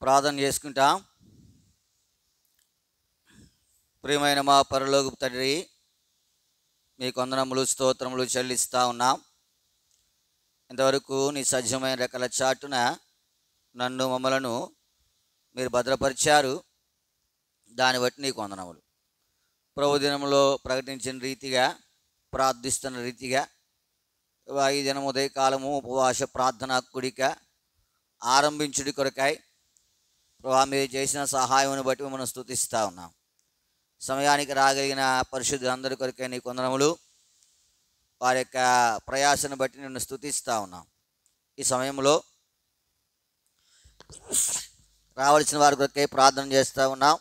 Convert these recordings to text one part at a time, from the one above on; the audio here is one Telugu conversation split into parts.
ప్రార్థన చేసుకుంటాం. ప్రియమైన మా పరలోకపు తండ్రి, మీకు వందనములు స్తోత్రములు చెల్లిస్తూ ఉన్నాం. ఇంతవరకు నీ సజ్జమైన రెక్కల చాటున నన్ను మమ్మలను మీరు భద్రపరిచారు. దాన్ని బట్టి నీకు వందనములు. ప్రభు దినంలో ప్రకటించిన రీతిగా, ప్రార్థిస్తున్న రీతిగా ఈ దినం ఉదయకాలము ఉపవాస ప్రార్థన కూడిక ఆరంభించుడి కొరకాయ ప్రభా మీరు చేసిన సహాయమును బట్టి మనం స్తుతిస్తూ ఉన్నాం. సమయానికి రాగలిగిన పరిశుద్ధులందరి కొరకై నీకు వందనములు. వారి యొక్క ప్రయాసను బట్టి నిన్ను స్తుతిస్తూ ఉన్నాం. ఈ సమయంలో రావాల్సిన వారి కొరకై ప్రార్థన చేస్తూ ఉన్నాం.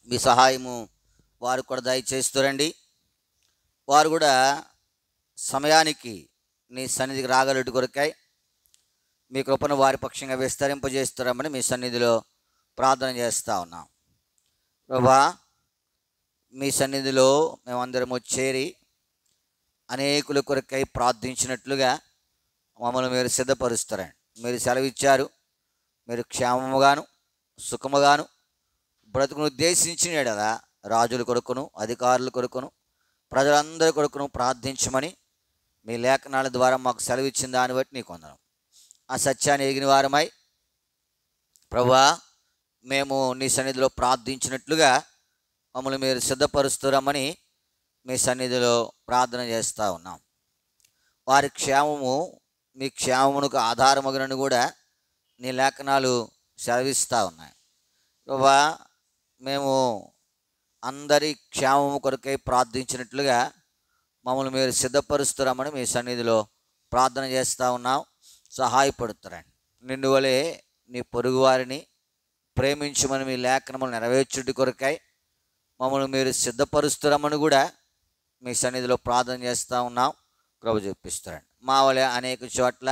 మీ సహాయము వారు కూడా దయచేస్తురండి. వారు కూడా సమయానికి నీ సన్నిధికి రాగలటి కొరకై మీ కృపను వారి పక్షంగా విస్తరింపజేస్తారమని మీ సన్నిధిలో ప్రార్థన చేస్తూ ఉన్నాం. ప్రభా, మీ సన్నిధిలో మేమందరము చేరి అనేకుల కొరకై ప్రార్థించినట్లుగా మమ్మల్ని మీరు సిద్ధపరుస్తారండి. మీరు సెలవిచ్చారు, మీరు క్షేమముగాను సుఖముగాను బ్రతుకును ఉద్దేశించిన యెడల రాజుల కొరకును అధికారుల కొరకును ప్రజలందరి కొరకును ప్రార్థించమని మీ లేఖనాల ద్వారా మాకు సెలవిచ్చిన దాన్ని బట్టి నీకు వందనం. ఆ సత్యాన్ని ఎరిగిన వారమై ప్రభువా, మేము నీ సన్నిధిలో ప్రార్థించినట్లుగా మమ్మల్ని మీరు సిద్ధపరుస్తురమ్మని మీ సన్నిధిలో ప్రార్థన చేస్తూ ఉన్నాం. వారి క్షేమము మీ క్షేమమునకు ఆధారమగునని కూడా నీ లేఖనాలు సెలవిస్తూ ఉన్నాయి. ప్రభువా, మేము అందరి క్షేమము కొరకై ప్రార్థించినట్లుగా మమ్మల్ని మీరు సిద్ధపరుస్తురమ్మని మీ సన్నిధిలో ప్రార్థన చేస్తూ ఉన్నాం. సహాయపడుతారండి. నిన్ను వలె నీ పొరుగు వారిని ప్రేమించమని మీ లేఖనములు నెరవేర్చుడి కొరకై మమ్మల్ని మీరు సిద్ధపరుస్తురమ్మని కూడా మీ సన్నిధిలో ప్రార్థన చేస్తూ ఉన్నాం. కృప చూపిస్తారండి. మా వలె అనేక చోట్ల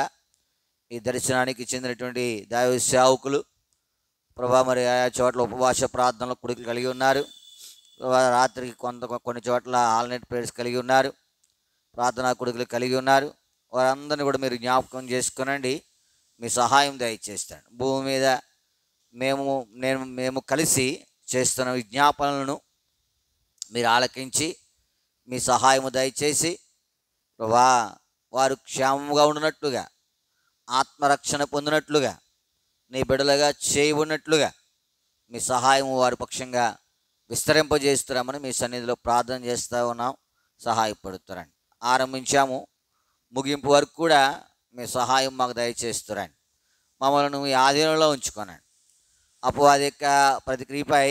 ఈ దర్శనానికి చెందినటువంటి దైవ సేవకులు ప్రభా మరి ఆయా చోట్ల ఉపవాస ప్రార్థనలు కొడుకులు కలిగి ఉన్నారు. రాత్రికి కొన్ని చోట్ల ఆల్నైట్ ప్రేయర్స్ కలిగి ఉన్నారు. ప్రార్థనా కొడుకులు కలిగి ఉన్నారు. వారందరినీ కూడా మీరు జ్ఞాపకం చేసుకునండి. మీ సహాయం దయచేస్తాను. భూమి మీద మేము కలిసి చేస్తున్న విజ్ఞాపనలను మీరు ఆలకించి మీ సహాయము దయచేసి ప్రభా వారు క్షేమంగా ఉండినట్లుగా, ఆత్మరక్షణ పొందినట్లుగా, నీ బిడ్డలుగా చేయి ఉన్నట్లుగా మీ సహాయము వారి పక్షంగా విస్తరింపజేస్తున్నామని మీ సన్నిధిలో ప్రార్థన చేస్తూ ఉన్నాం. సహాయపడుతారండి. ఆరంభించాము, ముగింపు వరకు కూడా మీ సహాయం మాకు దయచేస్తారండి. మమ్మల్ని మీ ఆధీనంలో ఉంచుకోనండి. అపవాది యొక్క ప్రతిక్రియపై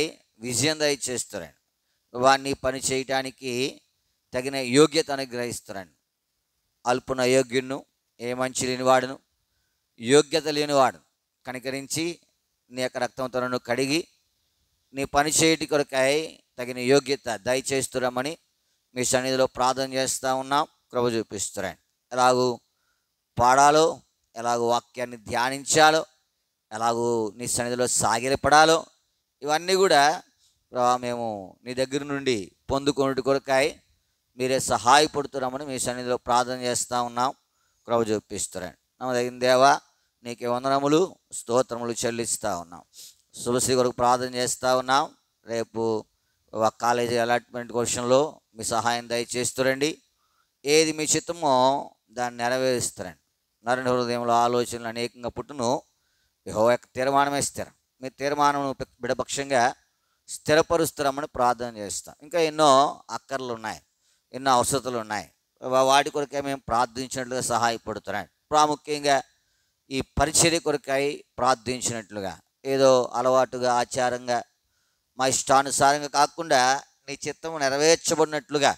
విజయం దయచేస్తారండి. వారిని పని చేయటానికి తగిన యోగ్యత అనుగ్రహిస్తారండి. అల్పున అయోగ్యును, ఏ మంచి లేనివాడును, యోగ్యత లేనివాడు కనికరించి నీ యొక్క రక్తంతో నన్ను కడిగి నీ పని చేయటి కొరకై తగిన యోగ్యత దయచేస్తున్నామని మీ సన్నిధిలో ప్రార్థన చేస్తూ ఉన్నాం. కృప చూపిస్తారండి. ఎలాగూ పాడాలో, ఎలాగూ వాక్యాన్ని ధ్యానించాలో, ఎలాగూ నీ సన్నిధిలో సాగిలపడాలో ఇవన్నీ కూడా మేము నీ దగ్గర నుండి పొందుకున్నటి కొరకాయ మీరే సహాయపడుతున్నామని మీ సన్నిధిలో ప్రార్థన చేస్తూ ఉన్నాం. కృప చూపిస్తారండి. నమ్మదగిన దేవా, నీకే వందనములు స్తోత్రములు చెల్లిస్తూ ఉన్నాం. శుభశ్రీ కొరకు ప్రార్థన చేస్తూ ఉన్నాం. రేపు కాలేజీ అలాట్మెంట్ క్వశ్చన్లో మీ సహాయం దయచేస్తురండి. ఏది మీ చిత్తమో దాన్ని నెరవేరుస్తారండి. నరుని హృదయంలో ఆలోచనలు అనేకంగా పుట్టును. యెహోవా యొక్క తీర్మానమే స్థిరం. మీ తీర్మానం బిడపక్షంగా స్థిరపరుస్తారమని ప్రార్థన చేస్తాం. ఇంకా ఎన్నో అక్కర్లు ఉన్నాయి, ఎన్నో అవసరతలు ఉన్నాయి. వాటి కొరకే మేము ప్రార్థించినట్లుగా సహాయపడుతున్నాం. ప్రాముఖ్యంగా ఈ పరిచర్య కొరకై ప్రార్థించినట్లుగా, ఏదో అలవాటుగా ఆచారంగా మా ఇష్టానుసారంగా కాకుండా నీ చిత్తము నెరవేర్చబడినట్లుగా,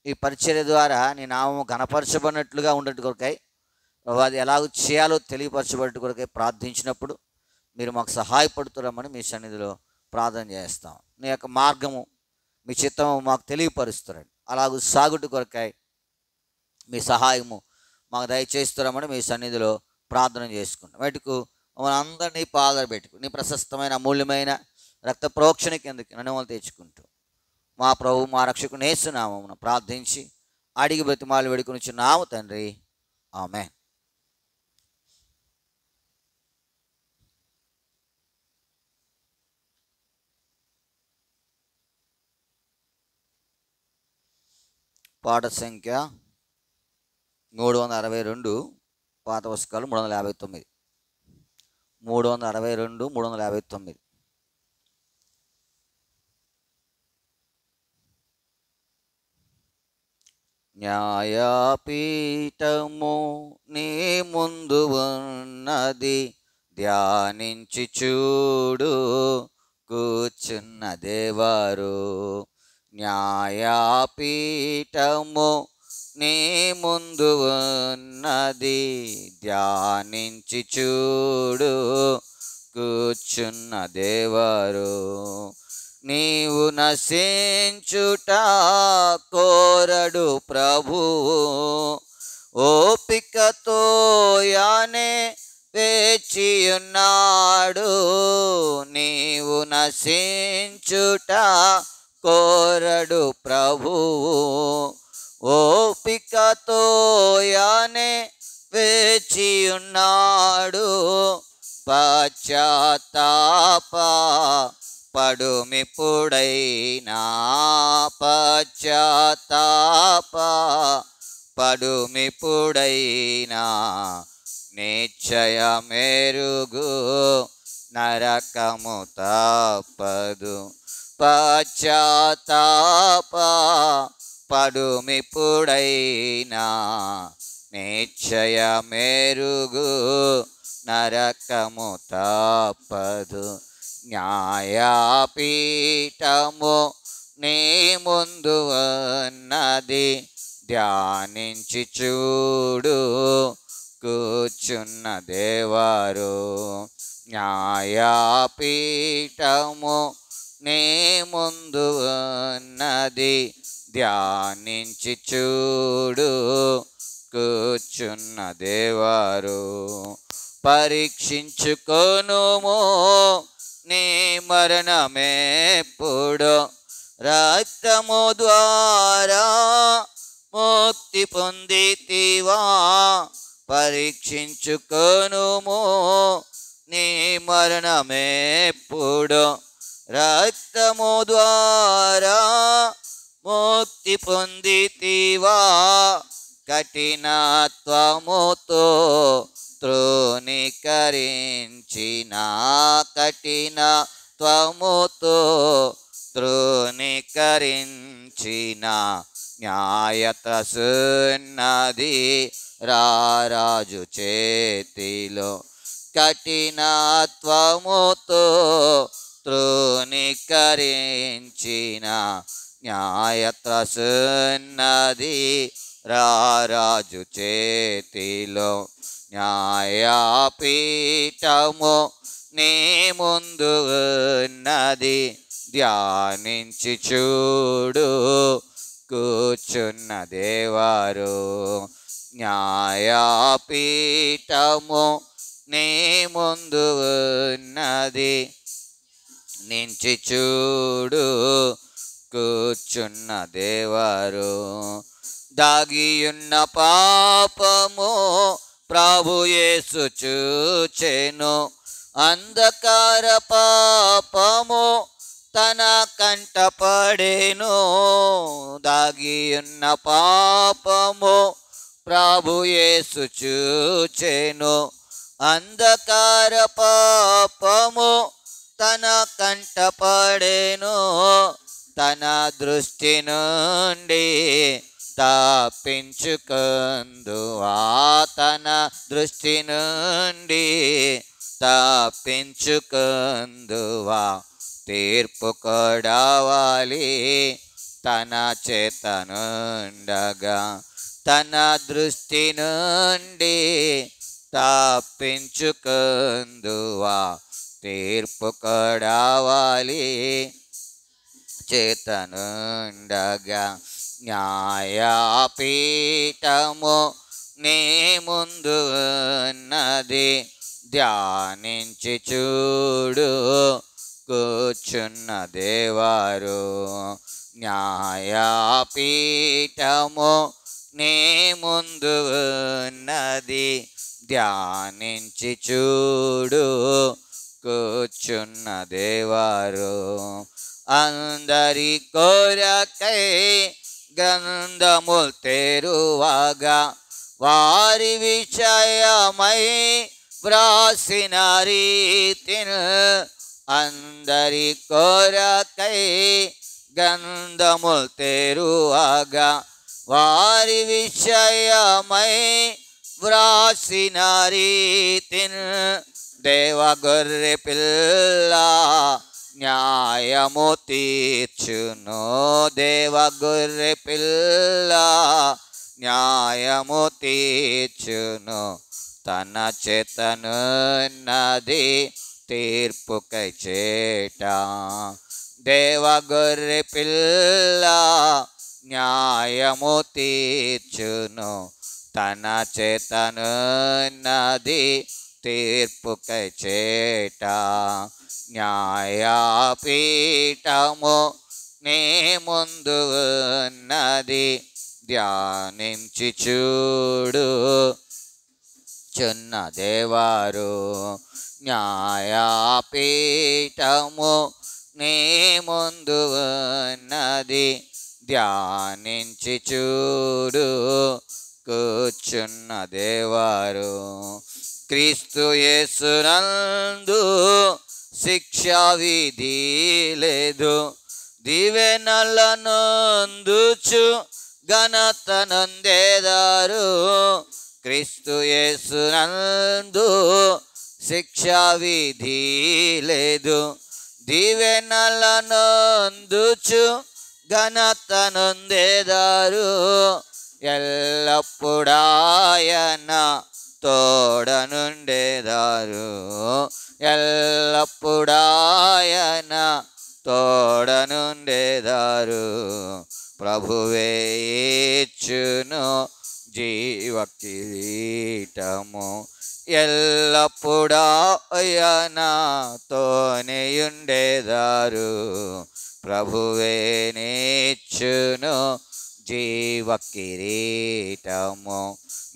ఈ పరిచర్య ద్వారా నీ నామము ఘనపరచబడినట్లుగా ఉండేటి కొరకై అది ఎలాగో చేయాలో తెలియపరచబడి కొరకై ప్రార్థించినప్పుడు మీరు మాకు సహాయపడుతున్నామని మీ సన్నిధిలో ప్రార్థన చేస్తాం. నీ యొక్క మార్గము మీ చిత్తము మాకు తెలియపరుస్తారండి. అలాగూ సాగుటి కొరకై మీ సహాయము మాకు దయచేస్తున్నామని మీ సన్నిధిలో ప్రార్థన చేసుకుంటాం. వాటికు మమ్మల్ని అందరినీ పాదర పెట్టుకు నీ ప్రశస్తమైన అమూల్యమైన రక్త ప్రోక్షణ కిందకి నన్ను తెచ్చుకుంటూ మా ప్రభు మా రక్షకుని యేసు నామమున ప్రార్థించి అడిగి బ్రతిమాలు వేడుకొనుచున్నాము తండ్రి. ఆమేన్. పాట సంఖ్య 362, పాత పుస్తకాలు 359. 362, 359. న్యాయపీఠము నీ ముందు ఉన్నది, ధ్యానించి చూడు కూర్చున్నదెవరు. న్యాయపీఠము నీ ముందు ఉన్నది, ధ్యానించి చూడు కూర్చున్నదెవరు. నీవు నశించుట కోరడు ప్రభువు, ఓపికతో యానే వేచియున్నాడు. నీవు నశించుట కోరడు ప్రభువు, ఓపికతో యానే వేచియున్నాడు. పశ్చాత్తాప పడుమిప్పుడైనా, పశ్చాత్తాప పడుమిప్పుడైనా, నిశ్చయ మెరుగు నరకము తప్పదు. పశ్చాత్తాప పడుమిప్పుడైనా, నిశ్చయ మెరుగు నరకము తప్పదు. న్యాయపీఠము నీ ముందు ఉన్నది, ధ్యానించి చూడు కూర్చున్నదెవరు. న్యాయపీఠము నీ ముందు ఉన్నది, ధ్యానించి చూడు కూర్చున్నదెవరు. పరీక్షించుకొనుము నీ మరణమెప్పుడు, రక్తము ద్వారా ముక్తి పొందితివా. పరీక్షించుకొనుము నీ మరణమెప్పుడు, రక్తము ద్వారా ముక్తి పొందితివా. కఠినత్వముతో తృణీకరించిన, కఠినత్వముతో తృణీకరించిన, న్యాయతసున్నది రారాజు చేతిలో. కఠినత్వముతో తృణీకరించిన, న్యాయతసున్నది రారాజు చేతిలో. న్యాయపీఠము నీ ముందు ఉన్నది, ధ్యానించి చూడు కూర్చున్నదెవరు. న్యాయపీఠము నీ ముందు ఉన్నది, నించి చూడు కూర్చున్నదెవరు. దాగియున్న పాపము ప్రభు యేసు చూచెను, అంధకార పాపము తన కంటపడెను. దాగియున్న పాపము ప్రభు యేసు చూచెను, అంధకార పాపము తన కంటపడెను. తన దృష్టి నుండి తప్పించుకొందువా, తన దృష్టి నుండి తప్పించుకొందువా. తీర్పు కొడవాలి తన చేతనుండగా, తన దృష్టి నుండి తప్పించుకొందువా. తీర్పు కొడవాలి చేతనుండగా. న్యాయపీఠము నీ ముందు ఉన్నది, ధ్యానించి చూడు కూర్చున్నదెవరు. న్యాయపీఠము నీ ముందు ఉన్నది, ధ్యానించి చూడు కూర్చున్నదెవరు. అందరి కొరకై గ్రంథముల్ తెరువగా వారి విషయమై వ్రాసిన రీతిని అందరి కొరకై గ్రంథముల్ తెరువగా వారి విషయమై వ్రాసిన రీతిని దేవ గొర్రె పిల్ల న్యాయము తీర్చును. దేవ గొర్రె పిల్ల న్యాయము తీర్చును. తన చేతనున్నది తీర్పుకై చేట. దేవ గొర్రె పిల్ల న్యాయము తీర్చును. తన చేతనున్నది తీర్పుకై చేట. న్యాయపీఠము నీ ముందు ఉన్నది ధ్యానించి చూడు చున్న దేవారు. న్యాయపీఠము నీ ముందు ఉన్నది ధ్యానించి చూడు కూర్చున్న దేవారు. క్రీస్తు యేసునందు శిక్షా విధి లేదు. దీవెనలనందుచు ఘనత నొందేదారు. క్రీస్తు యేసునందు శిక్షా విధి లేదు. దీవెనలనందుచు ఘనత నొందేదారు. ఎల్లప్పుడాయన తోడనుండేదారు. ఎల్లప్పుడాయన తోడనుండేదారు. ప్రభువే ఇచ్చును జీవ కిరీటము. ఎల్లప్పుడాయనతోనేయుండేదారు. ప్రభువే నిచ్చును జీవ కిరీటము.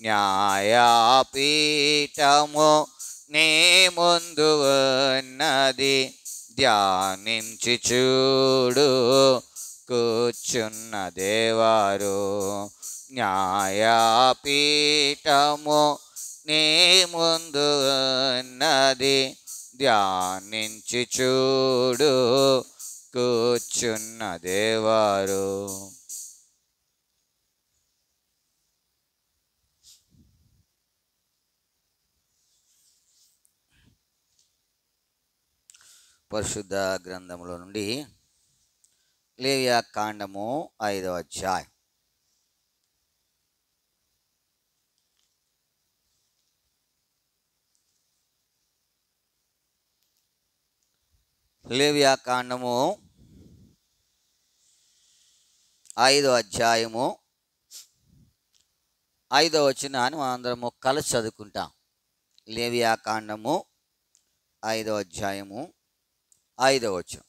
న్యాయపీఠము నీ ముందు ఉన్నది ధ్యానించి చూడు కూర్చున్న దేవారు. న్యాయపీఠము నీ ముందు ఉన్నది ధ్యానించి చూడు కూర్చున్న దేవారు. పరిశుద్ధ గ్రంథంలో నుండి లేవియా కాండము 5వ అధ్యాయం. లేవియా కాండము 5వ అధ్యాయము 5వ వచనాన్ని మనందరము కలిసి చదువుకుంటాం. లేవియా కాండము 5వ అధ్యాయము 5వ వచనం.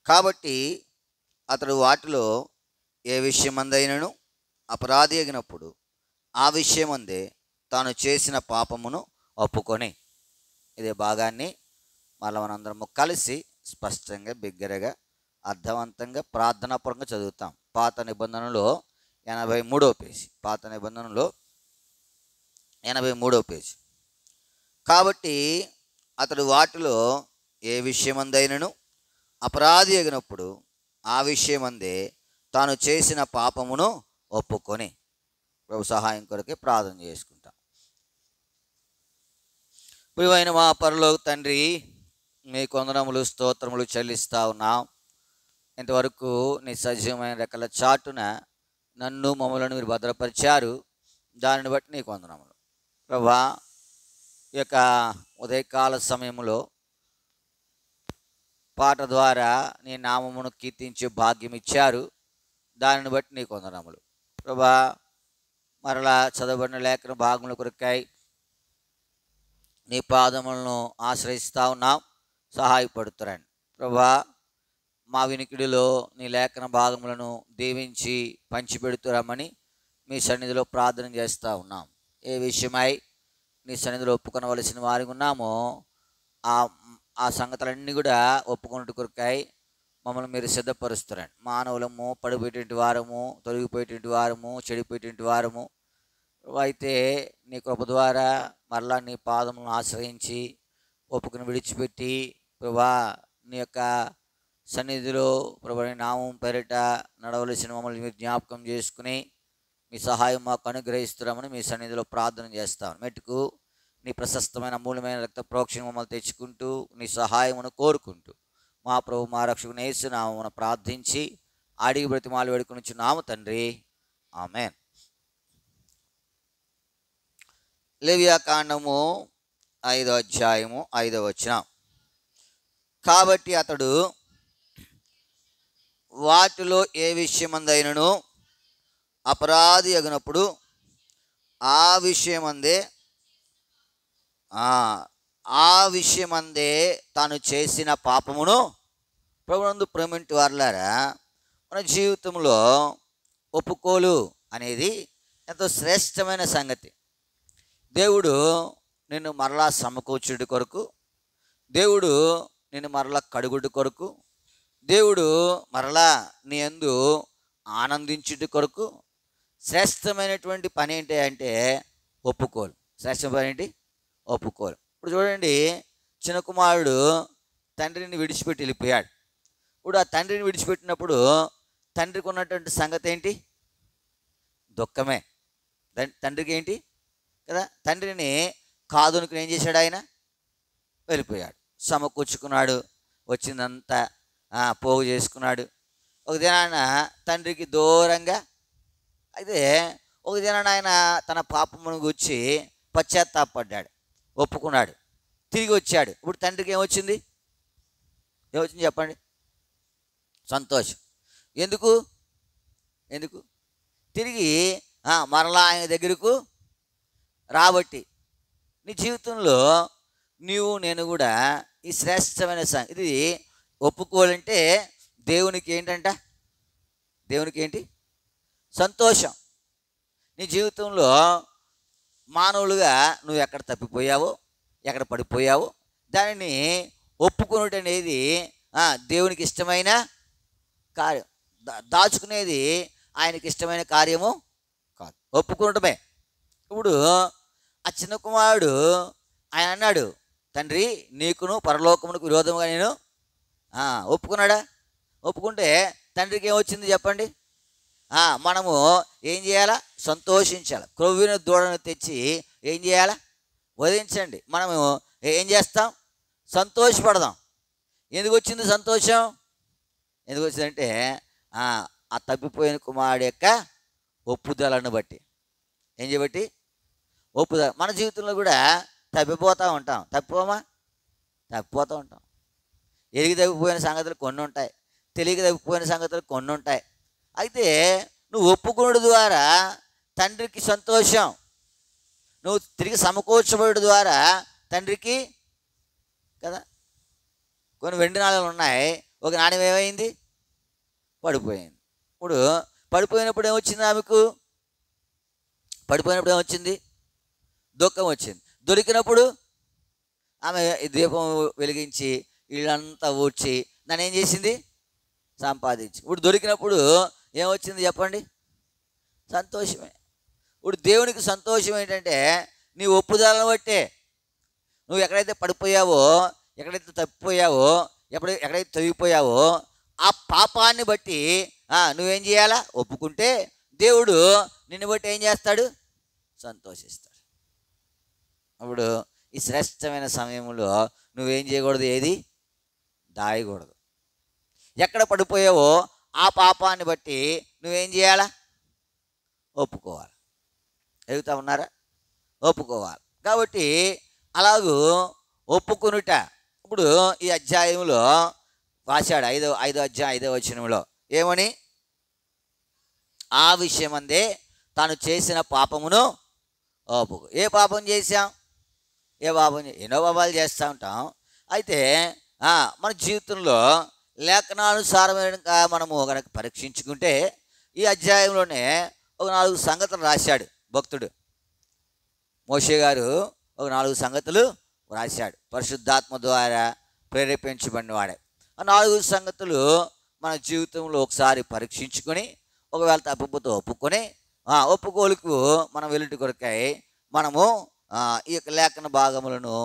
కాబట్టి అతడు వాటిలో ఏ విషయమందైనను అపరాధి అగినప్పుడు ఆ విషయమందే తాను చేసిన పాపమును ఒప్పుకొని. ఇదే భాగాన్ని మళ్ళీ మనందరము కలిసి స్పష్టంగా బిగ్గరగా అర్థవంతంగా ప్రార్థనాపూర్వకంగా చదువుతాం. పాత నిబంధనలో 83వ పేజీ. పాత నిబంధనలో 83వ పేజీ. కాబట్టి అతడు వాటిలో ఏ విషయమందైనను అపరాధి అగినప్పుడు ఆ విషయమందే తాను చేసిన పాపమును ఒప్పుకొని. ప్రభు సహాయం కొరకే ప్రార్థన చేసుకుంటాం. ప్రియమైన మా పరలోక తండ్రి, మీ కొందనములు స్తోత్రములు చెల్లిస్తా ఉన్నాం. ఇంతవరకు నీ సజీవమైన రెక్కల చాటున నన్ను మమ్మలను మీరు భద్రపరిచారు. దానిని బట్టి నీ కొందనములు ప్రభా. ఈ యొక్క ఉదయకాల సమయంలో పాట ద్వారా నీ నామమును కీర్తించే భాగ్యం ఇచ్చారు. దానిని బట్టి నీ కొందనములు ప్రభా. మరలా చదవబడిన లేఖన భాగముల కొరకై నీ పాదములను ఆశ్రయిస్తూ ఉన్నాం. సహాయపడుతురండి ప్రభా. మా వినికిడిలో నీ లేఖన భాగములను దీవించి పంచిపెడుతురమని మీ సన్నిధిలో ప్రార్థన చేస్తూ ఉన్నాం. ఏ విషయమై నీ సన్నిధిలో ఒప్పుకొనవలసిన వారికి ఉన్నామో ఆ సంగతులన్నీ కూడా ఒప్పుకున్నట్టు కొరకాయి మమ్మల్ని మీరు సిద్ధపరుస్తారండి. మానవులము, పడిపోయేటువంటి వారము, తొలగిపోయేటువంటి వారము, చెడిపోయేటువంటి వారము. అయితే నీ కృప ద్వారా మరలా నీ పాదములను ఆశ్రయించి ఒప్పుకుని విడిచిపెట్టి ప్రభా నీ యొక్క సన్నిధిలో ప్రభు నీ నామం పేరిట నడవలసిన మమ్మల్ని మీరు జ్ఞాపకం చేసుకుని మీ సహాయం మాకు అనుగ్రహిస్తున్నామని మీ సన్నిధిలో ప్రార్థన చేస్తాం. మెట్టుకు నీ ప్రశస్తమైన అమూల్యమైన రక్త ప్రోక్షణ మమ్మల్ని తెచ్చుకుంటూ నీ సహాయమును కోరుకుంటూ మా ప్రభు మా రక్షకుని యేసు నామమున ప్రార్థించి అడిగి బ్రతిమాలు వేడుకొనుచున్నాము తండ్రి, ఆమేన్. లేవియాకాండము 5వ అధ్యాయము 5వ వచనం. కాబట్టి అతడు వాటిలో ఏ విషయమందైనను అపరాధి అగినప్పుడు ఆ విషయమందే తాను చేసిన పాపమును ప్రభునందు ప్రేమింటి వారలారా, మన జీవితంలో ఒప్పుకోలు అనేది ఎంతో శ్రేష్టమైన సంగతి. దేవుడు నిన్ను మరలా సమకూర్చుడి కొరకు, దేవుడు నిన్ను మరలా కడుగుడి కొరకు, దేవుడు మరలా నీ యందు ఆనందించుడి కొరకు శ్రేష్టమైనటువంటి పని ఏంటి అంటే ఒప్పుకోలు. శ్రేష్టమైన పని ఏంటి? ఒప్పుకోలు. ఇప్పుడు చూడండి, చిన్న కుమారుడు తండ్రిని విడిచిపెట్టి వెళ్ళిపోయాడు. ఇప్పుడు ఆ తండ్రిని విడిచిపెట్టినప్పుడు తండ్రికి ఉన్నటువంటి సంగతి ఏంటి? దుఃఖమే. తండ్రికి ఏంటి కదా, తండ్రిని కాదనుకుని ఏం చేశాడు? ఆయన వెళ్ళిపోయాడు, సమకూర్చుకున్నాడు, వచ్చిందంతా పోగు చేసుకున్నాడు. ఒక దినాన తండ్రికి దూరంగా. అయితే ఒక దినాన ఆయన తన పాపమును గురించి పశ్చాత్తాపడ్డాడు, ఒప్పుకున్నాడు, తిరిగి వచ్చాడు. ఇప్పుడు తండ్రికి ఏమొచ్చింది చెప్పండి? సంతోషం. ఎందుకు తిరిగి మరలా ఆయన దగ్గరకు రాబట్టి. నీ జీవితంలో నీవు నేను కూడా ఈ శ్రేష్టమైన ఇది ఒప్పుకోవాలంటే దేవునికి ఏంటంట? దేవునికి ఏంటి? సంతోషం. నీ జీవితంలో మానవులుగా నువ్వు ఎక్కడ తప్పిపోయావో, ఎక్కడ పడిపోయావో దానిని ఒప్పుకునేది అనేది దేవునికి ఇష్టమైన కార్యం. దాచుకునేది ఆయనకి ఇష్టమైన కార్యము కాదు, ఒప్పుకోవటమే. ఇప్పుడు ఆ చిన్న కుమారుడు ఆయన అన్నాడు, తండ్రి నీకును పరలోకమునకు విరోధముగా నేను ఒప్పుకున్నాడా? ఒప్పుకుంటే తండ్రికి ఏమొచ్చింది చెప్పండి? మనము ఏం చేయాలా? సంతోషించాలి. క్రొవ్విన దూడను తెచ్చి ఏం చేయాలా? వధించండి. మనము ఏం చేస్తాం? సంతోషపడదాం. ఎందుకు వచ్చింది సంతోషం? ఎందుకు వచ్చిందంటే ఆ తప్పిపోయిన కుమారుడు యొక్క ఒప్పుదలను బట్టి. ఏం చేయబట్టి? ఒప్పుదల. మన జీవితంలో కూడా తప్పిపోతూ ఉంటాం. తప్పిపోతూ ఉంటాం. ఎరిగి తప్పిపోయిన సంగతులు కొన్ని ఉంటాయి, తెలియక తప్పిపోయిన సంగతులు కొన్ని ఉంటాయి. అయితే నువ్వు ఒప్పుకోవడం ద్వారా తండ్రికి సంతోషం, నువ్వు తిరిగి సమకూర్చబడి ద్వారా తండ్రికి కదా. కొన్ని వెండి నాణాలు ఉన్నాయి, ఒక నాణ్యం ఏమైంది? పడిపోయింది. ఇప్పుడు పడిపోయినప్పుడు ఏమొచ్చింది ఆమెకు? పడిపోయినప్పుడు ఏమొచ్చింది? దుఃఖం వచ్చింది. దొరికినప్పుడు ఆమె దీపం వెలిగించి ఇళ్ళంతా ఊడ్చి దాన్ని ఏం చేసింది? సంపాదించి. ఇప్పుడు దొరికినప్పుడు ఏమొచ్చింది చెప్పండి? సంతోషమే. ఇప్పుడు దేవునికి సంతోషం ఏంటంటే నీ ఒప్పుదలను బట్టే. నువ్వు ఎక్కడైతే పడిపోయావో, ఎక్కడైతే తప్పిపోయావో, ఎక్కడైతే తొలగిపోయావో ఆ పాపాన్ని బట్టి నువ్వేం చేయాలా? ఒప్పుకుంటే దేవుడు నిన్ను బట్టి ఏం చేస్తాడు? సంతోషిస్తాడు. అప్పుడు ఈ శ్రేష్టమైన సమయంలో నువ్వేం చేయకూడదు? ఏది దాయకూడదు. ఎక్కడ పడిపోయావో ఆ పాపాన్ని బట్టి నువ్వేం చేయాలా? ఒప్పుకోవాలి. ఎదుగుతా ఉన్నారా? ఒప్పుకోవాలి. కాబట్టి అలాగూ ఒప్పుకొనుట. ఇప్పుడు ఈ అధ్యాయంలో రాశాడు 5వ అధ్యాయం 5వ వచనంలో ఏమని? ఆ విషయమందే తాను చేసిన పాపమును ఒప్పుకో. ఏ పాపం చేశాం? ఎన్నో పాపాలు చేస్తూ ఉంటాం. అయితే మన జీవితంలో లేఖనానుసారమైన మనము కనుక పరీక్షించుకుంటే ఈ అధ్యాయంలోనే ఒక 4 సంగతులు రాశాడు భక్తుడు మోషే గారు. ఒక 4 సంగతులు రాశాడు, పరిశుద్ధాత్మ ద్వారా ప్రేరేపించబడిన వాడే. ఆ 4 సంగతులు మన జీవితంలో ఒకసారి పరీక్షించుకొని, ఒకవేళ తప్పిపోతే ఒప్పుకొని, ఒప్పుకోలుకు మనం వెలుటి కొరకై మనము ఈ యొక్క లేఖన భాగములను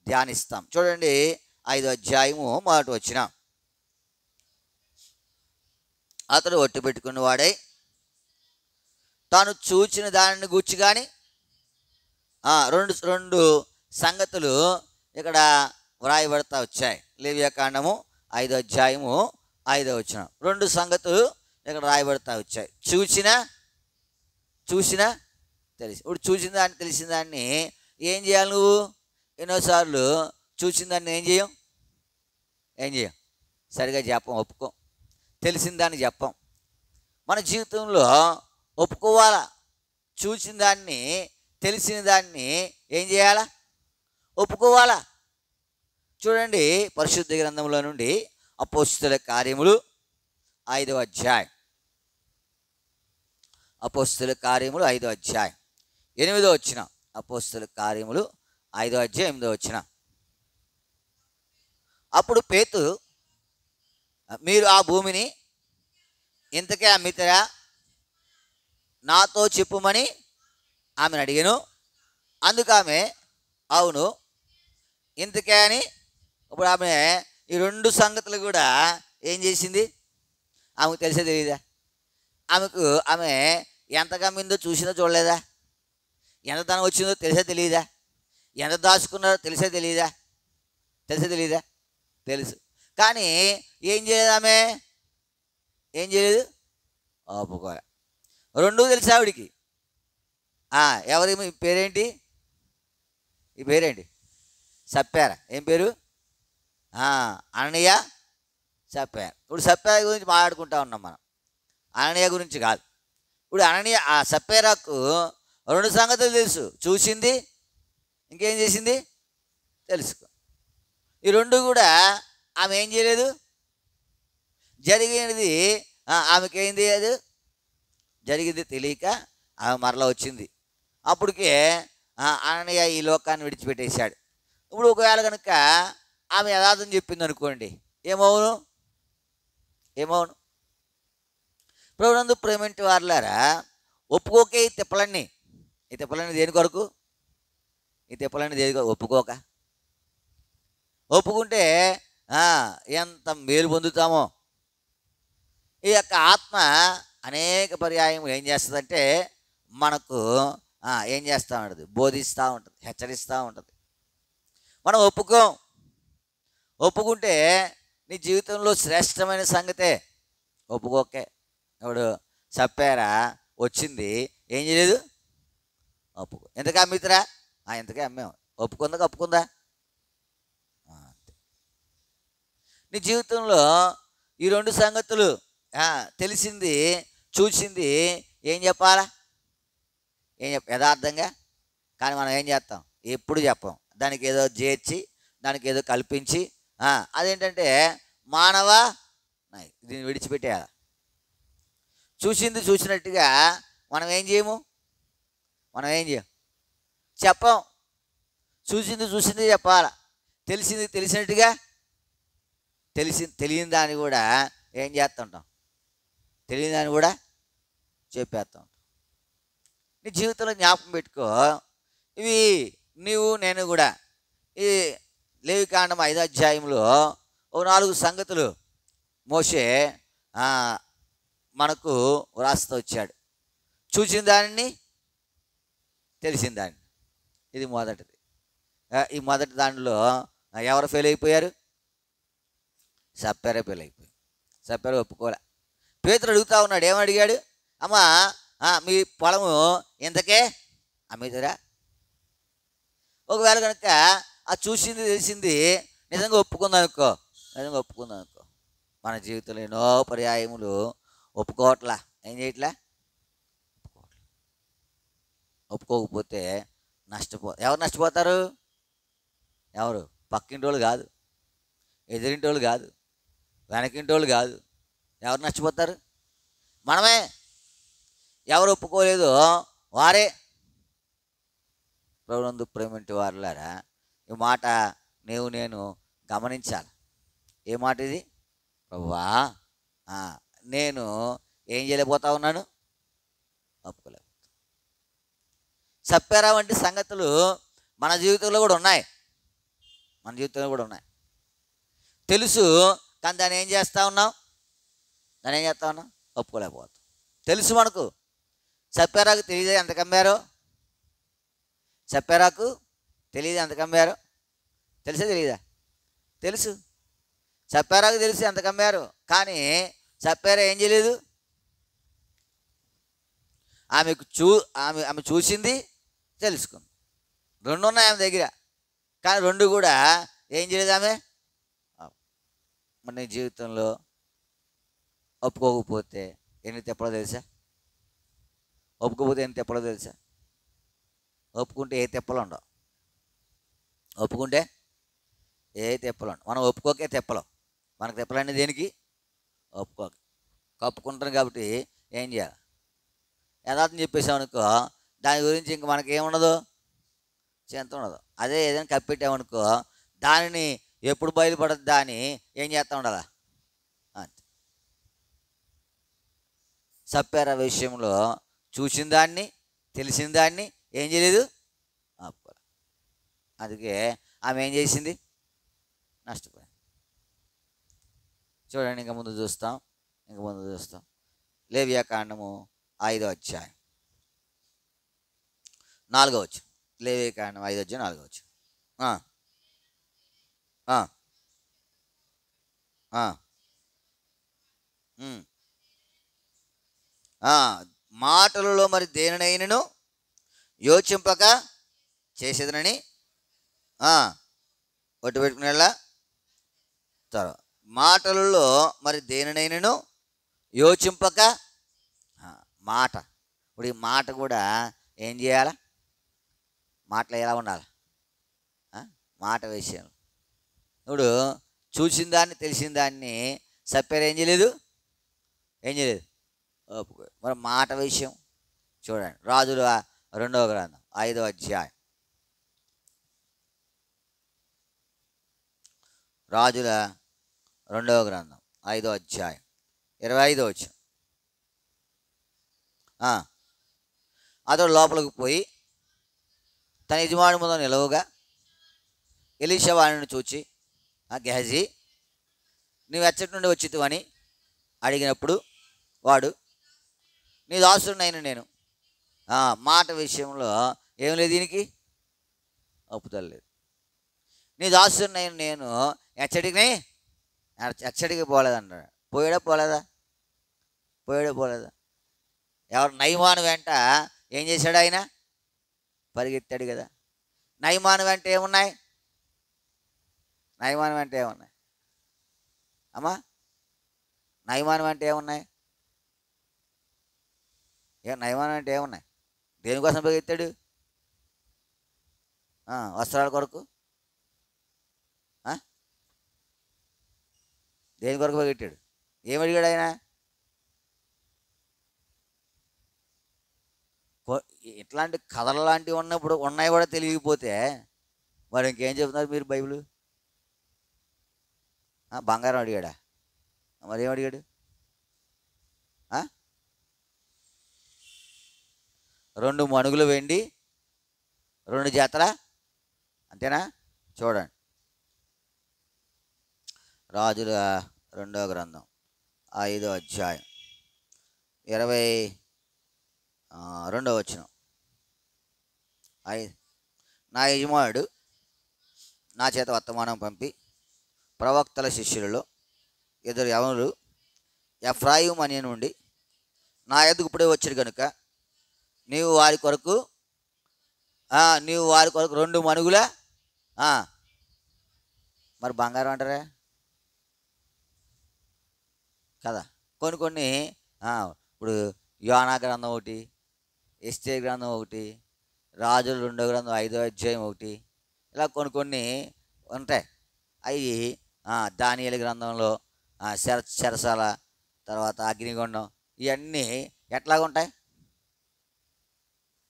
ధ్యానిస్తాం. చూడండి 5వ అధ్యాయము 1వ వచనం. అతడు ఒట్టు పెట్టుకున్న వాడై తాను చూచిన దానిని గూర్చి కానీ రెండు సంగతులు ఇక్కడ వ్రాయబడతా వచ్చాయి. లేవియాకాండము 5వ అధ్యాయము 5వ వచనం. 2 సంగతులు ఇక్కడ రాయబడతా వచ్చాయి. చూసిన తెలిసి. ఇప్పుడు చూసిన దాన్ని తెలిసిన దాన్ని ఏం చేయాలి? నువ్వు ఎన్నోసార్లు చూసిన దాన్ని ఏం చేయం సరిగా చెప్పం, ఒప్పుకోం. తెలిసిన దాన్ని చెప్పం. మన జీవితంలో ఒప్పుకోవాలా. చూసిన దాన్ని తెలిసిన దాన్ని ఏం చేయాలా? ఒప్పుకోవాలా. చూడండి పరిశుద్ధ గ్రంథంలో నుండి అపోస్తలుల కార్యములు 5వ అధ్యాయం. అపోస్తలుల కార్యములు 5వ అధ్యాయం 8వ వచనం. అపోస్తలుల కార్యములు 5వ అధ్యాయం 8వ వచనం. అప్పుడు పేతురు, మీరు ఆ భూమిని ఇంతకే అమ్మితరా? నాతో చెప్పుమని ఆమెను అడిగాను. అందుకు ఆమె అవును ఇంతకే అని. ఇప్పుడు ఆమె ఈ 2 సంగతులు కూడా ఏం చేసింది? ఆమెకు తెలిసే తెలియదా? ఆమె ఎంత కమ్మిందో చూసినా చూడలేదా? ఎంత ధనం వచ్చిందో తెలిసే తెలియదా? ఎంత దాచుకున్నారో తెలిసే తెలియదా? తెలుసు. కానీ ఏం చేయలేదు ఆమె? ఏం చేయలేదు? ఒప్పుకోలే. 2 తెలుసు ఆవిడికి. ఎవరి పేరేంటి? ఈ పేరేంటి? సప్పారా. ఏం పేరు? అననీయ, సప్పారా. ఇప్పుడు సప్పారా గురించి మాట్లాడుకుంటా ఉన్నాం మనం, అననీయ గురించి కాదు. ఇప్పుడు అననీయ సప్పారాకు 2 సంగతులు తెలుసు. చూసింది, ఇంకేం చేసింది? తెలుసుకో. ఈ 2 కూడా ఆమె ఏం చేయలేదు. జరిగినది ఆమెకేంది? అది జరిగింది తెలియక ఆమె మరలా వచ్చింది. అప్పటికే అననీయ ఈ లోకాన్ని విడిచిపెట్టేశాడు. ఇప్పుడు ఒకవేళ కనుక ఆమె యథార్థం చెప్పింది అనుకోండి, ఏమవును? ప్రభునందు ప్రేమంటి వారులారా, ఒప్పుకోకే ఈ తిప్పలన్నీ. దేని కొరకు? ఒప్పుకుంటే ఎంత మేలు పొందుతామో. ఈ యొక్క ఆత్మ అనేక పర్యాయం ఏం చేస్తుందంటే మనకు ఏం చేస్తూ ఉంటుంది? బోధిస్తూ ఉంటుంది, హెచ్చరిస్తూ ఉంటుంది. మనం ఒప్పుకుంటే నీ జీవితంలో శ్రేష్టమైన సంగతే. ఒప్పుకోకే. ఇప్పుడు సప్పారా వచ్చింది, ఏం చేయలేదు? ఒప్పుకో. ఎంతగా అమ్మితరా? ఎంతకే అమ్మాము. ఒప్పుకుందా? అంతే. నీ జీవితంలో ఈ 2 సంగతులు తెలిసింది, చూసింది ఏం చెప్పాలా? యథార్థంగా. కానీ మనం ఏం చేస్తాం? ఎప్పుడు చెప్పం. దానికి ఏదో చేర్చి, దానికి ఏదో కల్పించి, అదేంటంటే మానవ దీన్ని విడిచిపెట్టేయాలి. చూసినట్టుగా మనం ఏం చేయం? చెప్పం. చూసింది చెప్పాలా. తెలిసినట్టుగా తెలియని దాన్ని కూడా ఏం చేస్తుంటాం? తెలియని దాన్ని కూడా చెప్పేస్తాం. నీ జీవితంలో జ్ఞాపకం పెట్టుకో. ఇవి నేను కూడా ఈ లేవికాండం 5వ అధ్యాయంలో 4 సంగతులు మోషే మనకు వ్రాస్తూ వచ్చాడు. చూసిన దానిని, తెలిసిన దాన్ని. ఇది మొదటిది. ఈ మొదటి దానిలో ఎవరు ఫెయిల్ అయిపోయారు? సప్పారా ఫెయిల్ అయిపోయారు. సప్పారా ఒప్పుకోలే. పేతురు అడుగుతా ఉన్నాడు. ఏమడిగాడు? అమ్మా మీ పొలము ఇంతకే అమ్మితరా? ఒకవేళ కనుక చూసింది తెలిసింది నిజంగా ఒప్పుకుందనుకో, మన జీవితంలో ఎన్నో పర్యాయములు ఒప్పుకోవట్లా. ఏం చేయట్లా? ఒప్పుకోకపోతే ఎవరు నష్టపోతారు? ఎవరు? పక్కింటోళ్ళు కాదు, ఎదురింటోళ్ళు కాదు, వెనకింటోళ్ళు కాదు. ఎవరు నష్టపోతారు? మనమే. ఎవరు ఒప్పుకోలేదో వారే. ప్రభునందు ప్రేమంటి వారులారా, ఈ మాట నేను గమనించాలి. ఏ మాట ఇది? ప్రభువా ఆ, నేను ఏం చేయలేకపోతా ఉన్నాను, ఒప్పుకోలేకపోతా. సప్పారా వంటి సంగతులు మన జీవితంలో కూడా ఉన్నాయి, మన జీవితంలో కూడా ఉన్నాయి. తెలుసు, కానీ దాన్ని ఏం చేస్తా ఉన్నాం, దాన్ని ఏం చేస్తా ఉన్నాం, ఒప్పుకోలేకపోతాం. తెలుసు మనకు, సప్పారాకు తెలియదు ఎంత కమ్మారో, సప్పారాకు తెలియదు ఎంత కమ్మారో. తెలుసా తెలీదా? తెలుసు, సప్పారాకు తెలుసు ఎంత కమ్మారు. కానీ సప్పారా ఏం చేయలేదు, ఆమె చూసింది, తెలుసుకుంది. రెండు ఉన్నాయి ఆమె దగ్గర, కానీ రెండు కూడా ఏం చేయలేదు ఆమె. మన జీవితంలో ఒప్పుకోకపోతే ఎన్ని తెప్పలో తెలుసా? ఒప్పుకోకపోతే ఎన్ని తెప్పలో తెలుసా? ఒప్పుకుంటే ఏ తెప్పలు ఉండవు, ఒప్పుకుంటే ఏ తెప్పలు ఉండవు. మనం ఒప్పుకోకే తెప్పలు, మనకు తెప్పలన్నీ దేనికి? ఒప్పుకోక. కప్పుకుంటాను కాబట్టి ఏం చేయాలి, యథార్థం చెప్పేసామనుకో దాని గురించి ఇంక మనకేముండదు, చింత ఉండదు. అదే ఏదైనా కప్పెట్టామనుకో దానిని ఎప్పుడు బయలుపడద్దు దాన్ని ఏం చేస్తూ ఉండాలా అంతే. సప్పారా విషయంలో చూసిన దాన్ని, తెలిసిన దాన్ని ఏం చేయలేదు, ఆపుకోవాలి. అందుకే ఆమె ఏం చేసింది, నష్టపోయింది. చూడండి, ఇంక ముందు చూస్తాం. లేవియాకాండము 5వ అధ్యాయం 4వ వచనం. లేవియాకాండం 5వ అధ్యాయం 4వ వచనం. మాటలలో మరి దేనినైనను యోచింపక చేసేదనని ఒట్టు పెట్టుకునేలా. తర్వాత మాటలలో మరి దేనినైనను యోచింపక, మాట. ఇప్పుడు ఈ మాట కూడా ఏం చేయాలా, మాటలు ఎలా ఉండాలి, మాట విషయంలో. ఇప్పుడు చూసిన దాన్ని, తెలిసిన దాన్ని సప్పారా ఏం చేయలేదు, ఒప్పుకో. మరి మాట విషయం చూడండి, రాజుల 2వ గ్రంథం 5వ అధ్యాయం. రాజుల 2వ గ్రంథం 5వ అధ్యాయం 25వ వచనం. అతడు లోపలికి పోయి తన యజమాని ముందు నిలవగా ఎలీషా వాడిని చూచి, గెహజీ, నువ్వు ఎచ్చటి నుండి వచ్చితివని అడిగినప్పుడు వాడు, నీ దాసుడినైన నేను. మాట విషయంలో ఏం లేదు, దీనికి ఒప్పుతలేదు. నీ దాసుడినైన నేను ఎచ్చడికి పోలేదన్నాడు. పోయాడా పోలేదా? ఎవరు? నయమాను వెంట ఏం చేశాడు ఆయన? పరిగెత్తాడు కదా. నయమాను వెంట ఏమున్నాయి అమ్మా? నయమాను వెంట ఏమున్నాయి? నయమాను వెంట ఏమున్నాయి? దేనికోసం పరిగెత్తాడు? వస్త్రాల కొరకు. దేని కొరకు పరిగెట్టాడు? ఏమడిగాడు ఆయన? ఇట్లాంటి కథలు లాంటివి ఉన్నాయి కూడా తెలియకపోతే మరి ఇంకేం చెప్తున్నారు మీరు? బైబిల్ బంగారం అడిగాడా? మరి ఏం అడిగాడు? 2 మణుగులు వెండి, 2 జతల, అంతేనా? చూడండి, రాజుల 2వ గ్రంథం 5వ అధ్యాయం 22వ వచనం. నా యజమానుడు నా చేత వర్తమానం పంపి ప్రవక్తల శిష్యులలో 2 యవనులు ఎఫ్రాయిము అనే నుండి నా ఎద్దుకు ఇప్పుడే వచ్చాడు కనుక నీవు వారి కొరకు 2 మణుగుల, మరి బంగారం అంటారా కదా. కొన్ని ఇప్పుడు యోనా గ్రంథం ఒకటి, ఎస్తేరు గ్రంథం ఒకటి, రాజుల 2వ గ్రంథం 5వ అధ్యాయం ఒకటి, ఇలా కొన్ని ఉంటాయి. అవి దానియేలు గ్రంథంలో చెరసాల, తర్వాత అగ్నిగుండం, ఇవన్నీ ఎట్లాగుంటాయి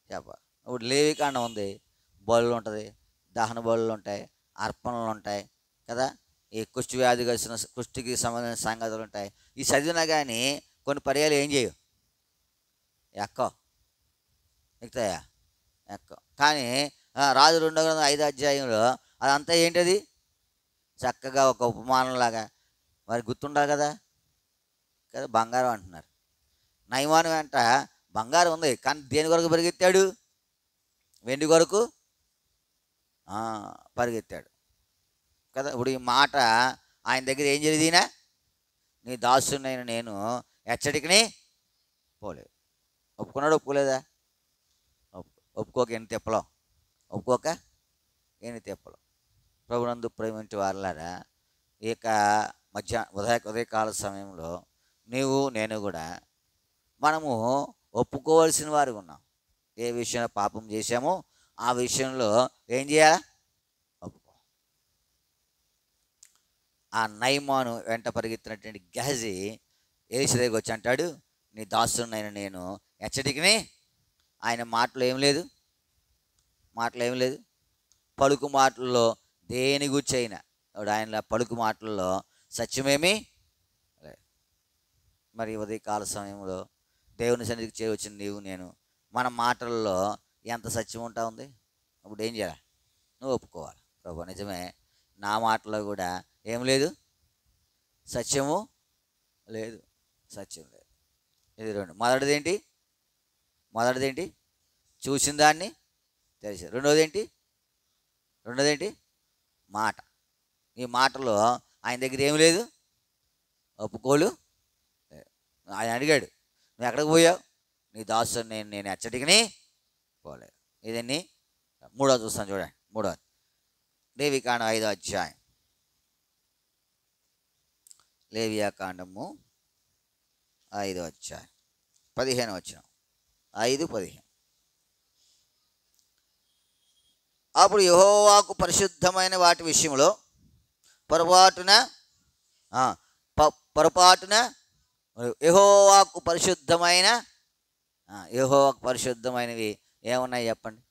చెప్ప. ఇప్పుడు లేవికాండం ఉంది, బలులు ఉంటుంది, దహన బలులు ఉంటాయి, అర్పణలు ఉంటాయి కదా. ఈ కుష్టి వ్యాధి కలిసిన కుష్టికి సంబంధించిన సంగతులు ఉంటాయి. ఈ చదివినా కానీ కొన్ని పర్యాలు ఏం చేయవు, ఎక్కో ఎక్కుతాయా, ఎక్కో. కానీ రాజు 2:5 అధ్యాయంలో అదంతా ఏంటది, చక్కగా ఒక ఉపమానంలాగా మరి గుర్తుండాలి కదా. కదా, బంగారం అంటున్నారు. నయమాను వెంట బంగారం ఉంది, కానీ దేని కొరకు పరిగెత్తాడు, వెండి కొరకు పరిగెత్తాడు కదా. ఇప్పుడు ఈ మాట ఆయన దగ్గర ఏం జరిగినా, నీ దాసునైన నేను ఎచ్చటికిని పోలేదు. ఒప్పుకున్నాడు, ఒప్పుకోలేదా? ఒప్పుకోక ఎన్ని తెప్పలో, ఒప్పుకోక ఎన్ని తెప్పలో. ప్రభునందు ప్రేమింటి వారలారా, ఇక ఉదయకాల సమయంలో నీవు నేను కూడా మనము ఒప్పుకోవాల్సిన వారు ఉన్నాం. ఏ విషయంలో పాపం చేశామో ఆ విషయంలో ఏం చేయాలి, ఒప్పుకో. ఆ నయమాను వెంట పరిగెత్తినటువంటి గెహజీ ఏలీషా దగ్గరికి వచ్చి అంటాడు, నీ దాసునైన నేను ఎచ్చటికిని. ఆయన మాటలు ఏం లేదు, పలుకు మాటల్లో దేని గురించి అయినా ఆయన పలుకు మాటల్లో సత్యమేమి లేదు. మరి ఉదయకాల సమయంలో దేవుని సన్నిధికి చేరవచ్చిన నీవు నేను మన మాటల్లో ఎంత సత్యం ఉంటా ఉంది. అప్పుడు ఏం చేయాలి, నువ్వు ఒప్పుకోవాలి, ప్రభు నిజమే, నా మాటలో కూడా ఏం లేదు, సత్యము లేదు, సత్యం లేదు. ఇది రెండు. మొదటిది ఏంటి, చూసిన దాన్ని తెలిసి. రెండోది ఏంటి, మాట. ఈ మాటలో ఆయన దగ్గర ఏమి లేదు, ఒప్పుకోలు. ఆయన అడిగాడు, నువ్వు ఎక్కడికి పోయావు, నీ దాసుని నేను ఎచ్చటికిని పోలేదు. ఇదన్నీ మూడోది చూస్తాను చూడండి. మూడోది లేవికాండం 5వ అధ్యాయం. లేవియాకాండము 5వ అధ్యాయం 15వ వచనం. 5:15. అప్పుడు యెహోవాకు పరిశుద్ధమైన వాటి విషయంలో పొరపాటున యెహోవాకు పరిశుద్ధమైనవి ఏమున్నాయి చెప్పండి.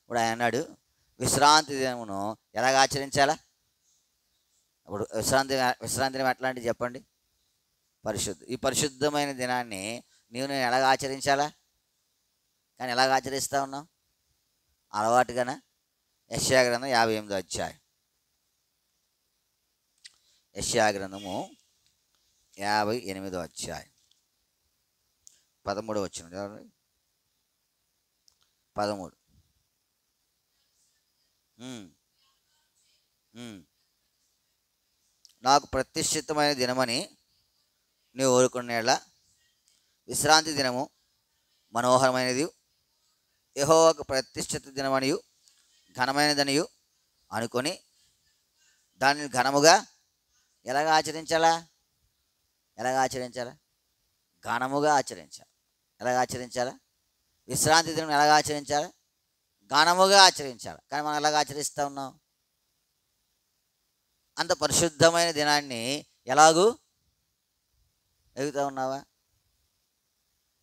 ఇప్పుడు ఆయన అన్నాడు, విశ్రాంతి దినమును ఎలాగ ఆచరించాలా. ఇప్పుడు విశ్రాంతి దినం ఎట్లాంటిది చెప్పండి, ఈ పరిశుద్ధమైన దినాన్ని నేను ఎలాగ ఆచరించాలా. కానీ ఎలాగ ఆచరిస్తూ ఉన్నాం, అలవాటుగానా. యెషయా గ్రంథం 58వ అధ్యాయం. యెషయా గ్రంథము 58వ అధ్యాయం 13వ వచనం. 13. నాకు ప్రతిష్ఠితమైన దినమని నీవు ఊరుకునేలా విశ్రాంతి దినము మనోహరమైనది, యెహోవాకు ప్రతిష్ఠిత దినమనియు ఘనమైనదనియు అనుకొని దానిని ఘనముగా ఎలాగ ఆచరించాలా, ఘనముగా ఆచరించాలి. ఎలాగ ఆచరించాలా, విశ్రాంతి దినం ఎలాగ ఆచరించాలా, ఘనముగా ఆచరించాలి. కానీ మనం ఎలాగ ఆచరిస్తూ ఉన్నాం, అంత పరిశుద్ధమైన దినాన్ని ఎలాగూ ఎగుతూ ఉన్నావా.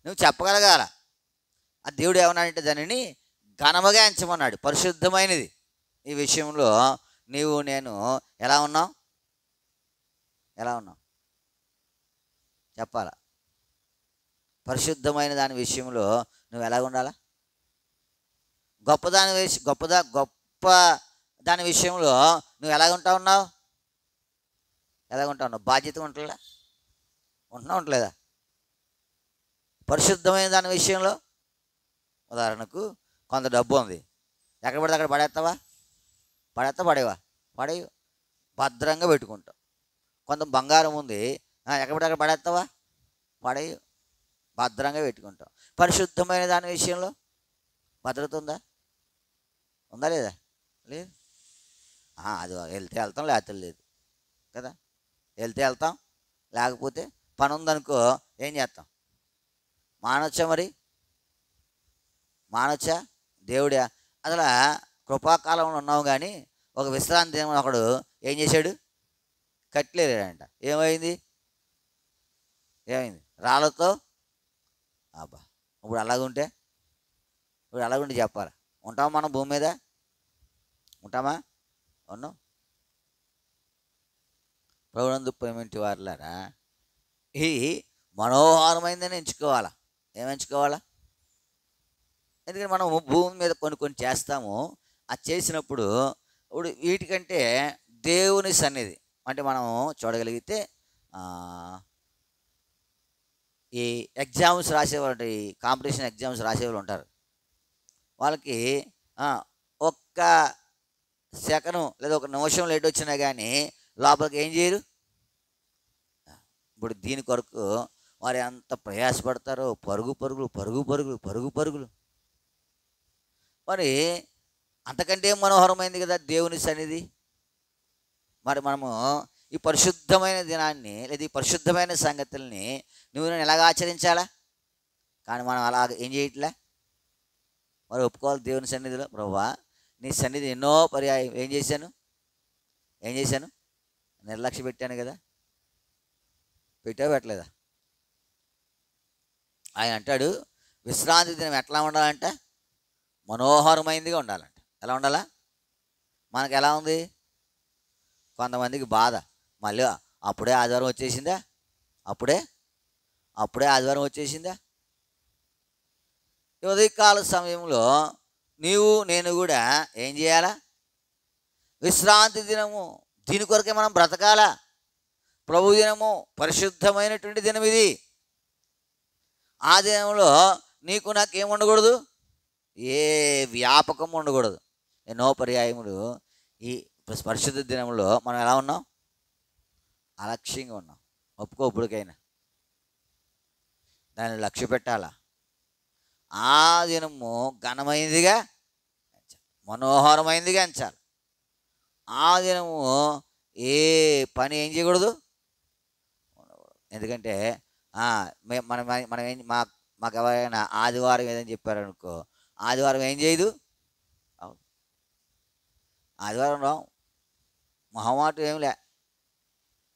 నువ్వు చెప్పగలగాల, ఆ దేవుడు ఏమన్నాడంటే దానిని ఘనముగా ఎంచమన్నాడు, పరిశుద్ధమైనది. ఈ విషయంలో నీవు నేను ఎలా ఉన్నాం చెప్పాలా. పరిశుద్ధమైన దాని విషయంలో నువ్వు ఎలాగ ఉండాలా. గొప్ప దాని విషయంలో నువ్వు ఎలాగ ఉన్నావు, బాధ్యత ఉంటలేదా. పరిశుద్ధమైన దాని విషయంలో ఉదాహరణకు కొంత డబ్బు ఉంది, ఎక్కడ పడితే అక్కడ పడేవు, భద్రంగా పెట్టుకుంటావు. కొంత బంగారం ఉంది, ఎక్కడ పడితే అక్కడ పడేవు, భద్రంగా పెట్టుకుంటావు. పరిశుద్ధమైన దాని విషయంలో భద్రత ఉందా లేదా? లేదు. అది వెళ్తే వెళ్తాం, లేకపోతే లేదు కదా. వెళ్తే వెళ్తాం, లేకపోతే పని ఉందనుకో ఏం చేస్తాం, మానొచ్చా దేవుడా. అసలు కృపాకాలంలో ఉన్నాము, కానీ ఒక విశ్రాంతి దినం ఒకడు ఏం చేశాడు, కట్లేరంట. ఏమైంది రాళ్ళతో. అబ్బా, ఇప్పుడు అలాగుంటే చెప్పాలి, ఉంటామా మనం భూమి మీద? ఉంటామా? ఉన్నాం. ప్రభునందు ప్రేమింటి వారులారా, ఈ మనోహరమైందని ఎంచుకోవాలా. ఏమెంచుకోవాలా? ఎందుకంటే మనం భూమి మీద కొన్ని కొన్ని చేస్తాము. అది చేసినప్పుడు ఇప్పుడు వీటికంటే దేవుని సన్నిధి అంటే మనం చూడగలిగితే ఈ ఎగ్జామ్స్ రాసేవాళ్ళు, ఈ కాంపిటీషన్ ఎగ్జామ్స్ రాసేవాళ్ళు ఉంటారు. వాళ్ళకి ఒక్క సెకను లేదా ఒక నిమిషం లేట్ వచ్చినా కానీ లోపలికి ఏం చేయరు. ఇప్పుడు దీని కొరకు వారు ఎంత ప్రయాసపడతారో, పరుగు పరుగులు పరుగు పరుగులు పరుగు పరుగులు. మరి అంతకంటే మనోహరమైంది కదా దేవుని సన్నిధి. మరి మనము ఈ పరిశుద్ధమైన దినాన్ని లేదా ఈ పరిశుద్ధమైన సంగతుల్ని నువ్వు నేను ఎలాగ ఆచరించాలా? కానీ మనం అలాగ ఏం చేయట్లే. మరి ఒప్పుకోవాలి దేవుని సన్నిధిలో, ప్రభువా నీ సన్నిధి ఎన్నో పర్యాయం ఏం చేశాను నిర్లక్ష్య పెట్టాను కదా. పెట్టలేదా? ఆయన అంటాడు విశ్రాంతి దినం ఎట్లా ఉండాలంట? మనోహరమైందిగా ఉండాలంట. ఎలా ఉండాలా? మనకు ఎలా ఉంది? కొంతమందికి బాధ, మళ్ళీ అప్పుడే ఆదివారం వచ్చేసిందా, అప్పుడే ఆదివారం వచ్చేసిందా. ఈ ఉదయకాల సమయంలో నీవు నేను కూడా ఏం చేయాలా? విశ్రాంతి దినము, దీని కొరకే మనం బ్రతకాలా. ప్రభు దినము పరిశుద్ధమైనటువంటి దినం ఇది. ఆ దినంలో నీకు నాకేం ఉండకూడదు, ఏ వ్యాపకం ఉండకూడదు. ఎన్నో పర్యాయములు ఈ పరిశుద్ధ దినంలో మనం ఎలా ఉన్నాం? అలక్ష్యంగా ఉన్నాం. ఒప్పుకో ఇప్పటికైనా దాన్ని లక్ష్య పెట్టాలా. ఆ దినము ఘనమైనదిగా, మనోహరమైనదిగా ఎంచాలి. ఆ దినము ఏ పని ఏం చేయకూడదు. ఎందుకంటే మనం మనం ఏం మాకు ఎవరైనా ఆదివారం ఏదని చెప్పారనుకో, ఆదివారం ఏం చేయదు. ఆదివారం రావు, మొహమాటం ఏం లే.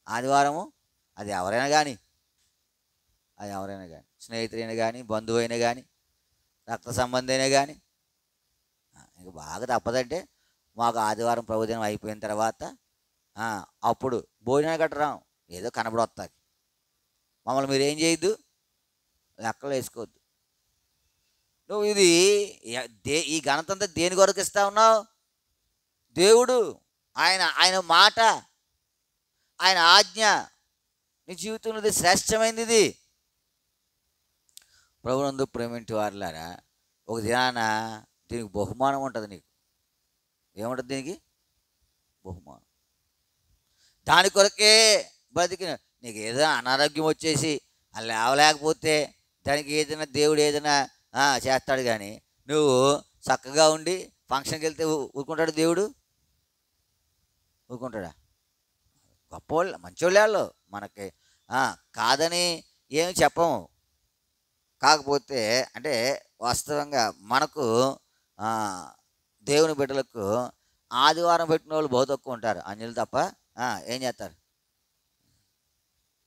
ఆదివారము అది ఎవరైనా కానీ స్నేహితుడైనా కానీ, బంధువు అయినా కానీ, రక్త సంబంధి అయినా కానీ, ఇంక బాగా తప్పదంటే మాకు ఆదివారం ప్రభుదినం అయిపోయిన తర్వాత అప్పుడు భోజనం కట్టరాం, ఏదో కనబడొస్తాకి. మమ్మల్ని మీరు ఏం చేయొద్దు, లెక్కలు వేసుకోవద్దు. నువ్వు ఇది ఈ ఘనతంతా దేని కొరకు ఇస్తా ఉన్నావు? దేవుడు ఆయన మాట, ఆయన ఆజ్ఞ నీ జీవితంలో ఇది శ్రేష్టమైనది. ఇది ప్రభునందు ప్రేమింటి వారులారా, ఒక దినాన దీనికి బహుమానం ఉంటుంది. నీకు ఏముంటుంది? దీనికి బహుమానం. దాని కొరకే బతికిన నీకు ఏదో అనారోగ్యం వచ్చేసి అది లేవలేకపోతే దానికి ఏదైనా దేవుడు ఏదైనా చేస్తాడు. కానీ నువ్వు చక్కగా ఉండి ఫంక్షన్కి వెళ్తే ఊరుకుంటాడు దేవుడు? ఊరుకుంటాడా? గొప్పవాళ్ళు, మంచివాళ్ళు వాళ్ళు, మనకి కాదని ఏమి చెప్పము. కాకపోతే అంటే వాస్తవంగా మనకు దేవుని బిడ్డలకు ఆదివారం పెట్టిన వాళ్ళు బహు తక్కువ ఉంటారు, అన్యులు తప్ప. ఏం చేస్తారు?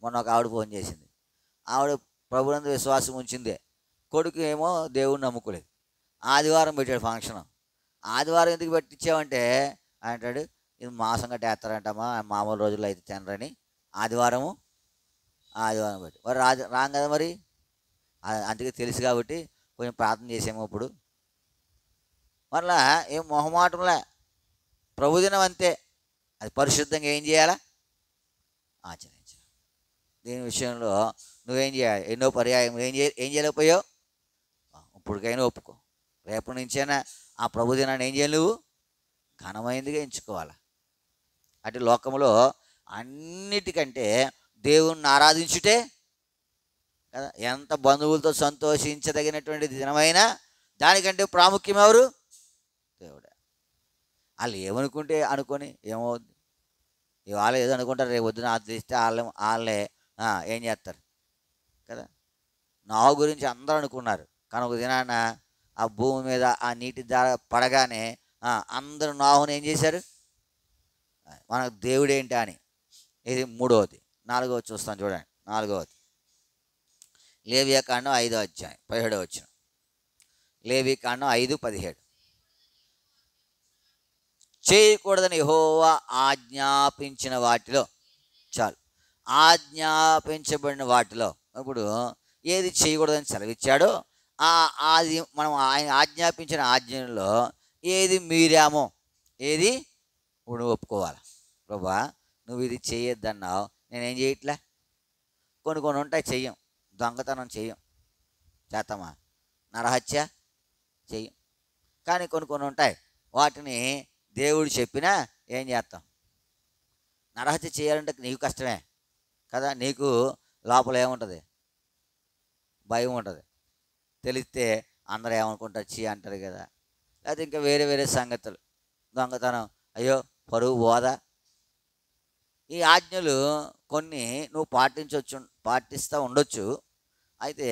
మొన్న ఒక ఆవిడ ఫోన్ చేసింది. ఆవిడ ప్రభునందు విశ్వాసం ఉంచిందే, కొడుకు ఏమో దేవుడిని నమ్ముకోలేదు. ఆదివారం పెట్టాడు ఫంక్షన్. ఆదివారం ఎందుకు పెట్టించావంటే అంటాడు, ఇది మాసం గట్ట వేస్తారంటమ్మా, మామూలు రోజుల్లో అయితే తినరని ఆదివారం పెట్టి. మరి రాం కదా, మరి అందుకే తెలుసు కాబట్టి కొంచెం ప్రార్థన చేసాము. ఇప్పుడు మరలా ఏం మొహమాటంలే, ప్రభుదినం అంతే, అది పరిశుద్ధంగా ఏం చేయాలా? ఆచరించాలి. దీని విషయంలో నువ్వేం చేయాలి? ఎన్నో పర్యాయం ఏం చేయలేకపోయావు. ఇప్పటికైనా ఒప్పుకో. రేపటి నుంచైనా ఆ ప్రభుదినాన్ని ఏం చేయాలి? నువ్వు ఘనమైనదిగా ఎంచుకోవాలి. అంటే లోకంలో అన్నిటికంటే దేవుణ్ణి ఆరాధించుటే కదా. ఎంత బంధువులతో సంతోషించదగినటువంటి దినమైనా దానికంటే ప్రాముఖ్యం ఎవరు? దేవుడే. వాళ్ళు ఏమనుకుంటే అనుకొని ఏమవుద్ది? ఇవాళ ఏదో అనుకుంటారు, రేపు వద్దున ఆదరిస్తే వాళ్ళే ఏం చేస్తారు కదా. నావు గురించి అందరూ అనుకున్నారు, కానీ ఒక దినాన ఆ భూమి మీద ఆ నీటి దార పడగానే అందరూ నావుని ఏం చేశారు? మనకు దేవుడు ఏంటి అని. ఇది 3వది. 4వది చూస్తాం చూడండి. 4వది లేవియాకాండం 5వ అధ్యాయం 17వ వచనం. లేవియాకాండం 5:17. చేయకూడదని యెహోవా ఆజ్ఞాపించిన వాటిలో చాలు. ఆజ్ఞాపించబడిన వాటిలో ఇప్పుడు ఏది చేయకూడదని సెలవిచ్చాడో అది మనం ఆయన ఆజ్ఞాపించిన ఆజ్ఞలో ఏది మీరామో ఏది ఇప్పుడు నువ్వు ఒప్పుకోవాలి. ప్రభా, నువ్వు ఇది చేయొద్దన్నావు, నేనేం చేయట్లే. కొన్ని కొన్ని ఉంటాయి చెయ్యం. దొంగతనం చెయ్యం, చేస్తామా? నరహత్య చెయ్యం. కానీ కొన్ని కొన్ని ఉంటాయి, వాటిని దేవుడు చెప్పినా ఏం చేస్తాం? నరహత్య చేయాలంటే నీకు కష్టమే కదా. నీకు లోపల ఏముంటుంది? భయం ఉంటుంది. తెలిస్తే అందరూ ఏమనుకుంటారు, చీ అంటారు కదా. లేకపోతే ఇంకా వేరే వేరే సంగతులు, దొంగతనం, అయ్యో పరువు పోదా. ఈ ఆజ్ఞలు కొన్ని నువ్వు పాటిస్తూ ఉండొచ్చు. అయితే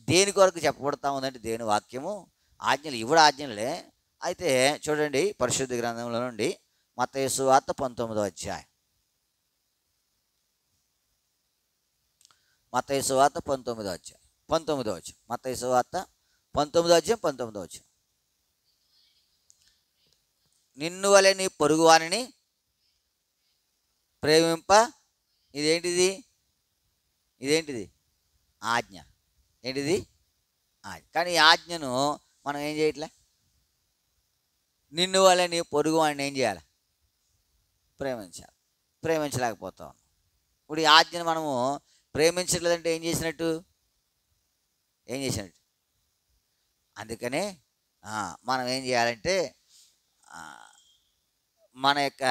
దేని కొరకు చెప్పబడతా ఉందంటే దేని వాక్యము ఆజ్ఞలు ఇవ్వడు ఆజ్ఞలే. అయితే చూడండి, పరిశుద్ధ గ్రంథంలో నుండి మత్తయి సువార్త 19వ అధ్యాయం. మత్తయి సువార్త 19వ అధ్యాయం 19వ వచనం. మత్తయి సువార్త 19వ అధ్యాయం 19వ వచనం. నిన్ను వలె నీ పొరుగువానిని ప్రేమింప. ఇదేంటిది? ఇదేంటిది? ఆజ్ఞ. ఏంటిది? ఆజ్ఞ. కానీ ఈ ఆజ్ఞను మనం ఏం చేయట్లే. నిన్ను వలె నీ పొరుగువాడిని ఏం చేయాలి? ప్రేమించాలి. ప్రేమించలేకపోతా ఉన్నాం. ఇప్పుడు ఈ ఆజ్ఞను మనము ప్రేమించట్లేదంటే ఏం చేసినట్టు? అందుకనే మనం ఏం చేయాలంటే మన యొక్క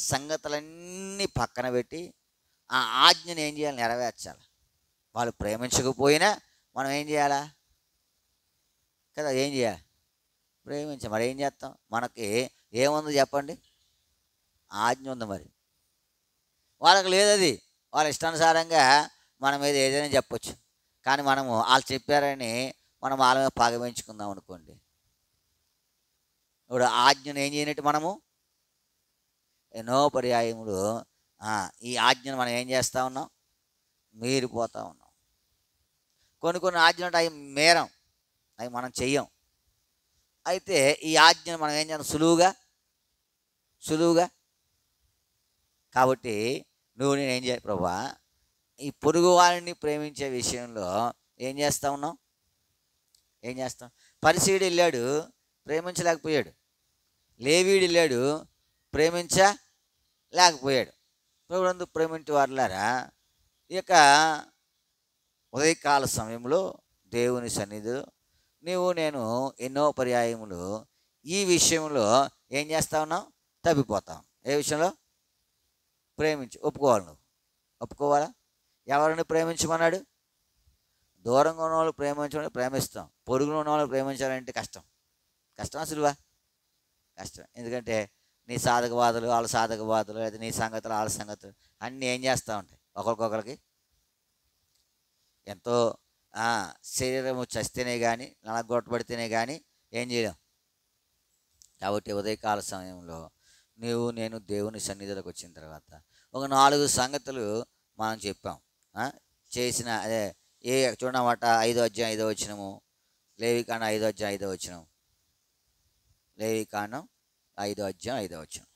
సంగతులన్నీ పక్కన పెట్టి ఆ ఆజ్ఞను ఏం చేయాలి? నెరవేర్చాలి. వాళ్ళు ప్రేమించకపోయినా మనం ఏం చేయాలా కదా? ఏం చేయాలి? ప్రేమించాలి. మరి ఏం చేస్తాం? మనకి ఏముంది చెప్పండి? ఆజ్ఞ ఉంది. మరి వాళ్ళకి లేదు. అది వాళ్ళ ఇష్టానుసారంగా మన మీద ఏదైనా చెప్పొచ్చు. కానీ మనము వాళ్ళు చెప్పారని మనం వాళ్ళ మీద పగ పెంచుకుందాం అనుకోండి. ఇప్పుడు ఆజ్ఞను ఏం చేయనట్టు మనము ఎన్నో పర్యాయములు ఈ ఆజ్ఞను మనం ఏం చేస్తూ ఉన్నాం? మీరిపోతూ ఉన్నాం. కొన్ని కొన్ని ఆజ్ఞలు అవి మేరం, అవి మనం చెయ్యం. అయితే ఈ ఆజ్ఞను మనం ఏం చేయాలి? సులువుగా. కాబట్టి నువ్వు నేను ఏం చేయాలి? ప్రభా, ఈ పొరుగు వారిని ప్రేమించే విషయంలో ఏం చేస్తూ ఉన్నాం? ఏం చేస్తాం? పరిసీయుడు వెళ్ళాడు, ప్రేమించలేకపోయాడు. లేవీయుడు వెళ్ళాడు, ప్రేమించలేకపోయాడు. ప్రభునందు ప్రేమించే వారులారా, ఈ యొక్క ఉదయకాల సమయంలో దేవుని సన్నిధిలో నీవు నేను ఎన్నో పర్యాయములు ఈ విషయంలో ఏం చేస్తా ఉన్నాం? తప్పిపోతాం. ఏ విషయంలో? ఒప్పుకోవాలి. నువ్వు ఒప్పుకోవాలా? ఎవరిని ప్రేమించమన్నాడు? దూరంగా ఉన్న వాళ్ళు ప్రేమించమని ప్రేమిస్తాం. పొరుగున ఉన్న వాళ్ళు ప్రేమించాలంటే కష్టమా సులువా? కష్టం. ఎందుకంటే నీ సాధకవాదులు వాళ్ళ సాధకవాదులు, లేదా నీ సంగతులు వాళ్ళ సంగతులు అన్నీ ఏం చేస్తూ ఉంటాయి? ఒకరికొకరికి ఎంతో శరీరము చస్తేనే కానీ, నలగొట్టబడితేనే కానీ ఏం చేయలేం. కాబట్టి ఉదయకాల సమయంలో నీవు నేను దేవుని సన్నిధిలోకి వచ్చిన తర్వాత ఒక 4 సంగతులు మనం చెప్పాం. చేసిన అదే చూడమాట 5వ అధ్యాయం 5వ వచనము, లేవికాండం 5వ అధ్యాయం 5వ వచనం, లేవికాండం 5వ అధ్యాయం 5వ వచనం.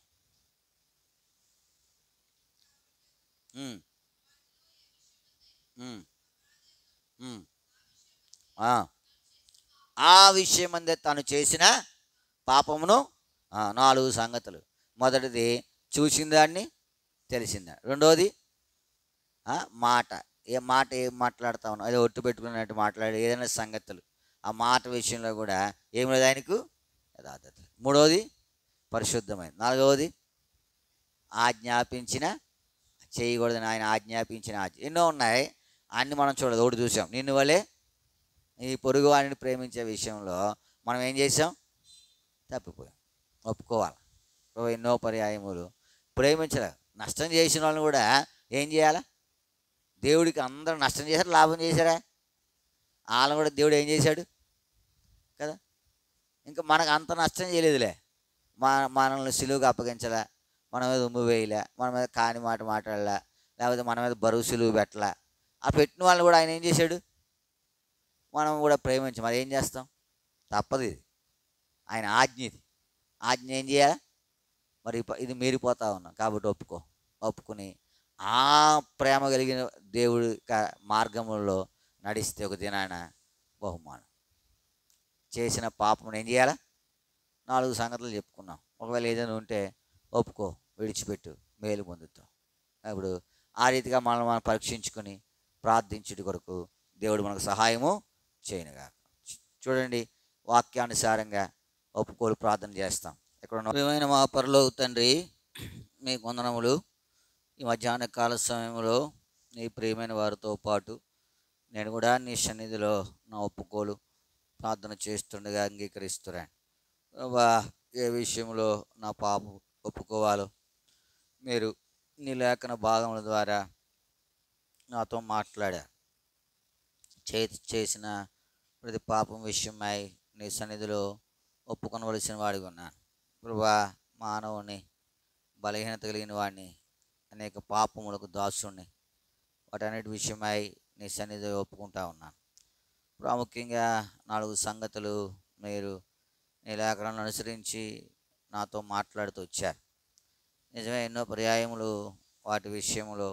ఆ విషయం అందే తను చేసిన పాపమును 4 సంగతులు. మొదటిది చూసిన దాన్ని తెలిసిందా. రెండోది మాట. ఏం మాట్లాడుతా ఉన్నావు? అదే ఒట్టు పెట్టుకున్నట్టు మాట్లాడే ఏదైనా సంగతులు, ఆ మాట విషయంలో కూడా ఏమి లేదు ఆయనకు యథార్థత. మూడవది పరిశుద్ధమైనది. నాలుగవది ఆజ్ఞాపించిన చేయకూడదని ఆయన ఆజ్ఞాపించిన ఎన్నో ఉన్నాయి. అన్ని మనం చూడదు. ఒకటి చూసాం, నిన్ను వలె ఈ పొరుగు వారిని ప్రేమించే విషయంలో మనం ఏం చేసాం? తప్పిపోయాం. ఒప్పుకోవాలి. ఎన్నో పర్యాయములు ప్రేమించలే. నష్టం చేసిన వాళ్ళని కూడా ఏం చేయాలా? దేవుడికి అందరూ నష్టం చేశారు, లాభం చేశారా? వాళ్ళని కూడా దేవుడు ఏం చేశాడు కదా? ఇంకా మనకు అంత నష్టం చేయలేదులే. మనల్ని సిలువుగా అప్పగించలే, మన మీద ఉమ్ము వేయలే, మన మీద కాని మాట మాట్లాడలే, లేకపోతే మన మీద బరువు సిలువు పెట్టలే. ఆ పెట్టిన వాళ్ళని కూడా ఆయన ఏం చేశాడు? మనం కూడా ప్రేమించి మరి ఏం చేస్తాం? తప్పదు. ఇది ఆయన ఆజ్ఞ. ఇది ఆజ్ఞ ఏం చేయాలి? మరి ఇది మీరిపోతా ఉన్నాం. కాబట్టి ఒప్పుకుని ఆ ప్రేమ కలిగిన దేవుడి మార్గంలో నడిస్తే ఒక దినాన బహుమానం. చేసిన పాపం ఏం చేయాలా? 4 సంగతులు చెప్పుకున్నాం. ఒకవేళ ఏదైనా ఉంటే ఒప్పుకో, విడిచిపెట్టు, మేలు పొందుతాం. ఇప్పుడు ఆ రీతిగా మనం పరీక్షించుకొని ప్రార్థించుట కొరకు దేవుడు మనకు సహాయము చేయనుగా. చూడండి, వాక్యానుసారంగా ఒప్పుకోలు ప్రార్థన చేస్తాం. ఇక్కడ ప్రియమైన మా పరలోక తండ్రి, మీకు వందనములు. ఈ మధ్యాహ్న కాల సమయంలో నీ ప్రియమైన వారితో పాటు నేను కూడా నీ సన్నిధిలో నా ఒప్పుకోలు ప్రార్థన చేస్తుండగా అంగీకరిస్తున్నాను. ఏ విషయంలో నా పాపం ఒప్పుకోవాలో మీరు నీ లేఖన భాగముల ద్వారా నాతో మాట్లాడారు. చేసిన ప్రతి పాపం విషయమై నీ సన్నిధిలో ఒప్పుకొనవలసిన వాడిగా ఉన్నాను. ప్రభా, మానవుని బలహీనత కలిగిన వాడిని, అనేక పాపములకు దాసుని, వాటన్నిటి విషయమై నీ సన్నిధిలో ఒప్పుకుంటా ఉన్నాను. ప్రాముఖ్యంగా 4 సంగతులు మీరు నీ లేఖనాలను అనుసరించి నాతో మాట్లాడుతూ వచ్చారు. నిజమే, ఎన్నో పర్యాయములు వాటి విషయంలో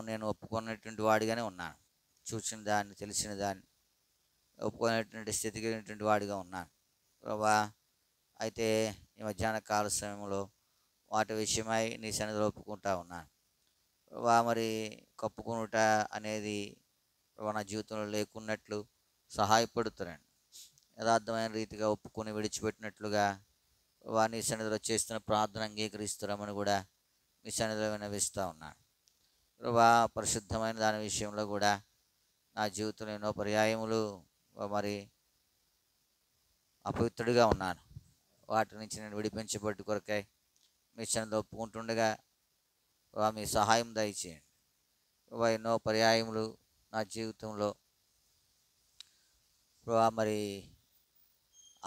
నేను ఒప్పుకున్నటువంటి వాడిగానే ఉన్నాను. చూసిన దాన్ని, తెలిసిన దాన్ని ఒప్పుకునేటువంటి స్థితి కలిగినటువంటి వాడిగా ఉన్నాను ప్రభా. అయితే ఈ మధ్యాహ్న కాల సమయంలో వాటి విషయమై నీ సన్నిధిలో ఒప్పుకుంటా ఉన్నాను ప్రభా. మరి కప్పుకొనుట అనేది నా జీవితంలో లేకున్నట్లు సహాయపడుతున్నాను. యథార్థమైన రీతిగా ఒప్పుకొని విడిచిపెట్టినట్లుగా నీ సన్నిధిలో చేస్తున్న ప్రార్థన అంగీకరిస్తున్నామని కూడా మీ సన్నిధిలో విన్నవిస్తూ ఉన్నాను ప్రభా. పరిశుద్ధమైన దాని విషయంలో కూడా నా జీవితంలో ఎన్నో పర్యాయములు మరి అపవిత్రుడిగా ఉన్నాను. వాటి నుంచి నేను విడిపించబట్టి కొరకై మీ సన్నిధిలో ఒప్పుకుంటుండగా మీ సహాయం దయచేయండి. ఎన్నో పర్యాయములు నా జీవితంలో మరి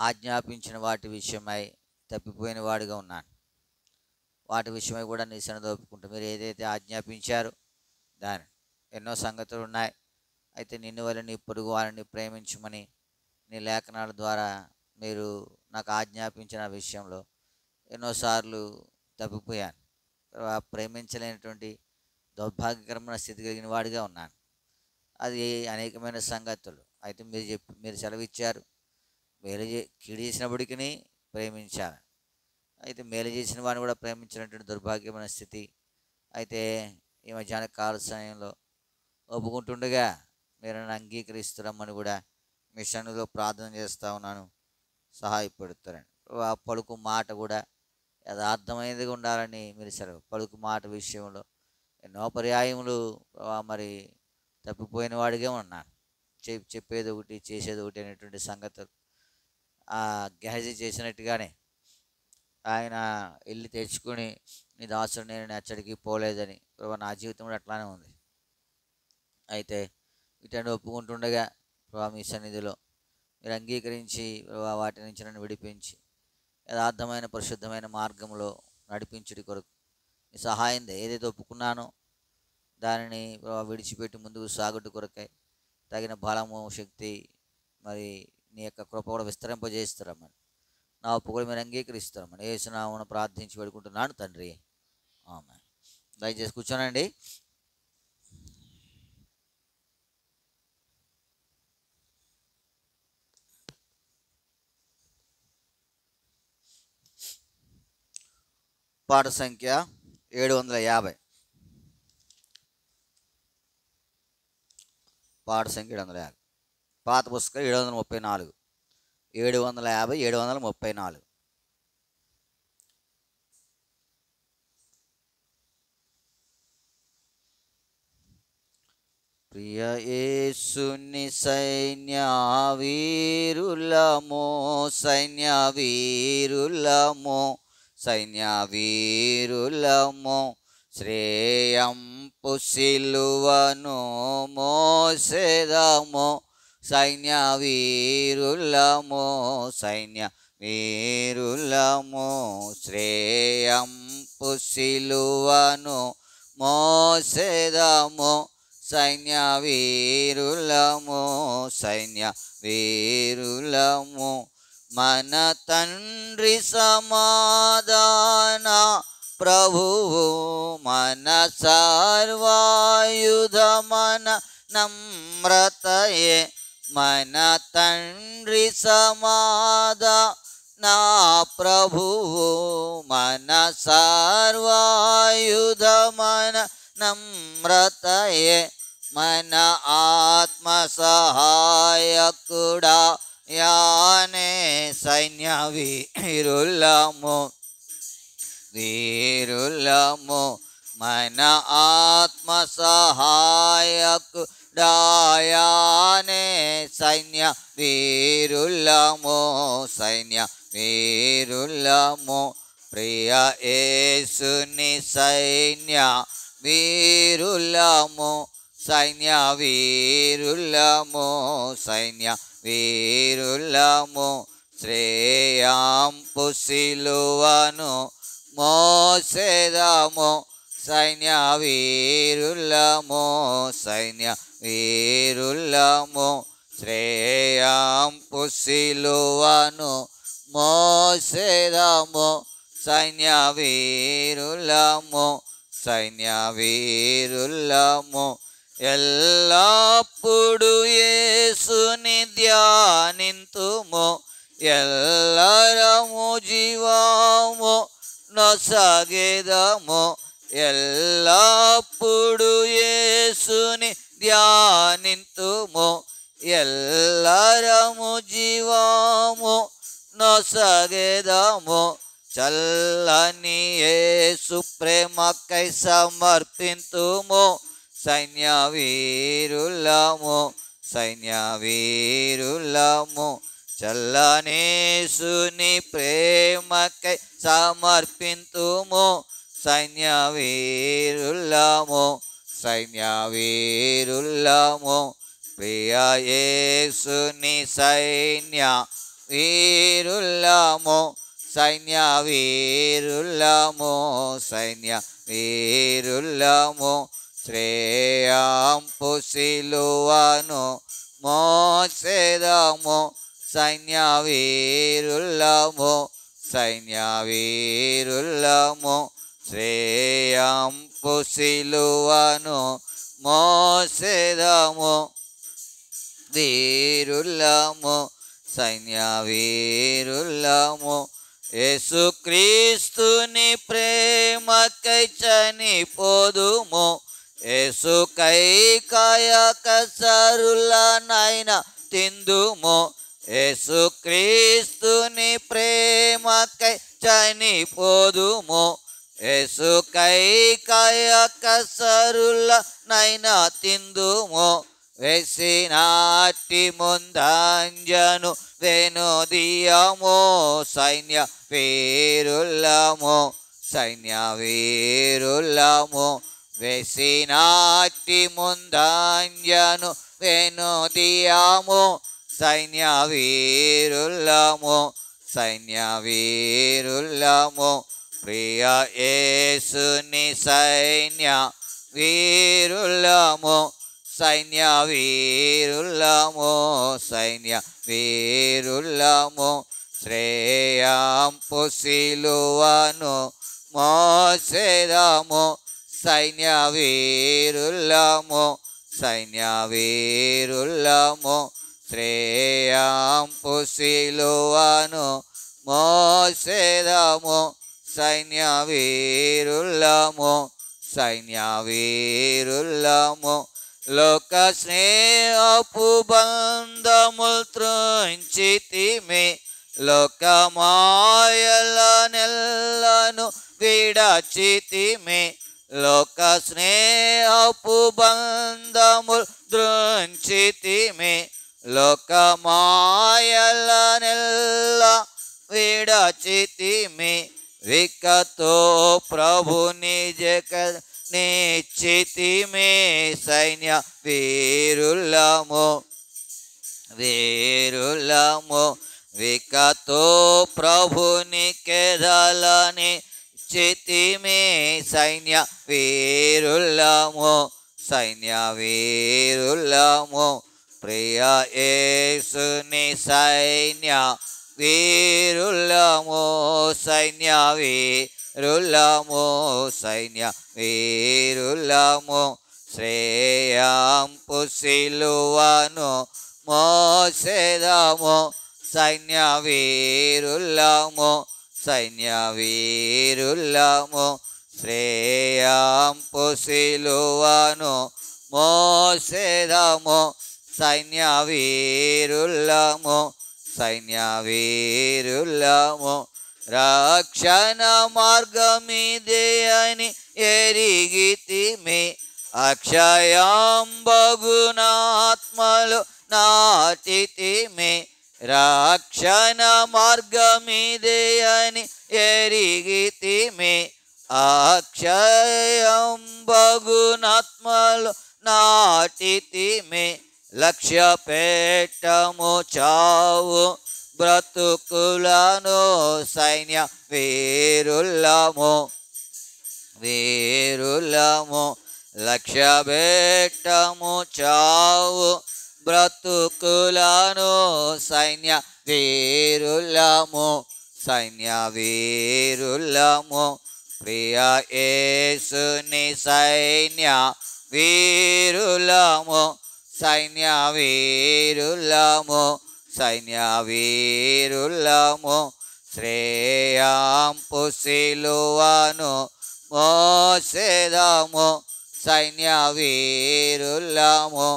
ఆజ్ఞాపించిన వాటి విషయమై తప్పిపోయిన వాడిగా ఉన్నాను. వాటి విషయమై కూడా నీ సన్నిధిలో ఒప్పుకుంటూ మీరు ఏదైతే ఆజ్ఞాపించారో దాని ఎన్నో సంగతులు ఉన్నాయి. అయితే నిన్ను వల్ల నీ పొరుగు వారిని ప్రేమించమని నీ లేఖనాల ద్వారా మీరు నాకు ఆజ్ఞాపించిన విషయంలో ఎన్నోసార్లు తప్పిపోయాను. ప్రేమించలేనటువంటి దౌర్భాగ్యకరమైన స్థితి కలిగిన వాడిగా ఉన్నాను. అది అనేకమైన సంగతులు. అయితే మీరు సెలవిచ్చారు, కీడు చేసినప్పటికీ ప్రేమించాలి. అయితే మేలు చేసిన వాడిని కూడా ప్రేమించినటువంటి దౌర్భాగ్యమైన స్థితి. అయితే ఈ మధ్యాహ్న కాల సమయంలో ఒప్పుకుంటుండగా మీరు నన్ను అంగీకరిస్తున్నామని కూడా మీ సన్నిధిలో ప్రార్థన చేస్తూ ఉన్నాను. సహాయపడుతారండి. ఆ పలుకు మాట కూడా యథార్థమైనదిగా ఉండాలని మీరు సెలవు. పలుకు మాట విషయంలో ఎన్నో పర్యాయములు మరి తప్పిపోయిన వాడిగా ఉన్నాను. చెప్పేది ఒకటి, చేసేది ఒకటి అనేటువంటి సంగతులు. గెహజీ చేసినట్టుగానే ఆయన వెళ్ళి తెచ్చుకొని నీ దాసుడు నేను ఎచ్చడికి పోలేదని నా జీవితం కూడా అట్లానే ఉంది. అయితే వీటన్ని ఒప్పుకుంటుండగా మీ సన్నిధిలో మీరు అంగీకరించి వాటి నుంచి నన్ను విడిపించి యథార్థమైన పరిశుద్ధమైన మార్గంలో నడిపించుడి కొరకు మీ సహాయం ఏదైతే ఒప్పుకున్నానో దానిని విడిచిపెట్టి ముందుకు సాగుట కొరకై తగిన బలము, శక్తి మరి నీ యొక్క కృప కూడా విస్తరింపజేస్తారమ్మని నా ఒప్పుకొని మీరు అంగీకరిస్తారమ్మని యేసు నామమున ప్రార్థించి పెడుకుంటున్నాను తండ్రి. ఆమేన్. దయచేసి కూర్చోనండి. పాట సంఖ్య 750. పాట సంఖ్య 750. పాత పుస్తకం 734. 750, 734. ప్రియ యేసుని సైన్య వీరులమో, సైన్య వీరులమో, సైన్య వీరులమో, శ్రేయంపు సిలువను మోసెదమో, సైన్య వీరులమో, సైన్య వీరులమో, శ్రేయంపు సిలువను మోసెదమో, సైన్య వీరులమో, సైన్య వీరులమో, మన తండ్రి సమాధాన ప్రభువు మన సర్వాయుధమన నమ్రతయే మన తండ్రి సమాధా నా ప్రభువు మన సర్వాయుధమన నమ్రతయే మన ఆత్మ సహాయకుడా యానే సైన్య వీరులము మన ఆత్మ సహాయకుడా యానే సైన్య వీరులము ప్రియ యేసుని సైన్య వీరులము శ్రేయాంపు సిలువను మోసెదము సైన్య వీరులము శ్రేయాంపు సిలువను మోసెదము సైన్య వీరులము ఎల్లప్పుడు యేసుని ధ్యానింతుము ఎల్లరము జీవము నొసగెదము ఎల్లప్పుడు యేసుని ధ్యానింతుము ఎల్లరము జీవము నొసగెదము చల్లని యేసు ప్రేమకై సమర్పింతుము సైన్య వీరులము చల్లని యేసుని ప్రేమకై సమర్పింతుము సైన్య వీరులము ప్రియ యేసుని సైన్య వీరులము శ్రేయాంపు సిలువను మోసెదము సైన్య వీరులము శ్రేయాంపు సిలువను మోసెదము సైన్య వీరులము యేసుక్రీస్తుని ప్రేమకై చనిపోదుము యేసుకై కాయకసరులనైనా తిందుము యేసుక్రీస్తుని ప్రేమకై చనిపోదుము యేసుకై కాయకసరులనైనా తిందుము వేసినాటి ముందంజను వెనుదియము సైన్య వీరులము వేసినాటి ముందంజను వెనుదియము సైన్య వీరులము ప్రియ యేసుని సైన్య వీరులము శ్రేయాంపు సిలువను మోసెదము సైన్య వీరులము శ్రేయాంపు సిలువను మోసెదము సైన్య వీరులము లోక స్నేహపు బంధముల్ త్రుంచితిమి లోకమాయలనెల్లను విడచితిమి లోక స్నేహపు బంధముల్ త్రుంచితిమి లోకమాయలనెల్ల విడచితిమి వికతో ప్రభు నిజ నిశ్చితిమే సైన్య వీరులము వికతో ప్రభుని కెదలని చితిమే సైన్య వీరులము ప్రియ యేసుని సైన్య వీరులము వీరులము సైన్య వీరులము శ్రేయాంపు సిలువను మోసెదము సైన్య వీరులము సైన్య వీరులము శ్రేయాంపు సిలువను మోసెదము సైన్య వీరులము సైన్య వీరులము రక్షణ మార్గమిదే అని ఎరిగితిమి అక్షయాంబగునాత్మలు నాటితిమి రక్షణ మార్గమిదే అని ఎరిగితిమి అక్షయాంబగునాత్మలు నాటితిమి లక్ష్య పెట్టము చావు బ్రతుకులను సైన్య వీరులము వీరులము లక్ష్య పెట్టము చావు బ్రతుకులను సైన్య వీరులము సైన్య వీరులము ప్రియ యేసుని సైన్య వీరులము సైన్య వీరులము సైన్య వీరులము శ్రేయాంపు సిలువను మోసెదము సైన్య వీరులము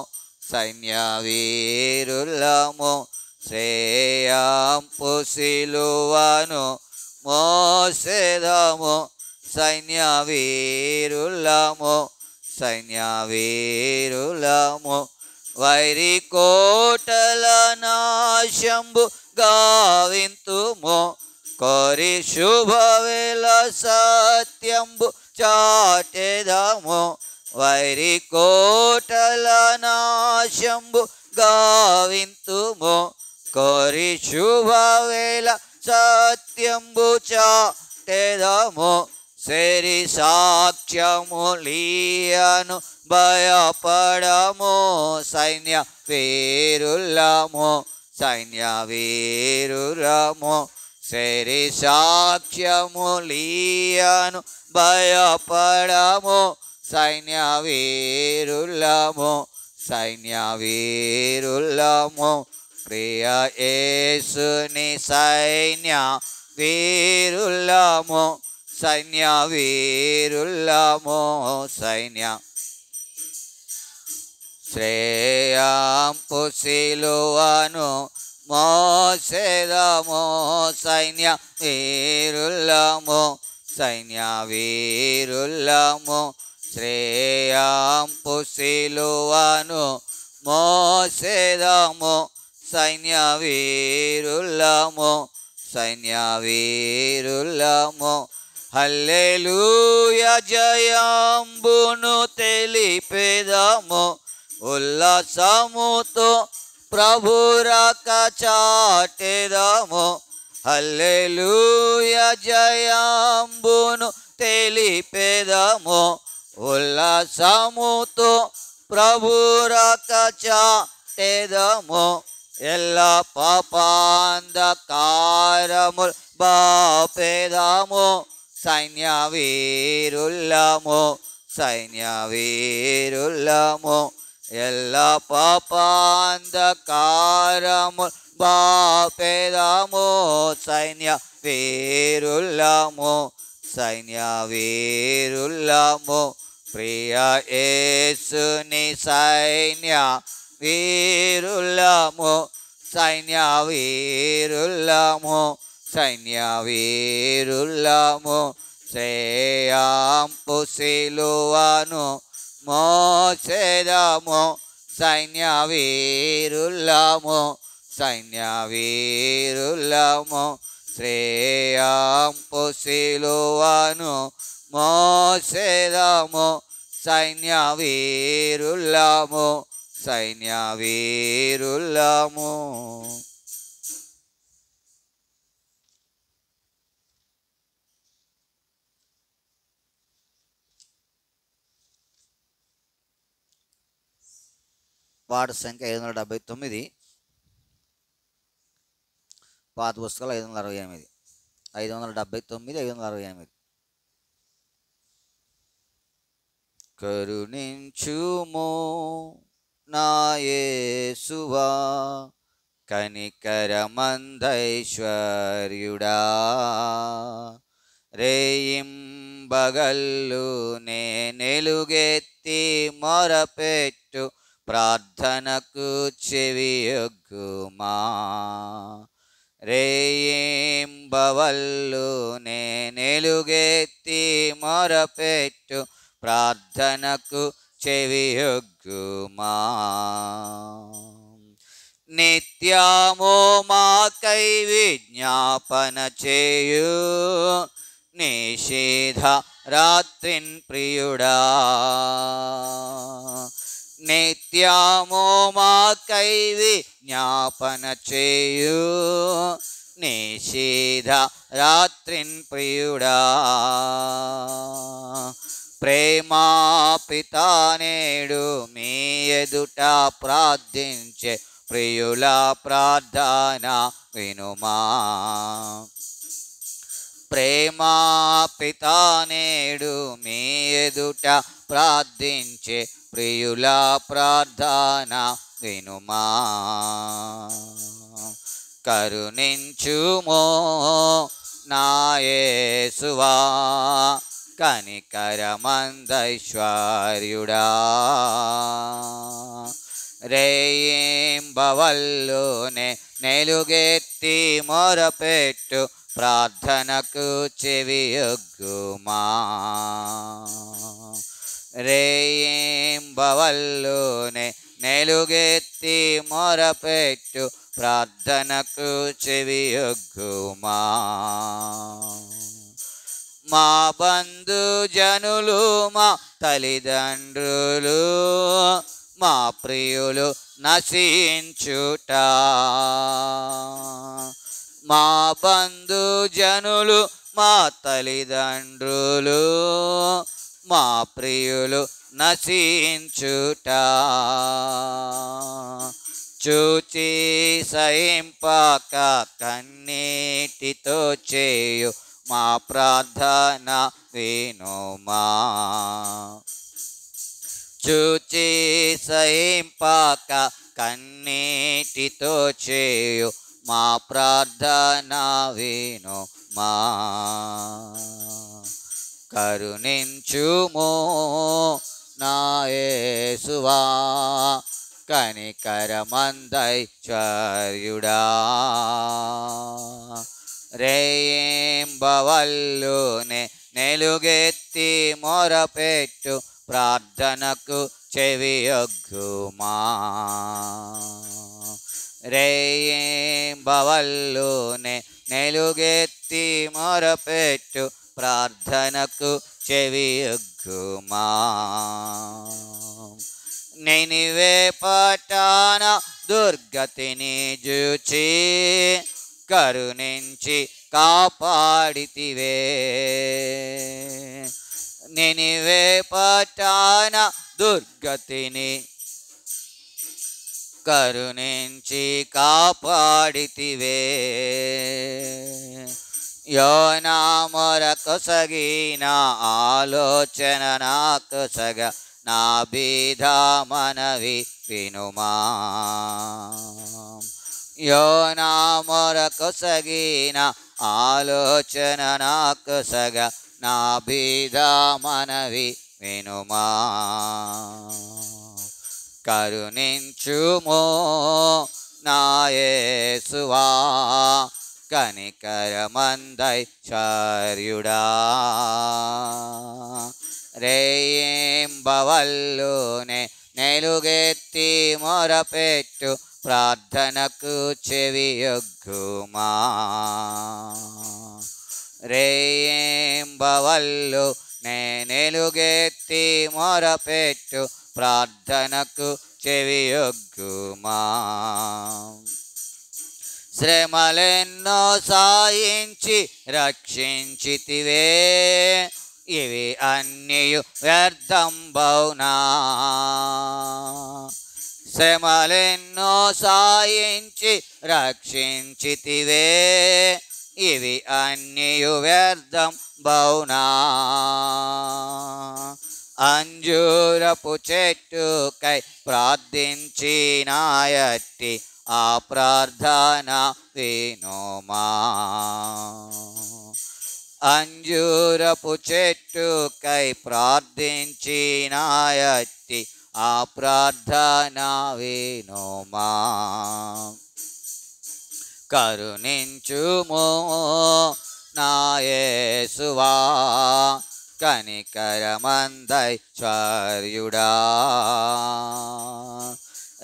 సైన్య వీరులము శ్రేయాంపు సిలువను మోసెదము సైన్య వీరులము సైన్య వీరులము వైరి కోటల నాశంబు గావింతుము కోరి శుభవేళ సత్యంబు చాటెదము వైరి కోటల నాశంబు గావింతుము కోరి శుభవేళ సత్యంబు చాటెదము సేరి సాక్ష్యము లీయను భయపడము సైన్య వీరులము సైన్య వీరులము సేరి సాక్ష్యము లీయను భయపడము సైన్య వీరులము సైన్య వీరులము ప్రియ యేసుని సైన్య వీరులము సైన్య వీరులము సైన్య శ్రేయాంపు సిలువను మోసెదము సైన్య వీరులము సైన్య వీరులము శ్రేయాంపు సిలువను మోసెదము సైన్య వీరులము సైన్య వీరులము హల్లెలూయా జయాంబును తెలిపెదము ఉల్లాసముతో ప్రభు రాక చాటెదము హల్లెలూయా జయాంబును తెలిపెదము ఉల్లాసముతో ప్రభు రాక చాటెదము ఎల్ల పాపాంధకారముల్ బాపెదము సైన్య వీరులము సైన్య వీరులము ఎల్ల పాపాంధకారముల్ బాపెదము సైన్య వీరులము సైన్య వీరులము ప్రియ యేసుని సైన్య వీరులము సైన్య వీరులము సైన్య వీరులము శ్రేయాంపు సిలువను మోసెదము సైన్య వీరులము సైన్య వీరులము శ్రేయాంపు సిలువను మోసెదము సైన్య వీరులము సైన్య వీరులము. వార్డు సంఖ్య 579, పాత పుస్తకాలు 569, 579, 568. కరుణించుము నా యేసువా, కనికరమందైశ్వర్యుడా. రేయింబగళ్ళు నేనెలుగెత్తి మొరపెట్టు ప్రార్థనకు చెవియొగ్గుమా. రేయింబవళ్ళు నేనెలుగెత్తి మొరపెట్టు ప్రార్థనకు చెవియొగ్గుమా. నిత్యము మాకై విజ్ఞాపన చేయు నిషేధ రాత్రిన్ ప్రియుడా. నిత్యము మాకై విజ్ఞాపన చేయు నిషేధ రాత్రిన్ ప్రియుడా. ప్రేమా పితా నేడు మీ ఎదుట ప్రార్థించే ప్రియుల ప్రార్థన వినుమా. ప్రేమా పితా నేడు మీ ఎదుట ప్రార్థించే ప్రియుల ప్రార్థన వినుమా. కరుణించుమో నా యేసువా, కనికరమందైశ్వర్యుడా. రేయింబవళ్ళునే నెలుగెత్తి మొరపెట్టు ప్రార్థనకు చెవియొగ్గుమా. రేయింబవళ్ళునే నెలుగెత్తి మొరపెట్టు ప్రార్థనకు చెవియొగ్గుమా. మా బంధుజనులు మా తల్లిదండ్రులు మా ప్రియులు నశించుట. మా బంధుజనులు మా తల్లిదండ్రులు మా ప్రియులు నశించుట. చూచి సహింపక కన్నీటితో చేయు మా ప్రార్థన వినుమా. చూచి సహింపక కన్నీటితో చేయు మా ప్రార్థన వినుమా. కరుణించుము నా యేసువా, కనికరమందైశ్వర్యుడా. రేయింబవళ్ళునే నెలుగెత్తి మొరపెట్టు ప్రార్థనకు చెవియొగ్గుమా. రేయింబవళ్ళునే నెలుగెత్తి మొరపెట్టు ప్రార్థనకు చెవియొగ్గుమా. నినివే పట్టణ దుర్గతిని చూచి కరుణించి కాపాడితివే. నినివే పట్టణ దుర్గతిని కరుణించి కాపాడితివే. యోనా మొరకొసగిన ఆలోచన నాకొసగ నా బీధ మనవి వినుమా. యోనా మొరకొసగిన ఆలోచన నాకొసగ నా బీధ మనవి వినుమా. కరుణించుమో నా యేసువా, కనికరమందైశ్వర్యుడా. రేయింబవళ్ళునే నెలుగెత్తి మొరపెట్టు ప్రార్థనకు చెవియొగ్గుమా. రేయింబవళ్ళు నెలుగెత్తి మొరపెట్టు ప్రార్థనకు చెవియొగ్గుమా. శ్రమలెన్నో సాయించి రక్షించితివే, ఇవి అన్నియు వ్యర్థంబౌనా. శ్రమలెన్నో సాయించి రక్షించితివే, ఇవి అన్నియు వ్యర్థం బౌనా. అంజూరపు చెట్టుకై ప్రార్థించిన ఎట్టి ఆ ప్రార్థన వినుమా. అంజూరపు చెట్టుకై ప్రార్థించిన ఎట్టి ఆ ప్రార్థన వినుమా. కరుణించుము నా యేసువా, కనికరమందైశ్వర్యుడా.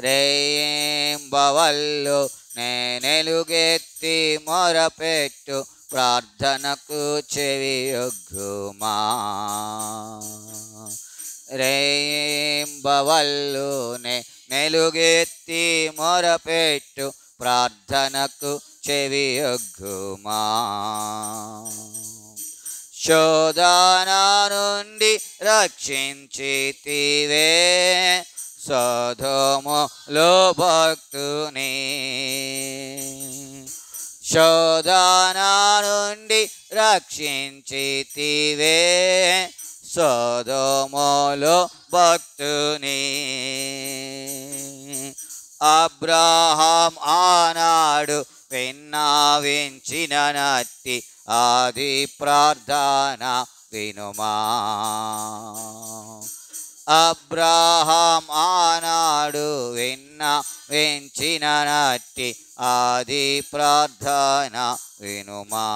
రేయింబవళ్ళు నేనెలుగెత్తి మొరపెట్టు ప్రార్థనకు చెవియొగ్గుమా. రేయింబవళ్ళు నేనెలుగెత్తి మొరపెట్టు ప్రార్థనకు చెవియొగ్గుమా. శోధన నుండి రక్షించితివే సొదొమలో భక్తుని. శోధన నుండి రక్షించితివే సొదొమలో భక్తుని. అబ్రహాం ఆనాడు విన్నవించిన నట్టి ఆది ప్రార్థన వినుమా. అబ్రహాం ఆనాడు విన్నవించిన నట్టి ఆది ప్రార్థన వినుమా.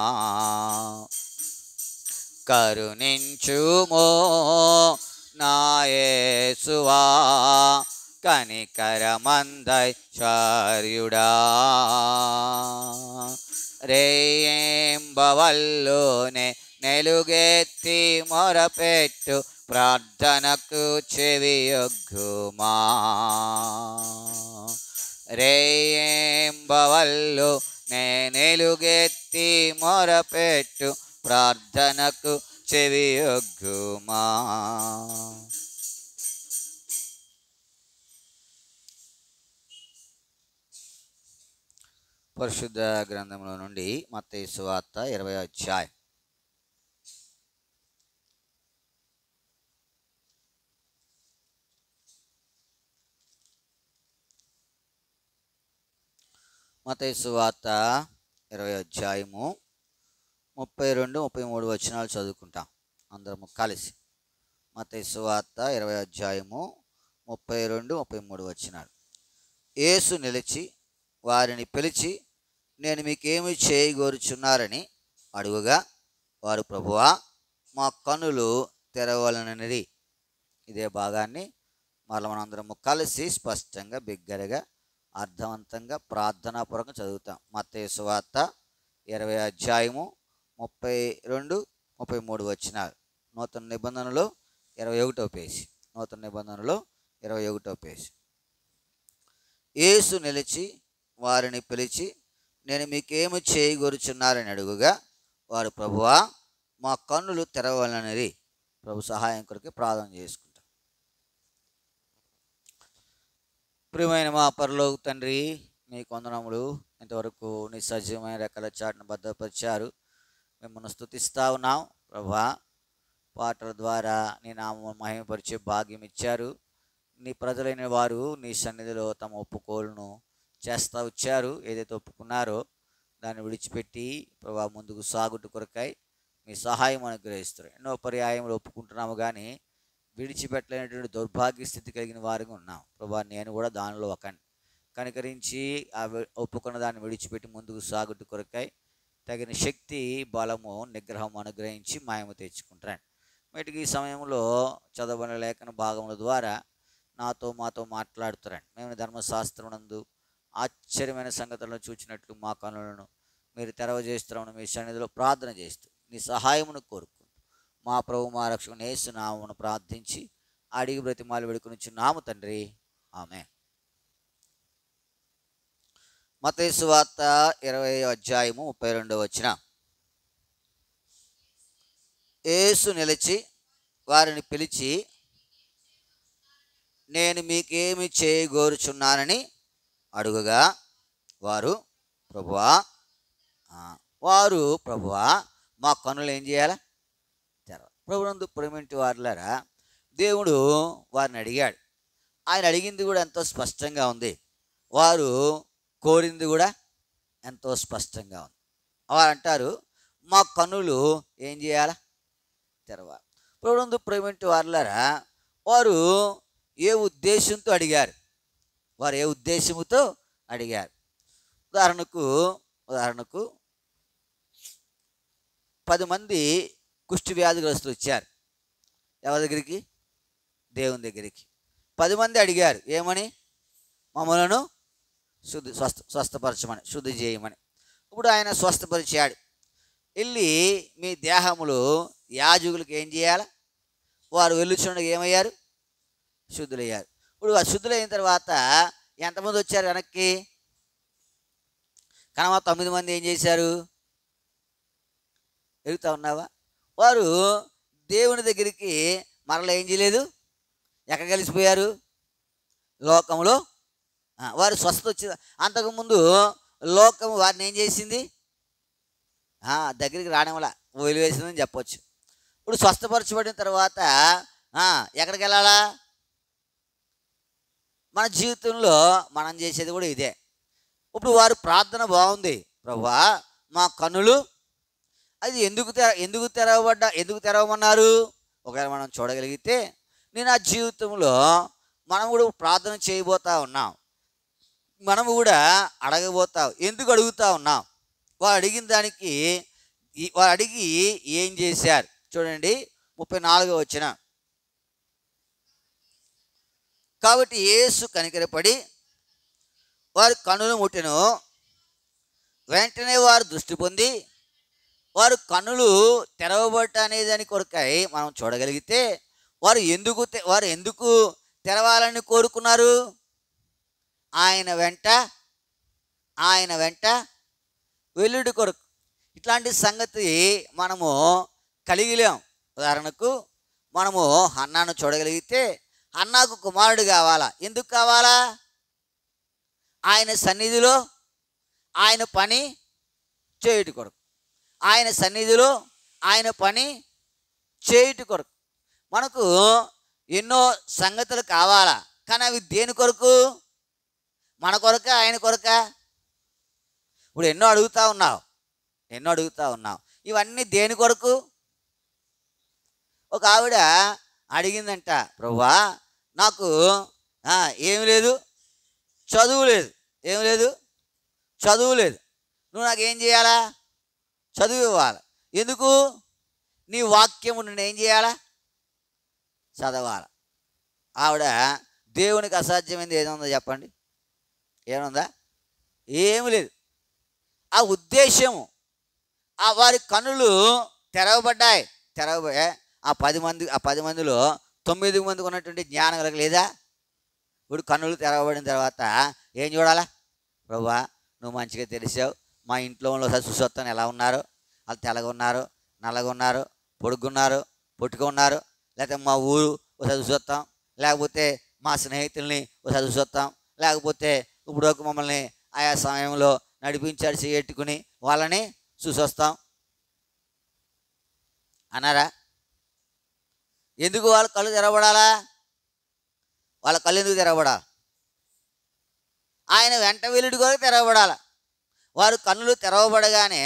కరుణించుమో నా యేసువా, కనికరమందైశ్వర్యుడా. రేయింబవళ్ళునే నెలుగెత్తి మొరపెట్టు ప్రార్థనకు చెవియొగ్గుమా. రేయింబవళ్ళు నేనెలుగెత్తి మొరపెట్టు ప్రార్థనకు చెవియొగ్గుమా. పరిశుద్ధ గ్రంథంలో నుండి మత్తయి సువార్త 20వ అధ్యాయం. మత్తయి సువార్త 20వ అధ్యాయము 32-33 వచనాలు చదువుకుంటాం అందరము కలిసి. మత్తయి సువార్త 20వ అధ్యాయము 32-33 వచనాలు. యేసు నిలిచి వారిని పిలిచి, నేను మీకేమి చేయగోరుచున్నారని అడుగుగా వారు, ప్రభువా మా కన్నులు తెరవలననిది. ఇదే భాగాన్ని మనందరము కలిసి స్పష్టంగా బిగ్గరగా అర్థవంతంగా ప్రార్థనాపూర్వకంగా చదువుతాం. మత్తయి సువార్త 20వ అధ్యాయము 32-33 వచనాలు. నూతన నిబంధనలో 21వ పేజీ. నూతన నిబంధనలో 21వ పేజీ. యేసు నిలిచి వారిని పిలిచి, నేను మీకేమి చేయగోరుచున్నారని అడుగుగా వారు, ప్రభువా మా కన్నులు తెరవలనని. ప్రభు సహాయం కొరకు ప్రార్థన చేసుకుంటాం. ప్రియమైన మా పరలోక తండ్రి, మీకు వందనములు. ఇంతవరకు నీ సజీవమైన రెక్కల చాటును భద్రపరిచారు. మిమ్మల్ని స్తుతిస్తా ఉన్నాం ప్రభువా. పాటల ద్వారా నీ నామమును మహిమపరిచే భాగ్యం ఇచ్చారు. నీ ప్రజలైన వారు నీ సన్నిధిలో తమ ఒప్పుకోలును చేస్తూ వచ్చారు. ఏదైతే ఒప్పుకున్నారో దాన్ని విడిచిపెట్టి ప్రభా ముందుకు సాగుట కొరకై మీ సహాయం అనుగ్రహిస్తారు. ఎన్నో పర్యాయములు ఒప్పుకుంటున్నాము కానీ విడిచిపెట్టలేనటువంటి దౌర్భాగ్య స్థితి కలిగిన వారిగా ఉన్నాం ప్రభా. నేను కూడా దానిలో కనికరించి ఆ ఒప్పుకున్న దాన్ని విడిచిపెట్టి ముందుకు సాగుట కొరకై తగిన శక్తి, బలము, నిగ్రహం అనుగ్రహించి మాయము తెచ్చుకుంటాను. వీటికి ఈ సమయంలో చదవని లేఖన భాగముల ద్వారా మాతో మాట్లాడుతారండి. మేము ధర్మశాస్త్రం నందు ఆశ్చర్యమైన సంగతులను చూచినట్లు మా కనులను మీరు తెరవజేస్తున్నామని మీ సన్నిధిలో ప్రార్థన చేస్తూ నీ సహాయమును కోరుకుంటూ మా ప్రభు మా రక్షకుని యేసు నామమును ప్రార్థించి అడిగి బ్రతిమాలు వేడుకొనుచున్నాము తండ్రి, ఆమేన్. మత్తయి సువార్త 20వ అధ్యాయము 32వ వచనం. యేసు నిలిచి వారిని పిలిచి, నేను మీకేమి చేయగోరుచున్నానని అడుగుగా వారు, ప్రభువా మా కన్నులు ఏం చేయాలా? తెరవ. ప్రభునందు ప్రేమింటి వారులారా, దేవుడు వారిని అడిగాడు. ఆయన అడిగింది కూడా ఎంతో స్పష్టంగా ఉంది. వారు కోరింది కూడా ఎంతో స్పష్టంగా ఉంది. వారు అంటారు, మా కన్నులు ఏం చేయాలా? తెరవాలి. ఇప్పుడు ప్రేమంటి వారులారా, వారు ఏ ఉద్దేశంతో అడిగారు? వారు ఏ ఉద్దేశంతో అడిగారు? ఉదాహరణకు 10 మంది కుష్టి వ్యాధిగ్రస్తులు వచ్చారు. ఎవరి దగ్గరికి? దేవుని దగ్గరికి. 10 మంది అడిగారు ఏమని? మమ్మలను స్వస్థపరచమని, శుద్ధి చేయమని. ఇప్పుడు ఆయన స్వస్థపరిచాడు. వెళ్ళి మీ దేహములు యాజకులకు ఏం చేయాలి? వారు వెళ్ళుచుండగా ఏమయ్యారు? శుద్ధులయ్యారు. ఇప్పుడు ఆ శుద్ధులైన తర్వాత ఎంతమంది వచ్చారు వెనక్కి? కనమ 9 మంది ఏం చేశారు? ఎరుగుతా ఉన్నావా? వారు దేవుని దగ్గరికి మరలా ఏం చేయలేదు. ఎక్కడ కలిసిపోయారు? లోకంలో. వారు స్వస్థత వచ్చి అంతకుముందు లోకం వారిని ఏం చేసింది? దగ్గరికి రావడంలా వదిలివేసిందని చెప్పొచ్చు. ఇప్పుడు స్వస్థపరచబడిన తర్వాత ఎక్కడికి వెళ్ళాలా? మన జీవితంలో మనం చేసేది కూడా ఇదే. ఇప్పుడు వారు ప్రార్థన బాగుంది, ప్రభువా మా కన్నులు అది ఎందుకు తెరవమన్నారు? ఒకవేళ మనం చూడగలిగితే, నేను ఆ జీవితంలో మనం కూడా ప్రార్థన చేయబోతా ఉన్నాం, మనము కూడా అడగబోతాం. ఎందుకు అడుగుతా ఉన్నాం? వారు అడిగిన దానికి వారు అడిగి ఏం చేశారు చూడండి. 34వ వచనం. కాబట్టి యేసు కనికరపడి వారి కన్నులు ముట్టెను. వెంటనే వారు దృష్టి పొంది వారు కన్నులు తెరవబట్ట అనేదాని కొరకై మనం చూడగలిగితే, వారు ఎందుకు తెరవాలని కోరుకున్నారు? ఆయన వెంట వెల్లుడి కొరకు. ఇట్లాంటి సంగతి మనము కలిగిలేం. ఉదాహరణకు మనము హన్నాను చూడగలిగితే, హన్నాకు కుమారుడు కావాలా? ఎందుకు కావాలా? ఆయన సన్నిధిలో ఆయన పని చేయుట కొరకు. ఆయన సన్నిధిలో ఆయన పని చేయుట కొరకు. మనకు ఎన్నో సంగతులు కావాలా, కానీ అవి దేని కొరకు? మన కొరక, ఆయన కొరక? ఇప్పుడు ఎన్నో అడుగుతూ ఉన్నావు. ఇవన్నీ దేని కొరకు? ఒక ఆవిడ అడిగిందంట, ప్రభువా నాకు ఏమి లేదు, చదువు లేదు, నువ్వు నాకేం చేయాలా? చదువు ఇవ్వాలి. ఎందుకు? నీ వాక్యము నేను ఏం చేయాలా? చదవాలి. ఆవిడ దేవునికి అసాధ్యమైంది ఏముందో చెప్పండి? ఏముందా? ఏమి లేదు. ఆ ఉద్దేశము, వారి కన్నులు తెరవబడ్డాయి. ఆ 10 మందిలో 9 మందికి ఉన్నటువంటి జ్ఞానం కలగలేదా? ఇప్పుడు కన్నులు తెరవబడిన తర్వాత ఏం చూడాలా? ప్రభువా నువ్వు మంచిగా తెలిసావు, మా ఇంట్లో ఒకసారి చూసొస్తాను ఎలా ఉన్నారు, వాళ్ళు తెల్లగా ఉన్నారు, నల్లగా ఉన్నారు, పొడుగున్నారు, పొట్టుగా ఉన్నారు, లేకపోతే మా ఊరు ఒకసారి చూసొస్తాం, లేకపోతే మా స్నేహితుల్ని ఒకసారి చూసొస్తాం, లేకపోతే ఇప్పుడు మమ్మల్ని ఆయా సమయంలో నడిపించాడు చేయట్టుకుని వాళ్ళని చూసొస్తాం అన్నారా? ఎందుకు వాళ్ళ కళ్ళు తెరవబడాలా? వాళ్ళ కళ్ళు ఎందుకు తెరవబడాలి? ఆయన వెంట వెలుడి కొరకు తెరవబడాలి. వారు కన్నులు తెరవబడగానే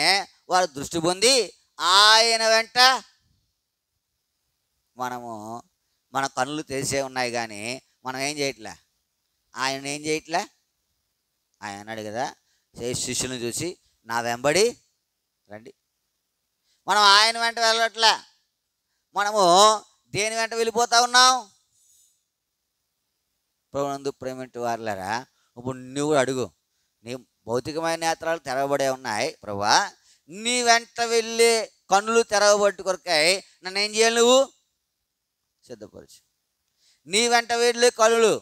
వారు దృష్టి పొంది ఆయన వెంట. మన కన్నులు తెరిసే ఉన్నాయి కానీ మనం ఏం చేయట్లే, ఆయన ఏం చేయట్లే. ఆయన అన్నాడు కదా, శిష్యులను చూసి నా వెంబడి రండి. మనం ఆయన వెంట వెళ్ళట్లే, మనము దేని వెంట వెళ్ళిపోతా ఉన్నాం? ప్రభునందు ప్రేమంటి వారులారా, ఇప్పుడు నువ్వు అడుగు, నీ భౌతికమైన నేత్రాలు తెరవబడే ఉన్నాయి, ప్రభువా నీ వెంట వెళ్ళే కన్నులు తెరవబట్టు కొరకాయి నన్ను ఏం చేయాలి? నువ్వు సిద్ధపరచు. నీ వెంట వెళ్ళే కళ్ళు,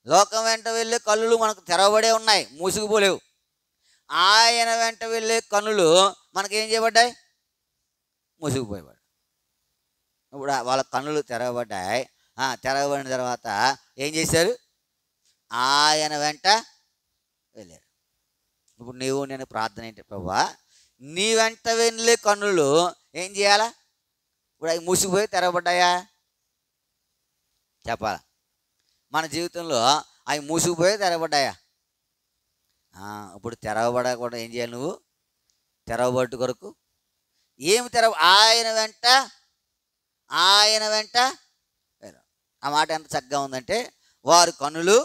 లోకం వెంట వెళ్ళే కళ్ళు మనకు తెరవబడే ఉన్నాయి, మూసుకుపోలేవు. ఆయన వెంట వెళ్ళే కన్నులు మనకేం చేయబడ్డాయి? మూసుకుపోయబడ్డాయి. ఇప్పుడు వాళ్ళ కన్నులు తెరవబడ్డాయి. తెరవబడిన తర్వాత ఏం చేశారు? ఆయన వెంట వెళ్ళారు. ఇప్పుడు నేను ప్రార్థన ఏంటి? ప్రభువా నీ వెంట వెళ్ళే కన్నులు ఏం చేయాలా? ఇప్పుడు అవి మూసిపోయి తెరవబడ్డాయా? చెప్పాలి. మన జీవితంలో అవి మూసుకుపోయి తెరవబడ్డాయా? ఇప్పుడు తెరవబడకుండా ఏం చేయాలి నువ్వు? తెరవబట్టు కొరకు ఏమి ఆయన వెంట ఆ మాట ఎంత చక్కగా ఉందంటే, వారు కన్నులు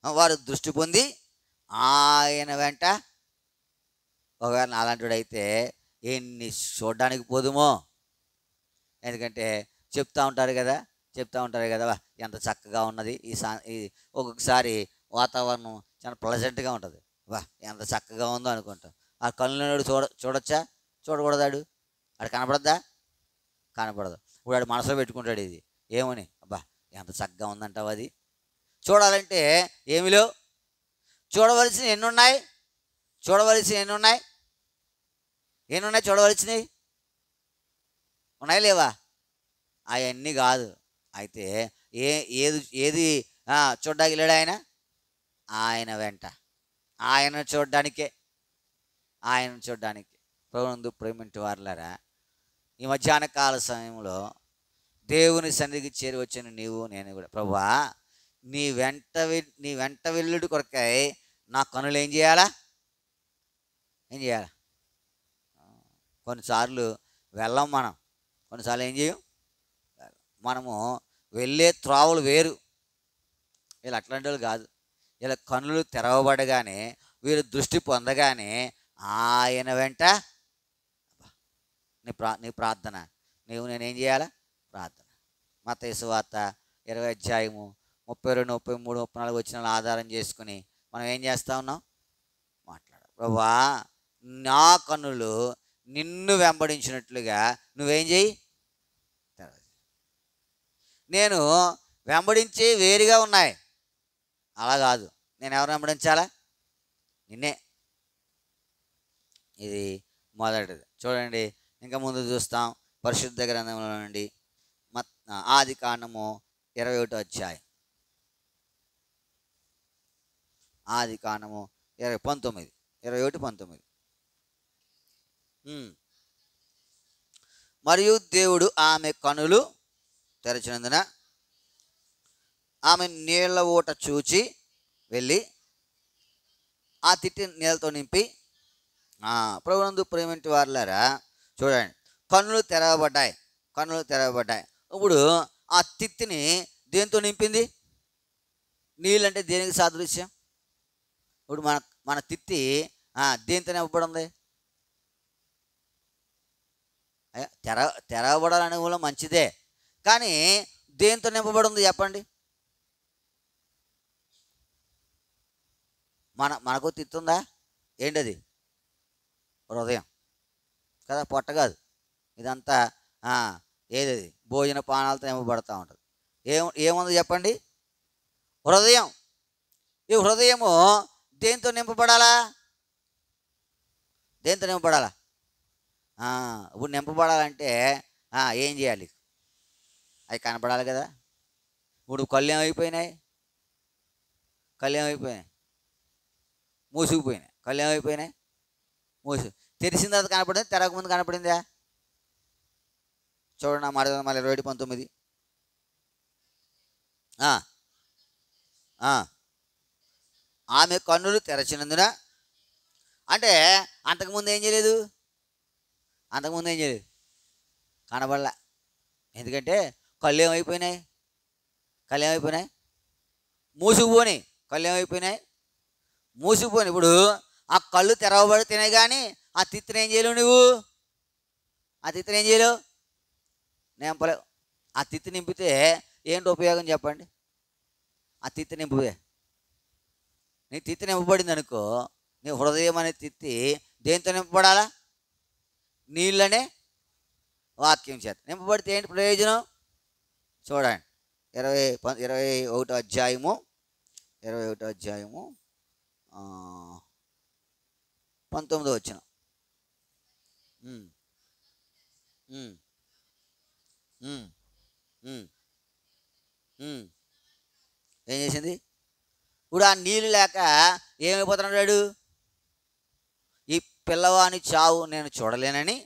వారు దృష్టి పొంది ఆయన వెంట. ఒకవేళ అలాంటి అయితే ఎన్ని చూడడానికి పోదుమో. ఎందుకంటే చెప్తూ ఉంటారు కదా ఎంత చక్కగా ఉన్నది ఈ ఒక్కొక్కసారి వాతావరణం చాలా ప్లెజెంట్గా ఉంటుంది. ఎంత చక్కగా ఉందో అనుకుంటాం. ఆ కళ్ళు చూడొచ్చా? చూడకూడదాడు. ఆడు కనపడద్దా? కనపడదు. ఇప్పుడు ఆడు మనసులో పెట్టుకుంటాడు ఇది ఏమని, ఎంత చక్కగా ఉందంటావు. అది చూడాలంటే ఏమిలో చూడవలసినవి ఎన్నున్నాయి? చూడవలసినవి ఉన్నాయి లేవా? అవన్నీ కాదు. అయితే ఏది చూడ్డానికి లేడు ఆయన వెంట. ఆయన చూడ్డానికే ప్రభునందు ప్రేమింటి వారులారా, ఈ మధ్యాహ్న కాల సమయంలో దేవుని సన్నిధికి చేరి వచ్చిన నీవు నేను కూడా, ప్రభువా నీ వెంట వెళ్ళుడి కొరకై నా కనులు ఏం చేయాలా? కొన్నిసార్లు వెళ్ళం మనం, కొన్నిసార్లు ఏం చేయం, మనము వెళ్ళే త్రోవలు వేరు. వీళ్ళు అట్లాంటి వాళ్ళు కాదు. ఇలా కన్నులు తెరవబడగానే, వీరు దృష్టి పొందగానే ఆయన వెంట నీ ప్రార్థన, నేనేం చేయాలా? ప్రార్థన. మత్తయి సువార్త 20 అధ్యాయము 32, 33, 34 వచనాలు ఆధారం చేసుకుని మనం ఏం చేస్తూ ఉన్నాం? ప్రభువా నా కన్నులు నిన్ను వెంబడించినట్లుగా నువ్వేం చేయి. నేను వెంబడించి వేరుగా ఉన్నాయి, అలా కాదు. నేను ఎవరు వెంబడించాలా? నిన్నే. ఇది మొదటిది. చూడండి, ఇంకా ముందు చూస్తాం. పరిశుద్ధ గ్రంథంలో నుండి ఆది కాండము 21వ అధ్యాయం. ఆది కాండము 21:19. మరియు దేవుడు ఆమె కనులు తెరచినందున ఆమె నీళ్ల ఊట చూచి వెళ్ళి ఆ తిట్టి నీళ్ళతో నింపి. ప్రభునందు ప్రేమింటి వారులారా, చూడండి, కన్నులు తెరవబడ్డాయి. ఇప్పుడు ఆ తిత్తిని దేంతో నింపింది? నీళ్ళంటే దేనికి సాదృశ్యం? ఇప్పుడు మన తిత్తి దేంతో నింపబడింది? తెరవబడాలనే మూలం మంచిదే, కానీ దేంతో నింపబడింది చెప్పండి? మనకు తిత్తి ఉందా? ఏంటది? హృదయం కదా, పొట్ట కాదు. ఇదంతా ఏదది? భోజన పానాలతో నింపబడుతూ ఉంటుంది. ఏముంది చెప్పండి? హృదయం. ఈ హృదయము దేంతో నింపబడాలా? ఇప్పుడు నింపబడాలంటే ఏం చేయాలి? అవి కనపడాలి కదా. ఇప్పుడు కళ్ళు ఏమైపోయినాయి? మూసుకుపోయినాయి. కళ్ళు ఏమైపోయినాయి? తెరిసిన తర్వాత కనపడింది, తెరకముందు కనపడిందా? చూడండి, మాట 20:19. ఆమె కన్నులు తెరచినందున, అంటే అంతకుముందు ఏం చేయలేదు? కనబడలా. ఎందుకంటే కళ్ళు ఏమైపోయినాయి? మూసుకుపోయి. ఇప్పుడు ఆ కళ్ళు తెరవబడితేనే కానీ ఆ తిత్తిని ఏం చేయలేవు నువ్వు? నింపలేవు. ఆ తిత్తి నింపితే ఏంటి ఉపయోగం చెప్పండి? ఆ తిత్తి నింపుదే. నీ తిత్తి నింపబడింది అనుకో, నీ హృదయం అనే తిత్తి దేంతో నింపబడాలా? నీళ్ళనే వాక్యం చేత నింపబడితే ఏంటి ప్రయోజనం? చూడండి, 21వ అధ్యాయము 19వ వచనం. ఏం చేసింది? ఇప్పుడు ఆ నీళ్ళు లేక ఏమైపోతున్నాడు? ఈ పిల్లవాని చావు నేను చూడలేనని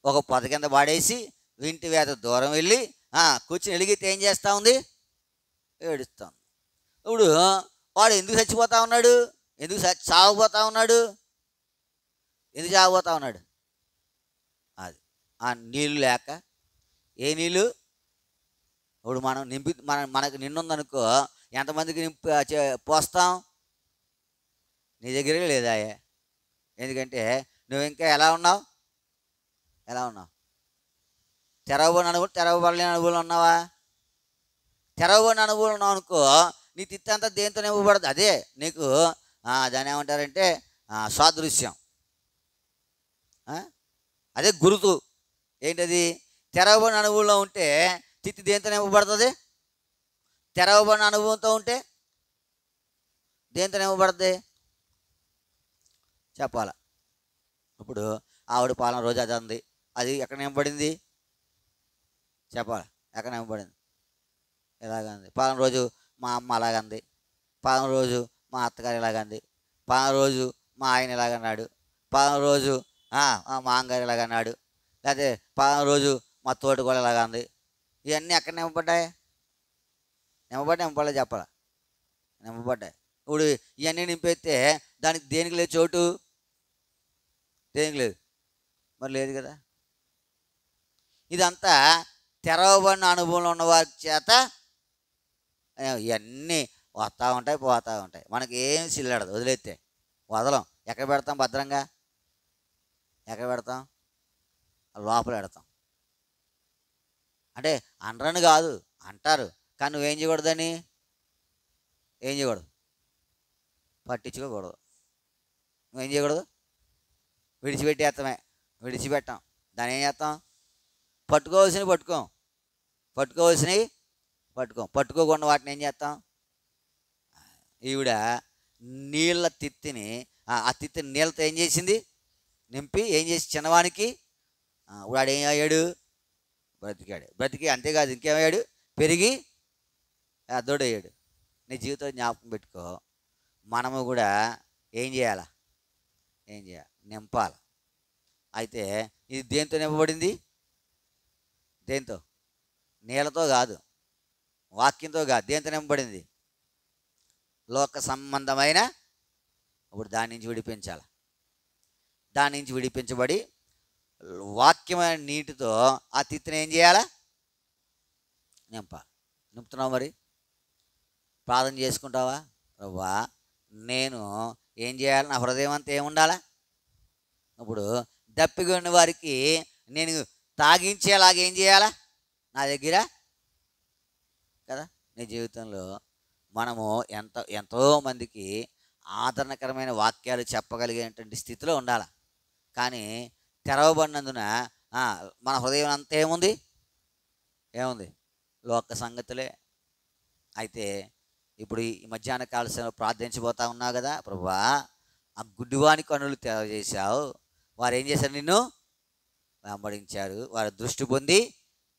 ఒక పొద కింద పాడేసి వింటి వేత దూరం వెళ్ళి కూర్చుని వెలిగితే ఏం చేస్తూ ఉంది? ఏడుస్తాం. ఇప్పుడు వాడు ఎందుకు చచ్చిపోతా ఉన్నాడు? ఎందుకు చావబోతా ఉన్నాడు? ఎందుకు చావబోతా ఉన్నాడు? అది ఆ నీళ్ళు లేక. ఏ నీళ్ళు? ఇప్పుడు మనం మనకు నిన్నుందనుకో, ఎంతమందికి పోస్తాం? నీ దగ్గరే లేదా? ఎందుకంటే నువ్వు ఇంకా ఎలా ఉన్నావు? తెరవబడిన అనుభవం, తెరవబడలేని అనుభవం ఉన్నావా? తెరవబడిన అనుభవం ఉన్నావు అనుకో, నీ తిత్తి అంతా దేంతో నింపబడదు. అదే నీకు దాన్ని ఏమంటారంటే సాదృశ్యం. అదే గురుతు. ఏంటది? తెరవబడిన అనుభవంలో ఉంటే తిత్తి దేంతో నింపబడుతుంది? తెరవబడిన అనుభవంతో ఉంటే దేంతో నింపబడుతుంది? చెప్పాల. ఇప్పుడు ఆవిడ పాలన రోజు అది అంది, అది ఎక్కడ నింపబడింది? చెప్పాలి. ఎక్కడ నింపబడింది? ఎలాగంది? పాలన రోజు మా అమ్మ అలాగంది, పాలన రోజు మా అత్తగారు ఇలాగంది, పాలన రోజు మా ఆయన ఇలాగన్నాడు, పాలన రోజు మా అమ్మగారు ఇలాగన్నాడు, లేకపోతే పాలన రోజు మా తోటి కూడా ఇలాగంది. ఇవన్నీ ఎక్కడ నింపబడ్డాయి? నింపబడలేదు. చెప్పాలా? నింపబడ్డాయి. ఇప్పుడు ఇవన్నీ నింపేస్తే దానికి దేనికి లేదు చోటు? దేనికి లేదు? మరి లేదు కదా. ఇదంతా తెరవబడిన అనుభవంలో ఉన్న వారి చేత ఇవన్నీ వస్తూ ఉంటాయి, పోతూ ఉంటాయి. మనకి ఏం సిల్లడదు, వదిలేస్తే వదలం. ఎక్కడ పెడతాం? భద్రంగా ఎక్కడ పెడతాం? లోపల పెడతాం. అంటే అనరని కాదు, అంటారు. కానీ నువ్వేం చేయకూడదని? ఏం చేయకూడదు? పట్టించుకోకూడదు. నువ్వేం చేయకూడదు? విడిచిపెట్టేస్తామే. విడిచిపెట్టాం. దాన్ని ఏం చేస్తాం? పట్టుకోవాల్సినవి పట్టుకోకుండా వాటిని ఏం చేస్తాం? ఈవిడ నీళ్ళ తిత్తిని, ఆ తిత్తిని నీళ్ళతో ఏం చేసింది? నింపి ఏం చేసి చిన్నవానికి వాడు ఏం అయ్యాడు? బ్రతికి. అంతేకాదు, ఇంకేమయ్యాడు? పెరిగి అద్దోడయ్యాడు. నీ జీవితం జ్ఞాపకం పెట్టుకో. మనము కూడా ఏం చేయాలి? నింపాలి. అయితే ఇది దేంతో నింపబడింది? దేంతో? నీళ్ళతో కాదు, వాక్యంతో కాదు. దేంతో నింపబడింది? లోక సంబంధమైన. ఇప్పుడు దాని నుంచి విడిపించాలి. దాని నుంచి విడిపించబడి వాక్యమైన నీటితో ఆ తిత్తిని ఏం చేయాలా? నింపాలి. నింపుతున్నావు? మరి ప్రార్థన చేసుకుంటావా? ప్రభువా, నేను ఏం చేయాలి? నా హృదయం అంతా ఏముండాలా? ఇప్పుడు దప్పిగా ఉన్న వారికి నేను తాగించేలాగా ఏం చేయాలా నా దగ్గర? కదా. నీ జీవితంలో మనము ఎంతోమందికి ఆదరణకరమైన వాక్యాలు చెప్పగలిగేటువంటి స్థితిలో ఉండాలి. కానీ తెరవబడినందున మన హృదయం అంతా ఏముంది? లోక సంగతులే. అయితే ఇప్పుడు ఈ మధ్యాహ్న కాల సమయంలో ప్రార్థించబోతా ఉన్నావు కదా. ప్రభువా, ఆ గుడ్డివాని కన్నులు తెలియజేశావు. వారు ఏం చేశారు? నిన్ను వెంబడించారు. వారు దృష్టి పొంది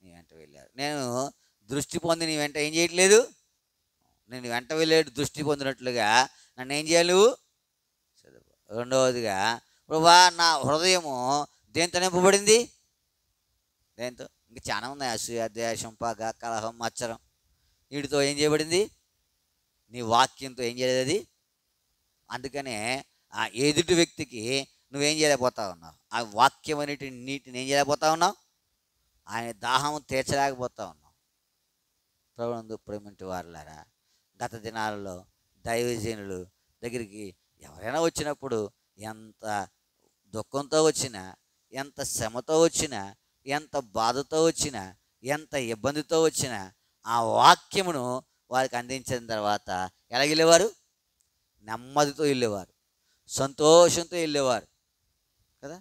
నీ వెంట వెళ్ళారు. నేను దృష్టి పొంది నీ వెంట ఏం చేయట్లేదు? నేను వెంట వెళ్ళేడు దృష్టి పొందినట్లుగా నన్ను ఏం చేయాలి నువ్వు? రెండవదిగా, ప్రభువా, నా హృదయము దేంతో నింపబడింది? దేంతో? ఇంకా చాలా ఉన్నాయి. అసూయ, ద్వేషం, పగ, కలహం, మత్సరం. వీటితో ఏం చేయబడింది? నీ వాక్యంతో ఏం చేయలేదు అది. అందుకనే ఆ ఎదుటి వ్యక్తికి నువ్వేం చేయలేకపోతా ఉన్నావు? ఆ వాక్యం అనేటి నీటిని ఏం చేయలేకపోతా ఉన్నావు? ఆయన దాహం తీర్చలేకపోతా ఉన్నావు. ప్రభునందు ప్రేమింటి వారులారా, గత దినాలలో దైవజనులు దగ్గరికి ఎవరైనా వచ్చినప్పుడు ఎంత దుఃఖంతో వచ్చినా, ఎంత శ్రమతో వచ్చినా, ఎంత బాధతో వచ్చినా, ఎంత ఇబ్బందితో వచ్చినా ఆ వాక్యమును వారికి అందించిన తర్వాత ఎలా వెళ్ళేవారు? నెమ్మదితో వెళ్ళేవారు, సంతోషంతో వెళ్ళేవారు కదా.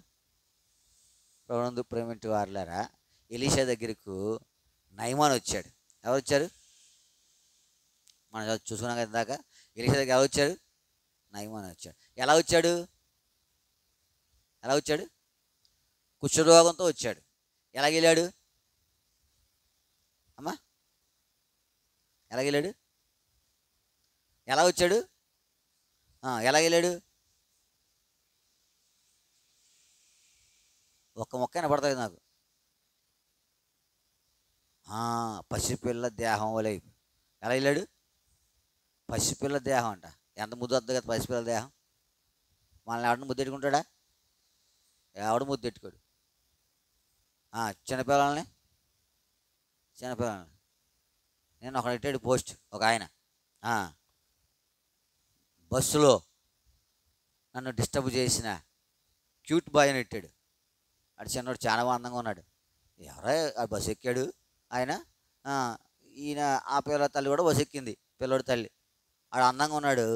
ప్రభునందు ప్రేమింటి వారులారా, ఎలీషా దగ్గరకు నయమాన్ వచ్చాడు. ఎవరు వచ్చారు? మనం చూసుకున్నాం కదా ఇందాక. ఎలీషా దగ్గర ఎవరు వచ్చారు? నయమాన్ వచ్చాడు. ఎలా వచ్చాడు? కుష్ఠరోగంతో వచ్చాడు. ఎలాగెళ్ళాడు అమ్మా? ఎలాగెళ్ళాడు? ఎలా వచ్చాడు? ఎలాగెళ్ళాడు? ఒక్క మొక్క వినపడుతుంది నాకు. పసిపిల్ల దేహం వలె ఎలా వెళ్ళాడు? పసిపిల్ల దేహం అంట. ఎంత ముద్దు వద్దు కదా పసిపిల్ల దేహం. మనల్ని ఎవడన్నా ముద్దెట్టుకుంటాడా? ఎవడు ముద్దెట్టుకోడు. చిన్నపిల్లల్ని చిన్నపిల్లల్ని నేను ఒకడు పెట్టాడు పోస్ట్, ఒక ఆయన బస్సులో నన్ను డిస్టర్బ్ చేసిన క్యూట్ బాయ్ అని పెట్టాడు. అటు చిన్నోడు చాలా అందంగా ఉన్నాడు. ఎవరో ఆ బస్సు ఎక్కాడు ఆయన. ఈయన ఆ పిల్ల తల్లి కూడా బస్సు ఎక్కింది, పిల్లోడి తల్లి. ఆడు అందంగా ఉన్నాడు.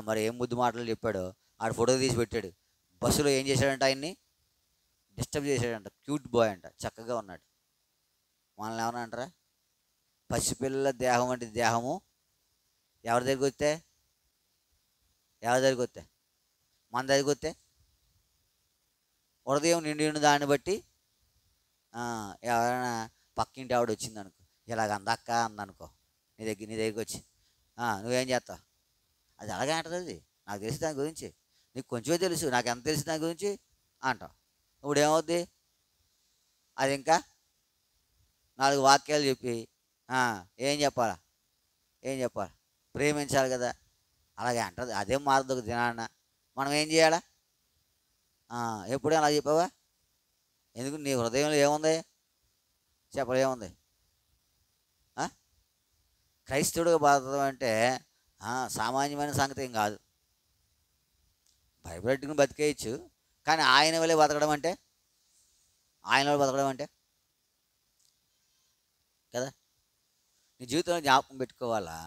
మరి ఏం ముద్దు మాటలు చెప్పాడో ఆడు ఫోటో తీసి పెట్టాడు. బస్సులో ఏం చేశాడంట? ఆయన్ని డిస్టర్బ్ చేశాడంట. క్యూట్ బాయ్ అంట, చక్కగా ఉన్నాడు. మనల్ని ఏమన్నా అంటారా? పసిపిల్ల దేహం వంటి దేహము ఎవరి దగ్గరికి వస్తే మన దగ్గరికి వస్తే హృదయం నిండి ఉన్న దాన్ని బట్టి ఎవరైనా పక్కింటి ఆవిడ వచ్చింది అనుకో, ఇలాగ అందక్క అందనుకో, నీ దగ్గరికి వచ్చి నువ్వేం చేస్తావు? అది అలాగే అంటది. అది నాకు తెలిసి దాని గురించి, నీకు కొంచెమే తెలుసు, నాకు ఎంత తెలుసు దాని గురించి అంటావు. ఇప్పుడు ఏమవుద్ది? అది ఇంకా 4 వాక్యాలు చెప్పి ఏం చెప్పాలా? ప్రేమించాలి కదా, అలాగే అంటది. అదేం మారదు ఒక దినాన్న. మనం ఏం చేయాలా? ఎప్పుడూ అలా చెప్పావా? ఎందుకు? నీ హృదయంలో ఏముంది చెప్పలు? ఏముంది? క్రైస్తవుడిగా బతకడం అంటే సామాన్యమైన సంగతి ఏం కాదు. బైబిల్ పెట్టుకుని బతికేయచ్చు, కానీ ఆయన వల్లే బతకడం అంటే కదా. నీ జీవితంలో జ్ఞాపకం పెట్టుకోవాలా,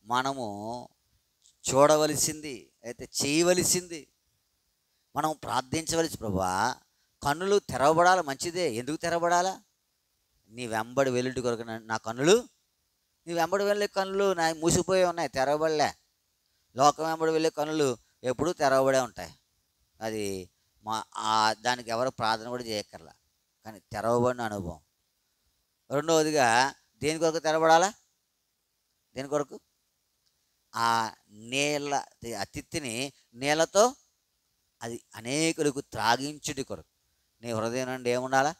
మనము చూడవలసింది అయితే చేయవలసింది, మనం ప్రార్థించవలసి, ప్రభువా కన్నులు తెరవబడాలి. మంచిదే. ఎందుకు తెరవబడాలా? నీ వెంబడి వెలుటి కొరకు నా కన్నులు, నీ వెంబడి వెళ్ళే కన్నులు నా మూసిపోయి ఉన్నాయి, తెరవబడలే. లోకం వెంబడి వెళ్ళే కన్నులు ఎప్పుడూ తెరవబడే ఉంటాయి. అది దానికి ఎవరు ప్రార్థన కూడా చేయక్కర్లా, కానీ తెరవబడిన అనుభవం. రెండవదిగా దేని కొరకు తెరవబడాలా? దేని కొరకు? ఆ తిత్తిని నీళ్ళతో అది అనేకులకు త్రాగించుటి కొరకు. నీ హృదయం నుండి ఏముండాలా?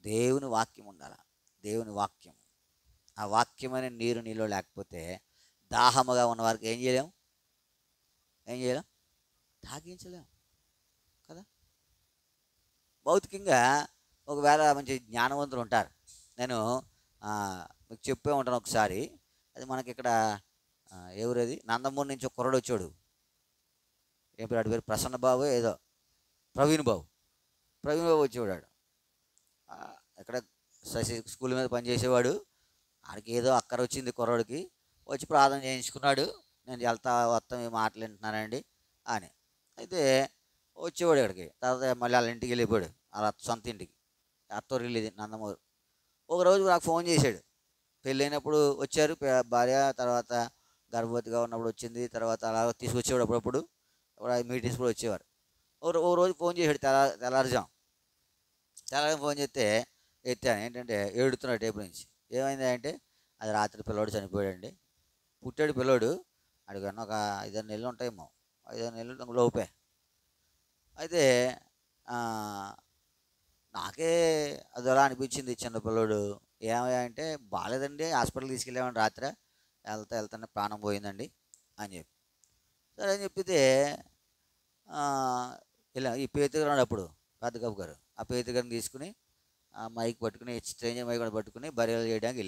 దేవుని వాక్యం ఉండాలా. దేవుని వాక్యం. ఆ వాక్యమైన నీరు నీలో లేకపోతే దాహముగా ఉన్న వారికి ఏం చేయలేం? తాగించలేం కదా. భౌతికంగా ఒకవేళ మంచి జ్ఞానవంతులు ఉంటారు. నేను మీకు చెప్పే ఉంటాను ఒకసారి. అది మనకి ఇక్కడ ఎవరది నందమూరి నుంచి ఒక కుర్రాడు వచ్చాడు. ఏం పేరు? పేరు ప్రసన్న బాబు ఏదో, ప్రవీణ్ బాబు వచ్చేవాడు. ఇక్కడ శశి స్కూల్ మీద పనిచేసేవాడు. ఆడికి ఏదో అక్కర వచ్చింది కుర్రాడికి, వచ్చి ప్రార్థన చేయించుకున్నాడు. నేను వస్తాం మాట్లాడుతున్నానండి అని. అయితే వచ్చేవాడు ఇక్కడికి. తర్వాత మళ్ళీ వాళ్ళ ఇంటికి వెళ్ళిపోయాడు, వాళ్ళ సొంత ఇంటికి. అత్తూరు వెళ్ళేది నందమూరు. ఒకరోజు నాకు ఫోన్ చేశాడు. పెళ్ళైనప్పుడు వచ్చారు భార్య, తర్వాత గర్భవతిగా ఉన్నప్పుడు వచ్చింది, తర్వాత అలా తీసుకొచ్చేవాడు అప్పుడప్పుడు. మీటింగ్స్ కూడా వచ్చేవారు. ఓ రోజు ఫోన్ చేశాడు తెల్లారుజాం ఫోన్ చేస్తే ఎత్తాను. ఏంటంటే ఏడుతున్నాడు టేబుల్ నుంచి. ఏమైంది అంటే, అది రాత్రి పిల్లోడు చనిపోయాడండి. పుట్టాడు పిల్లోడు, అడిగాను ఒక 5-6 నెలలు ఉంటాయేమో, 5-6 నెలలు లోపే. అయితే నాకే అది అలా అనిపించింది. చిన్న పిల్లోడు ఏమయ్యా అంటే, బాగాలేదండి, హాస్పిటల్కి తీసుకెళ్ళామని రాత్రి, వెళ్తానే ప్రాణం పోయిందండి అని చెప్పి. సరే అని చెప్పితే ఇలా ఈ పేతుగారు ఉన్నాడు అప్పుడు, పెద్దగబ్బు గారు. ఆ పేతుగారిని గారిని తీసుకుని మైక్ పట్టుకుని, స్ట్రేంజర్ మైక్ పట్టుకుని బర్యాలు చేయడానికి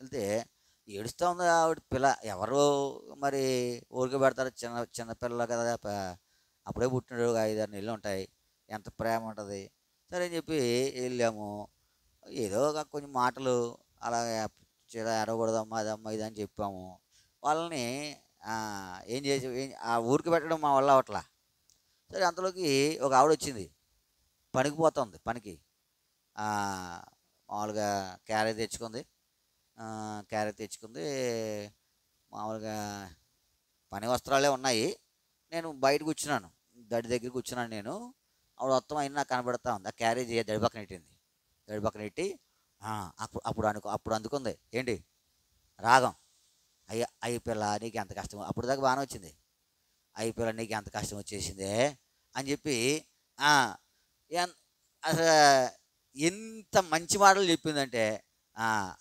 వెళ్తే ఏడుస్తూ ఉంది ఆవిడ పిల్ల. ఎవరు మరి ఊరికే పెడతారు? చిన్నపిల్లలు కదా, అప్పుడే పుట్టినాడు, 5-6 నెలలు ఉంటాయి, ఎంత ప్రేమ ఉంటుంది. సరే అని చెప్పి వెళ్ళాము. ఏదో కొంచెం మాటలు అలాగే ఎడవకూడదమ్మా, అదమ్మా ఇదని చెప్పాము. వాళ్ళని ఏం చేసి ఆ ఊరికి పెట్టడం మా వల్ల అవట్లా. సరే అంతలోకి ఒక ఆవిడ వచ్చింది, పనికి పోతుంది. పనికి మామూలుగా క్యారేజ్ తెచ్చుకుంది. మామూలుగా పని వస్త్రాలే ఉన్నాయి. నేను బయట కూర్చున్నాను, దడి దగ్గర కూర్చున్నాను నేను. ఆవిడ మొత్తం అయినా నాకు కనబడతా ఉంది. ఆ క్యారేజ్ దడి పక్కన నెట్టి అప్పుడు అందుకుంది. ఏంటి రాగం? అయ్యి పిల్ల నీకు ఎంత కష్టం, అప్పుడు దాకా బాగానే వచ్చింది, అయ్యి పిల్ల నీకు ఎంత కష్టం వచ్చేసిందే అని చెప్పి అసలు ఎంత మంచి మాటలు చెప్పిందంటే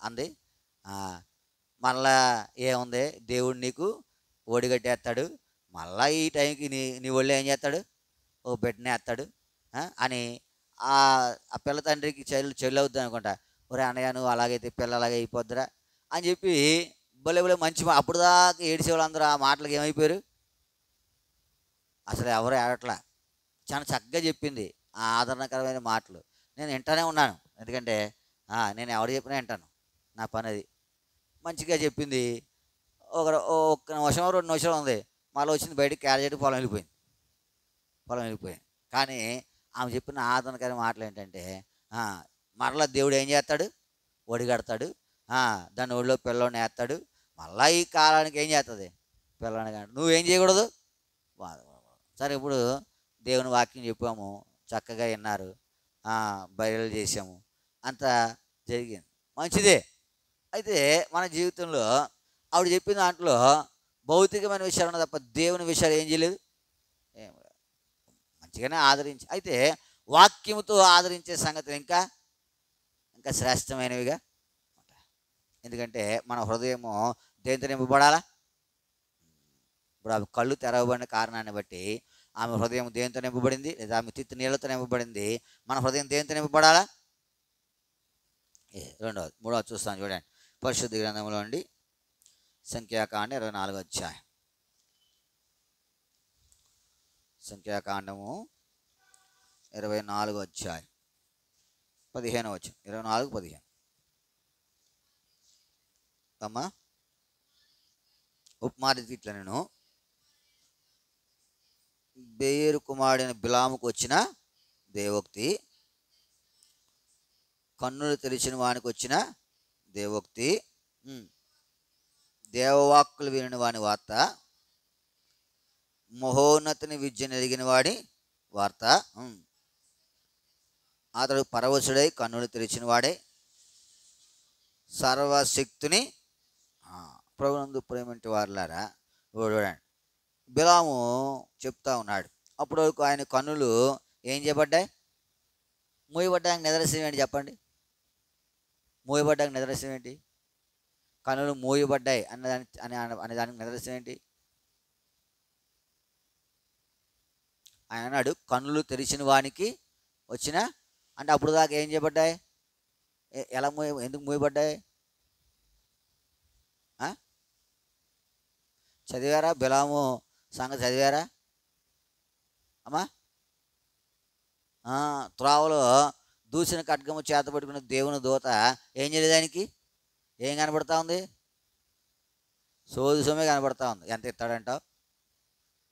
అంది. ఆ, మళ్ళా ఏముంది, దేవుడు నీకు ఓడిగట్టేస్తాడు, మళ్ళా ఈ టైంకి నీ ఒళ్ళు ఏం చేస్తాడు, ఓ బిడ్డనే వేస్తాడు అని ఆ ఆ పిల్ల తండ్రికి చెల్లి అవుద్ది అనుకుంటా. ఒరే అన్నయ్య, నువ్వు అలాగైతే పిల్ల అలాగే అయిపోద్దురా అని చెప్పి భలే భలే మంచి అప్పుడు దాకా ఏడిసే వాళ్ళందరూ ఆ మాటలకు ఏమైపోయారు, అసలు ఎవరు ఏడట్లా. చాలా చక్కగా చెప్పింది ఆ ఆదరణకరమైన మాటలు. నేను వింటానే ఉన్నాను, ఎందుకంటే నేను ఎవరు చెప్పినా వింటాను, నా పని అది. మంచిగా చెప్పింది. ఒక్క నిమిషం 2 నిమిషాలు ఉంది, మళ్ళీ వచ్చింది బయటికి క్యారేజ్ పొలం వెళ్ళిపోయింది. కానీ ఆమె చెప్పిన ఆదరణకరమైన మాటలు ఏంటంటే, మరలా దేవుడు ఏం చేస్తాడు, ఒడిగడతాడు, దాని ఒడిలో పిల్లోని వేస్తాడు, మళ్ళీ ఈ కాలానికి ఏం చేస్తుంది పిల్లని. కానీ నువ్వేం చేయకూడదు. సరే, ఇప్పుడు దేవుని వాక్యం చెప్పాము, చక్కగా విన్నారు, బయలు చేసాము, అంతా జరిగింది, మంచిదే. అయితే మన జీవితంలో ఆవిడ చెప్పిన దాంట్లో భౌతికమైన విషయాలు ఉన్న తప్ప దేవుని విషయాలు ఏం చేయలేదు, ఏం లేదు. మంచిగానే ఆదరించి, అయితే వాక్యముతో ఆదరించే సంగతులు ఇంకా ఇంకా శ్రేష్టమైనవిగా ఉంటాయి. ఎందుకంటే మన హృదయము దేనితో నింపబడాలా. ఇప్పుడు ఆమె కళ్ళు తెరవబడిన కారణాన్ని బట్టి ఆమె హృదయం దేనితో నింపబడింది, లేదా ఆమె తిత్తి నీళ్ళతో నింపబడింది. మన హృదయం దేనితో నింపబడాలా. రెండవది, మూడవది చూస్తాను చూడండి. పరిశుద్ధ గ్రంథంలో అండి, సంఖ్యాకాండం 24వ అధ్యాయం. సంఖ్యాకాండము 24వ అధ్యాయం 15వ వచనం. 24:15. అమ్మా, ఉపమానది ఇట్లా, నేను బేయేరు కుమారుడైన బిలాముకు వచ్చిన దేవోక్తి, కన్నులు తెరిచిన వానికి వచ్చిన దేవోక్తి, దేవవాక్కులు విని వాని వార్త, మహోన్నతిని విద్యను ఎరిగిన వాడి వార్త. అతడు పరవశుడై కన్నులు తెరిచిన వాడే, సర్వశక్తుని ప్రభునందు ప్రేమంటి వారులారా. చూడండి, బిలాము చెప్తా ఉన్నాడు. అప్పటి వరకు ఆయన కన్నులు ఏం చేయబడ్డాయి, మూయబడ్డానికి నిదర్శనం ఏంటి చెప్పండి. మూయబడ్డానికి నిదర్శనం ఏంటి, కన్నులు మూయబడ్డాయి అనేదానికి నిదర్శనం ఏంటి. ఆయన అన్నాడు, కన్నులు తెరిచిన వానికి వచ్చిన, అంటే అప్పుడు దాకా ఏం చేయబడ్డాయి, ఎలా ఎందుకు మూయబడ్డాయి. చదివారా బిలాము సంగతి, చదివారా అమ్మా. త్రోవలో దూసిన ఖడ్గము చేత పట్టుకున్న దేవుని దూత ఏం చేయడానికి, ఏం కనబడతా ఉంది, సోది సొమ్మే కనబడతా ఉంది. ఎంత ఇస్తాడంటావు,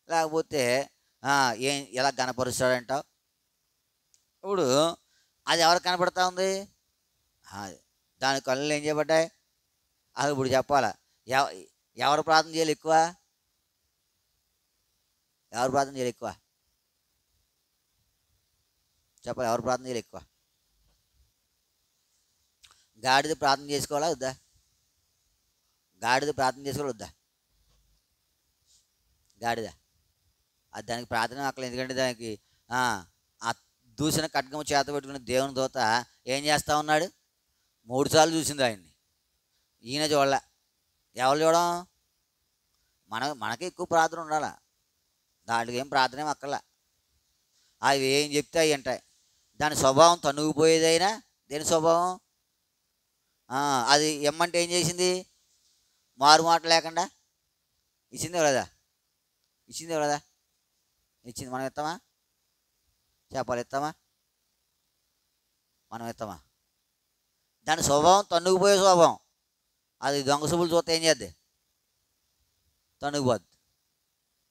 లేకపోతే ఎలా కనపరుస్తాడంటావు. ఇప్పుడు అది ఎవరికి కనపడతా ఉంది, దాని కళ్ళు ఏం చేయబడ్డాయి. అది ఇప్పుడు చెప్పాలా, ఎవరు ప్రార్థన చేయాలి ఎక్కువ, ఎవరు ప్రార్థన చేయాలి ఎక్కువ చెప్పాలి, ఎవరు ప్రార్థన చేయాలి ఎక్కువ. గాడిద ప్రార్థన చేసుకోవాలా వద్దా, గాడిద ప్రార్థన చేసుకోవాలి వద్దా, గాడిద అది దానికి ప్రార్థన అక్కడ, ఎందుకంటే దానికి ఆ దూసిన ఖడ్గము చేత పెట్టుకున్న దేవుని దూత ఏం చేస్తూ ఉన్నాడు, 3 సార్లు చూసింది ఆయన్ని. ఈయన చూడలే, ఎవరు చూడం, మనకి ఎక్కువ ప్రార్థన ఉండాలా, దాంట్లో ఏం ప్రార్థన ఏం అక్కర్లా. అవి ఏం చెప్తే అవి అంటాయి. దాని స్వభావం తనుగుపోయేదైనా, దేని స్వభావం, అది ఎమ్మంటే ఏం చేసింది, మారు మాట లేకుండా ఇచ్చింది ఎవరదా, ఇచ్చింది ఎవరదా, ఇచ్చింది. మనం ఇస్తామా చెప్పాలి, ఇస్తామా మనం ఇస్తామా. దాని స్వభావం తన్నుకుపోయే స్వభావం. అది దొంగ సొమ్ములు చూస్తే ఏం చేద్ది, తన్నుకుపోద్ది.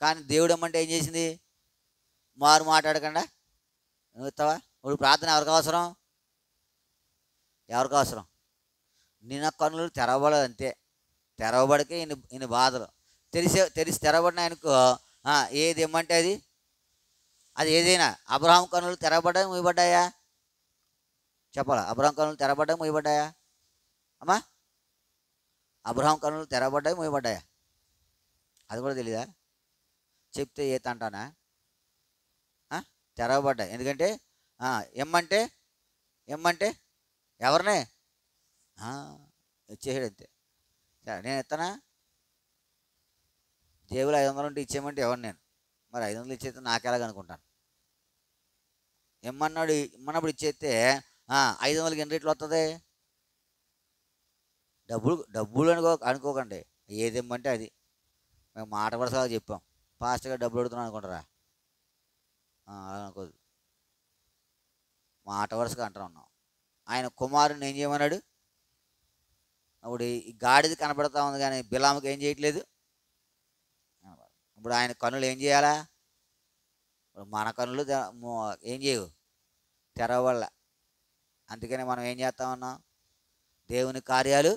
కానీ దేవుడు ఏమంటే ఏం చేసింది, మారు మాట్లాడకుండా నువ్వు ఇస్తావా. ఇప్పుడు ప్రార్థన ఎవరికి అవసరం, ఎవరికి అవసరం, నిన్న కన్నులు తెరవబడదు అంతే, తెరవబడికే ఇన్ని బాధలు. తెరిచి తెరవబడిన ఆయనకు ఏది ఇమ్మంటే అది ఏదైనా. అబ్రహాం కన్నులు తెరవబడ్డాయి మూయబడ్డాయా చెప్పాలా, అబ్రహాం కన్నులు తెరవబడ్డాయి మూయబడ్డాయా అమ్మా, అబ్రహాం కన్నులు తెరవబడ్డాయి మూయబడ్డాయా, అది కూడా తెలీదా, చెప్తే ఏ తంటానా. తెరవబడ్డాయి, ఎందుకంటే ఎమ్మంటే ఎవరినే ఇచ్చేసాడు అంతే. సరే నేను ఇస్తానా? జేబులో 500 ఉంటే ఇచ్చేయమంటే ఎవరు నేను? మరి 500 ఇచ్చేస్తే నాకెలాగనుకుంటాను. ఇమ్మన్నప్పుడు ఇచ్చేస్తే 500కి ఎన్ని రేట్లు వస్తుంది? డబ్బులు అనుకోకండి. ఏది ఇమ్మంటే అది. మేము మాట వరుసగా చెప్పాం. ఫాస్ట్గా డబ్బులు అడుగుతున్నాం అనుకుంటారా? అలా అనుకోదు. మాట వరుసగా అంటూ ఉన్నాం. ఆయన కుమారుని ఏం చేయమన్నాడు? అప్పుడు ఈ గాడిది కనపడతా ఉంది కానీ బిలాముకి ఏం చేయట్లేదు. ఇప్పుడు ఆయన కన్నులు ఏం చేయాలా? మన కన్నులు ఏం చేయవు, తెరవల్ల. అందుకని మనం ఏం చేస్తా ఉన్నాం? దేవుని కార్యాలు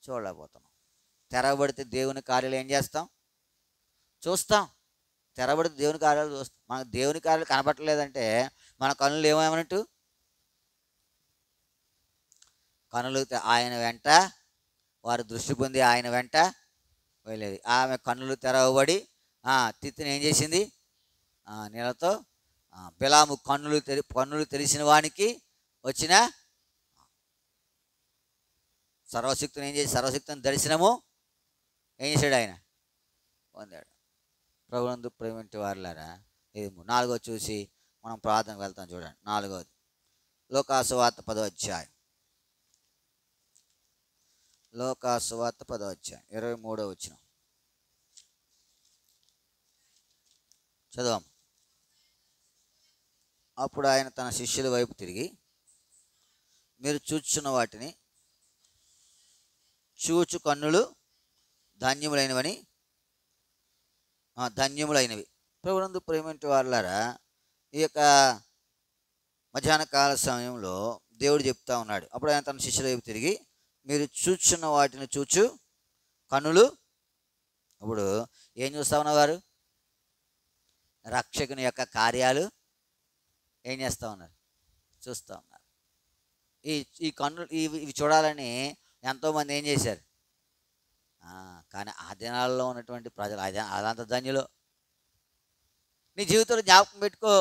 చూడలేకపోతున్నాం. తెరవబడితే దేవుని కార్యాలు ఏం చేస్తాం? చూస్తాం. తెరబడితే దేవుని కార్యాలు చూస్తాం. మనకు దేవుని కార్యాలు కనపట్టలేదంటే మన కన్నులు ఏమేమన్నట్టు? కన్నులు ఆయన వెంట, వారు దృష్టి పొంది ఆయన వెంట వెళ్ళేది. ఆమె కన్నులు తెరవబడి తిత్తిని ఏం చేసింది? నీళ్ళతో బిలాము కన్నులు తెలిసిన వానికి వచ్చిన సర్వశక్తిని ఏం చేసి సర్వశక్తిని దర్శనము ఏం చేశాడు? ఆయన పొందాడు. ప్రభునందు ప్రేమింటి వారులారా, ఇది 4వ చూసి మనం ప్రార్థనకు వెళ్తాం. చూడండి 4వది లోకాసువార్త 10వ అధ్యాయం. లోకాసువార్త 10వ అధ్యాయం 23వ వచనం చదవం. అప్పుడు ఆయన తన శిష్యుల వైపు తిరిగి, మీరు చూచున్న వాటిని చూచు కన్నులు ధన్యములైనవి. ప్రభునందు ప్రేమింటి వారులారా, ఈ యొక్క మధ్యాహ్న కాల సమయంలో దేవుడు చెప్తా ఉన్నాడు. అప్పుడు ఆయన తన శిష్యుల వైపు తిరిగి, మీరు చూచున్న వాటిని చూచు కన్నులు. ఇప్పుడు ఏం చూస్తా ఉన్నవారు? రక్షకుని యొక్క కార్యాలు ఏం చేస్తూ ఉన్నారు? చూస్తూ ఉన్నారు. ఈ కన్నులు ఇవి చూడాలని ఎంతోమంది ఏం చేశారు. కానీ ఆ దినాల్లో ఉన్నటువంటి ప్రజలు అదంత ధన్యులు. నీ జీవితంలో జ్ఞాపకం పెట్టుకో,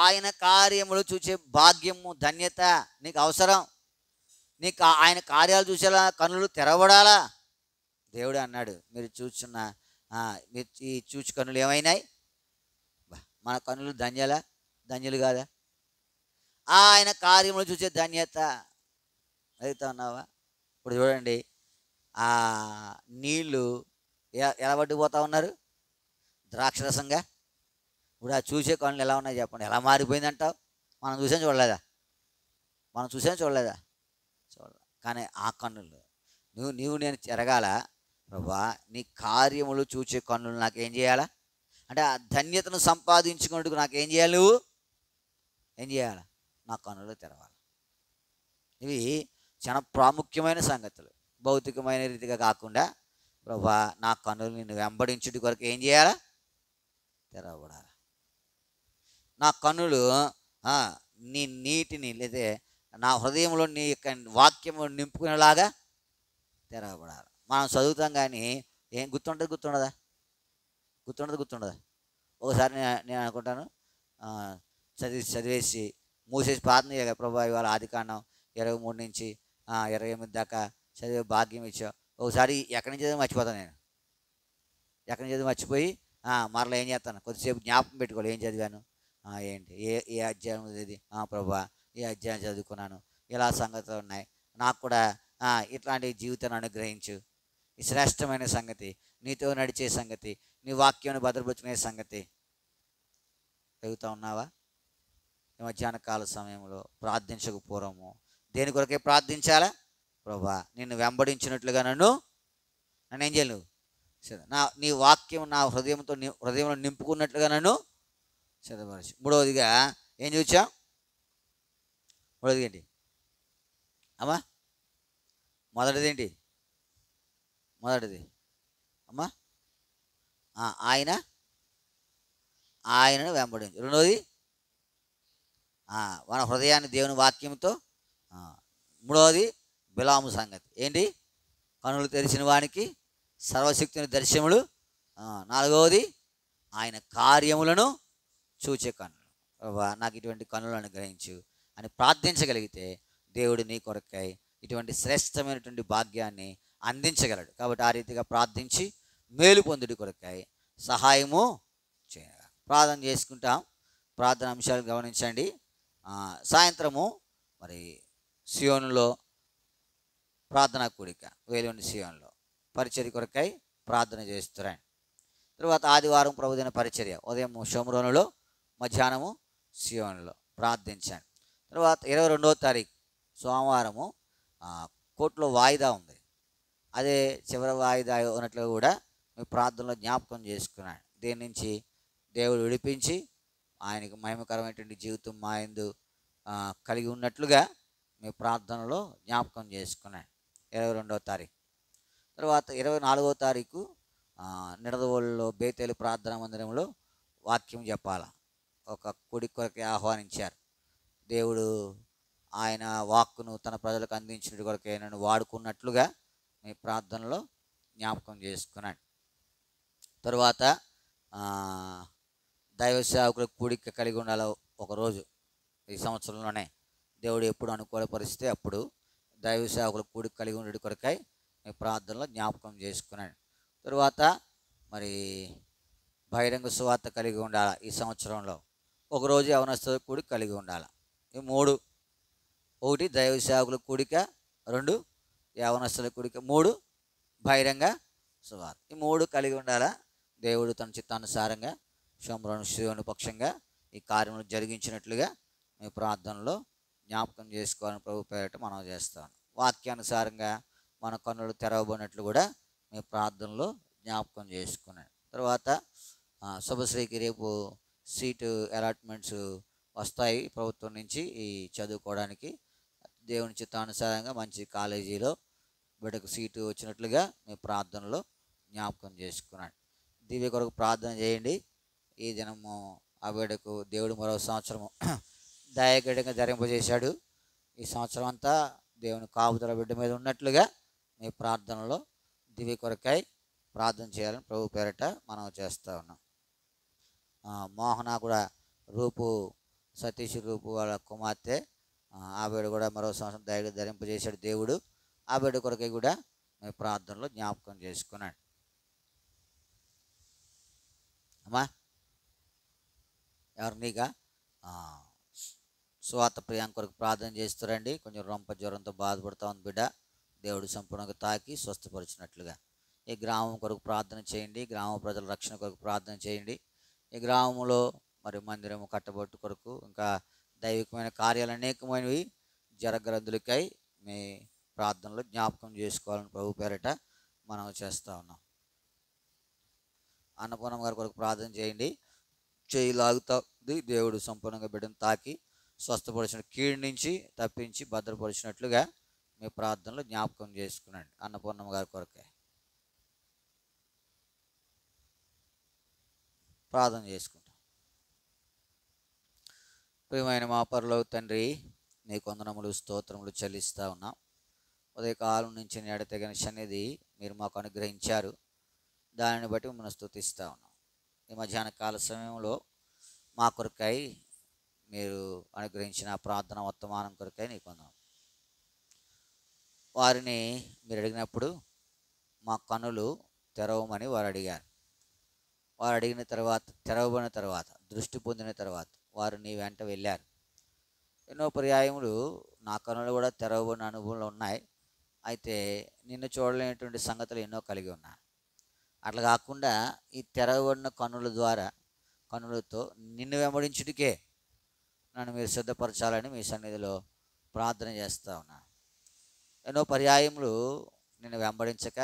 ఆయన కార్యములు చూసే భాగ్యము, ధన్యత నీకు అవసరం. నీకు ఆయన కార్యాలు చూసేలా కన్నులు తెరవడాలా. దేవుడు అన్నాడు, మీరు చూస్తున్న ఈ చూచి కన్నులు ఏమైనాయి? మన కన్నులు ధన్యులు కాదా? ఆయన కార్యములు చూసే ధన్యత అవుతా ఉన్నావా? ఇప్పుడు చూడండి, నీళ్ళు ఎలా పట్టుకుపోతా ఉన్నారు? ద్రాక్షరసంగా. ఇప్పుడు చూసే కన్నులు ఎలా ఉన్నాయి చెప్పండి? ఎలా మారిపోయింది అంటావు? మనం చూడలేదా? చూడలేదా? కానీ ఆ కన్నులు నీవు నేను ఎరగాల. ప్రభా, నీ కార్యములు చూసే కన్నులు నాకేం చేయాలా? అంటే ఆ ధన్యతను సంపాదించుకున్నట్టుకు నాకేం చేయాలి? నువ్వు ఏం చేయాలా? నా కన్నులు తెరవాలి. ఇవి చాలా ప్రాముఖ్యమైన సంగతులు. భౌతికమైన రీతిగా కాకుండా, ప్రభా నా కన్నులు నిన్ను వెంబడించుటి కొరకు ఏం చేయాలా? తెరవబడాలి. నా కన్నులు నీ నీటిని లేదా నా హృదయంలో నీ యొక్క వాక్యము నింపుకునేలాగా తెరవబడాలి. మనం చదువుతాం కానీ ఏం గుర్తుండదా? ఒకసారి నేను అనుకుంటాను, చదివేసి మూసేసి ప్రార్థన చేయాలి. ప్రభా ఇవాళ ఆదికాండం 23 నుంచి 28 దాకా చదివే భాగ్యం ఇచ్చావు. ఒకసారి ఎక్కడి నుంచి చదివి మర్చిపోతాను. నేను ఎక్కడి నుంచి చదివి మర్చిపోయి మరలా ఏం చేస్తాను, కొద్దిసేపు జ్ఞాపకం పెట్టుకోవాలి. ఏం చదివాను, ఏంటి, ఏ అధ్యాయం ఇది, ప్రభా ఈ అధ్యాయం చదువుకున్నాను, ఇలా సంగతులు ఉన్నాయి, నాకు కూడా ఇట్లాంటి జీవితాన్ని అనుగ్రహించు. ఈ శ్రేష్టమైన సంగతి, నీతో నడిచే సంగతి, నీ వాక్యాన్ని భద్రపరుచుకునే సంగతి చదువుతూ ఉన్నావా? ఈ మధ్యాహ్న కాల సమయంలో ప్రార్థించక పూర్వము దేని కొరకే ప్రార్థించాలా? ప్రభా నిన్ను వెంబడించినట్లుగా నన్ను ఏం చేయాలి? నువ్వు నీ వాక్యం నా హృదయంలో నింపుకున్నట్లుగా నన్ను సిద్ధపరచు. మూడవదిగా ఏం చూచాం? మూడవది ఏంటి అమ్మా? మొదటిది అమ్మా ఆయనను వెంబడించు. రెండవది మన హృదయాన్ని దేవుని వాక్యంతో. మూడవది బిలాము సంగతి ఏంటి? కన్నులు తెరిచిన వానికి సర్వశక్తిని దర్శనములు. నాలుగవది ఆయన కార్యములను చూచే కన్నులు. నాకు ఇటువంటి కన్నులను అనుగ్రహించు అని ప్రార్థించగలిగితే దేవుడు నీ కొరకై ఇటువంటి శ్రేష్టమైనటువంటి భాగ్యాన్ని అందించగలడు. కాబట్టి ఆ రీతిగా ప్రార్థించి మేలు పొందుడి కొరకై సహాయము చేయగా ప్రార్థన చేసుకుంటాం. ప్రార్థన అంశాలు గమనించండి. సాయంత్రము మరి సియోనులో ప్రార్థనా కూడిక, వేలుని సియోనులో పరిచర్య కొరకై ప్రార్థన చేస్తున్నాను. తర్వాత ఆదివారం ప్రభుదిన పరిచర్య, ఉదయం షోమ్రోనులో, మధ్యాహ్నము సియోనులో ప్రార్థించాను. తర్వాత 22వ తారీఖు సోమవారము కోర్టులో వాయిదా ఉంది. అదే చివరి వాయిదా ఉన్నట్లుగా కూడా మీ ప్రార్థనలో జ్ఞాపకం చేసుకున్నాను. దీని నుంచి దేవుడు విడిపించి ఆయనకు మహిమకరమైనటువంటి జీవితం మా యందు కలిగి ఉన్నట్లుగా మీ ప్రార్థనలో జ్ఞాపకం చేసుకున్నాను. 22వ తారీఖు. తర్వాత 24వ తారీఖు నిడదవోలులో బేతేలు ప్రార్థనా మందిరంలో వాక్యం చెప్పాల. ఒక కుడి కొరకే ఆహ్వానించారు. దేవుడు ఆయన వాక్కును తన ప్రజలకు అందించిన కొరకే నన్ను వాడుకున్నట్లుగా మీ ప్రార్థనలో జ్ఞాపకం చేసుకున్నాను. తరువాత దైవ సేవకులకు కూడిక కలిగి ఉండాలి ఒకరోజు. ఈ సంవత్సరంలోనే దేవుడు ఎప్పుడు అనుకూలపరిస్తే అప్పుడు దైవ సేవకులకు కూడిక కలిగి ఉండే కొరకై మీ ప్రార్థనలో జ్ఞాపకం చేసుకున్నాను. తరువాత మరి బహిరంగ సువార్త కలిగి ఉండాలి. ఈ సంవత్సరంలో ఒకరోజు యవనస్తుల కూడిక కలిగి ఉండాలి. ఈ 3: 1 దైవ సేవకుల కూడిక, 2 యవనస్తుల కూడిక, 3 బహిరంగ సువార్త. ఈ 3 కలిగి ఉండాలా. దేవుడు తన చిత్తానుసారంగా సియోను పక్షంగా ఈ కార్యములు జరిగించినట్లుగా మీ ప్రార్థనలో జ్ఞాపకం చేసుకోవాలని ప్రభు పేరిట మనం చేస్తాను. వాక్యానుసారంగా మన కన్నులు తెరవబడినట్లు కూడా మీ ప్రార్థనలో జ్ఞాపకం చేసుకున్నాను. తర్వాత శుభశ్రీకి రేపు సీటు అలాట్మెంట్స్ వస్తాయి ప్రభుత్వం నుంచి ఈ చదువుకోవడానికి. దేవుని చిత్తానుసారంగా మంచి కాలేజీలో బిడ్డకు సీటు వచ్చినట్లుగా మీ ప్రార్థనలో జ్ఞాపకం చేసుకున్నాను. దివ్య కొరకు ప్రార్థన చేయండి. ఈ దినము ఆ బిడ్డకు దేవుడు మరో సంవత్సరము దయాగడ్డంగా ధరింపజేశాడు. ఈ సంవత్సరం అంతా దేవుని కాపుదల బిడ్డ మీద ఉన్నట్లుగా మీ ప్రార్థనలో దివ్య కొరకై ప్రార్థన చేయాలని ప్రభు పేరట మనం చేస్తూ ఉన్నాం. మోహన కూడా సతీష్ రూపు వాళ్ళ కుమార్తె ఆ బిడ్డ కూడా మరో సంవత్సరం దయగా ధరింపజేశాడు దేవుడు. ఆ బిడ్డ కొరకై కూడా మీ ప్రార్థనలో జ్ఞాపకం చేసుకున్నాడు. అమ్మా ఎవరు నీగా స్వాత ప్రియాంక కొరకు ప్రార్థన చేస్తారండి. కొంచెం రొంప జ్వరంతో బాధపడుతూ ఉంది బిడ్డ. దేవుడు సంపూర్ణంగా తాకి స్వస్థపరిచినట్లుగా. ఈ గ్రామం కొరకు ప్రార్థన చేయండి. గ్రామ ప్రజల రక్షణ కొరకు ప్రార్థన చేయండి. ఈ గ్రామంలో మరి మందిరము కట్టబొట్టు కొరకు ఇంకా దైవికమైన కార్యాలు అనేకమైనవి జరగరందులకై మీ ప్రార్థనలో జ్ఞాపకం చేసుకోవాలని ప్రభు పేరట మనం చేస్తూ ఉన్నాం. అన్నపూర్ణమ్మ గారి కొరకు ప్రార్థన చేయండి. చేయి లాగుతుంది. దేవుడు సంపూర్ణంగా బిడ్డను తాకి స్వస్థపరిచిన కీడు నుంచి తప్పించి భద్రపరిచినట్లుగా మీ ప్రార్థనలో జ్ఞాపకం చేసుకునండి. అన్నపూర్ణమ్మ గారి కొరకే ప్రార్థన చేసుకుంటాం. ప్రియమైన మా పరలోక తండ్రి, నీకు వందనములు స్తోత్రములు చెల్లిస్తూ ఉన్నాం. ఉదయకాలం నుంచి ఎడతెగని సన్నిధి మీరు మాకు అనుగ్రహించారు. దానిని బట్టి మిమ్మల్ని స్తుతిస్తూ ఉన్నాం. ఈ మధ్యాహ్న కాల సమయంలో మా కొరకై మీరు అనుగ్రహించిన ప్రార్థన వర్తమానం కొరకై నీకు వందనం. వారిని మీరు అడిగినప్పుడు మా కన్నులు తెరవమని వారు అడిగారు. వారు అడిగిన తర్వాత, తెరవబడిన తర్వాత, దృష్టి పొందిన తర్వాత వారు నీ వెంట వెళ్ళారు. ఎన్నో పర్యాయములు నా కన్నులు కూడా తెరవబడిన అనుభవాలు ఉన్నాయి. అయితే నిన్ను చూడలేనటువంటి సంగతులు ఎన్నో కలిగి ఉన్నాయి. అట్లా కాకుండా ఈ తెరవబడిన కన్నులతో నిన్ను వెంబడించుటికే నన్ను మీరు సిద్ధపరచాలని మీ సన్నిధిలో ప్రార్థన చేస్తూ ఉన్నాను. ఎన్నో పర్యాయములు నిన్ను వెంబడించక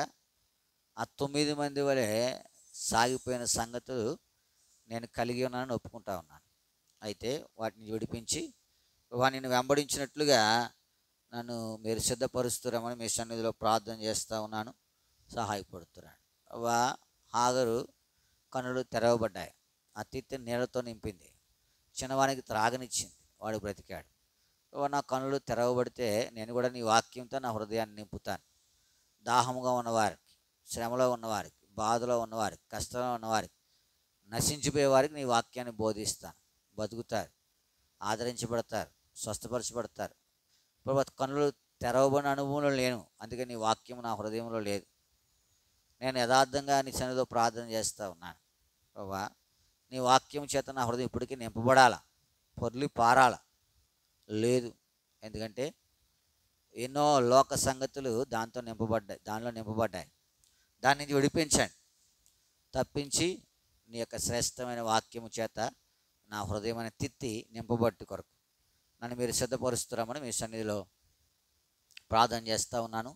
ఆ 9 మంది వలె సాగిపోయిన సంగతులు నేను కలిగి ఉన్నానని ఒప్పుకుంటా ఉన్నాను. అయితే వాటిని విడిపించి నిన్ను వెంబడించినట్లుగా నన్ను మీరు సిద్ధపరుస్తున్నామని మీ సన్నిధిలో ప్రార్థన చేస్తూ ఉన్నాను. సహాయపడుతున్నాను. హాగరు కన్నులు తెరవబడ్డాయి. ఆ తిత్తి నీళ్ళతో నింపింది. చిన్నవానికి త్రాగనిచ్చింది. వాడు బ్రతికాడు. నా కన్నులు తెరవబడితే నేను కూడా నీ వాక్యంతో నా హృదయాన్ని నింపుతాను. దాహముగా ఉన్నవారికి, శ్రమలో ఉన్నవారికి, బాధలో ఉన్నవారికి, కష్టంలో ఉన్నవారికి, నశించిపోయే వారికి నీ వాక్యాన్ని బోధిస్తాను. బతుకుతారు, ఆదరించబడతారు, స్వస్థపరచబడతారు, ప్రభా కన్నులు తెరవబడిన అనుభవంలో లేను, అందుకే నీ వాక్యం నా హృదయంలో లేదు. నేను యథార్థంగా నీ సన్నిధిలో ప్రార్థన చేస్తూ ఉన్నాను ప్రభా. నీ వాక్యం చేత నా హృదయం ఇప్పటికీ నింపబడాల, పొర్లి పారాల లేదు. ఎందుకంటే ఎన్నో లోక సంగతులు దానిలో నింపబడ్డాయి. దాని నుంచి విడిపించండి, తప్పించి నీ యొక్క శ్రేష్టమైన వాక్యము చేత నా హృదయమైన తిత్తి నింపబట్టు కొరకు నన్ను మీరు సిద్ధపరుస్తున్నామని మీ సన్నిధిలో ప్రార్థన చేస్తూ ఉన్నాను.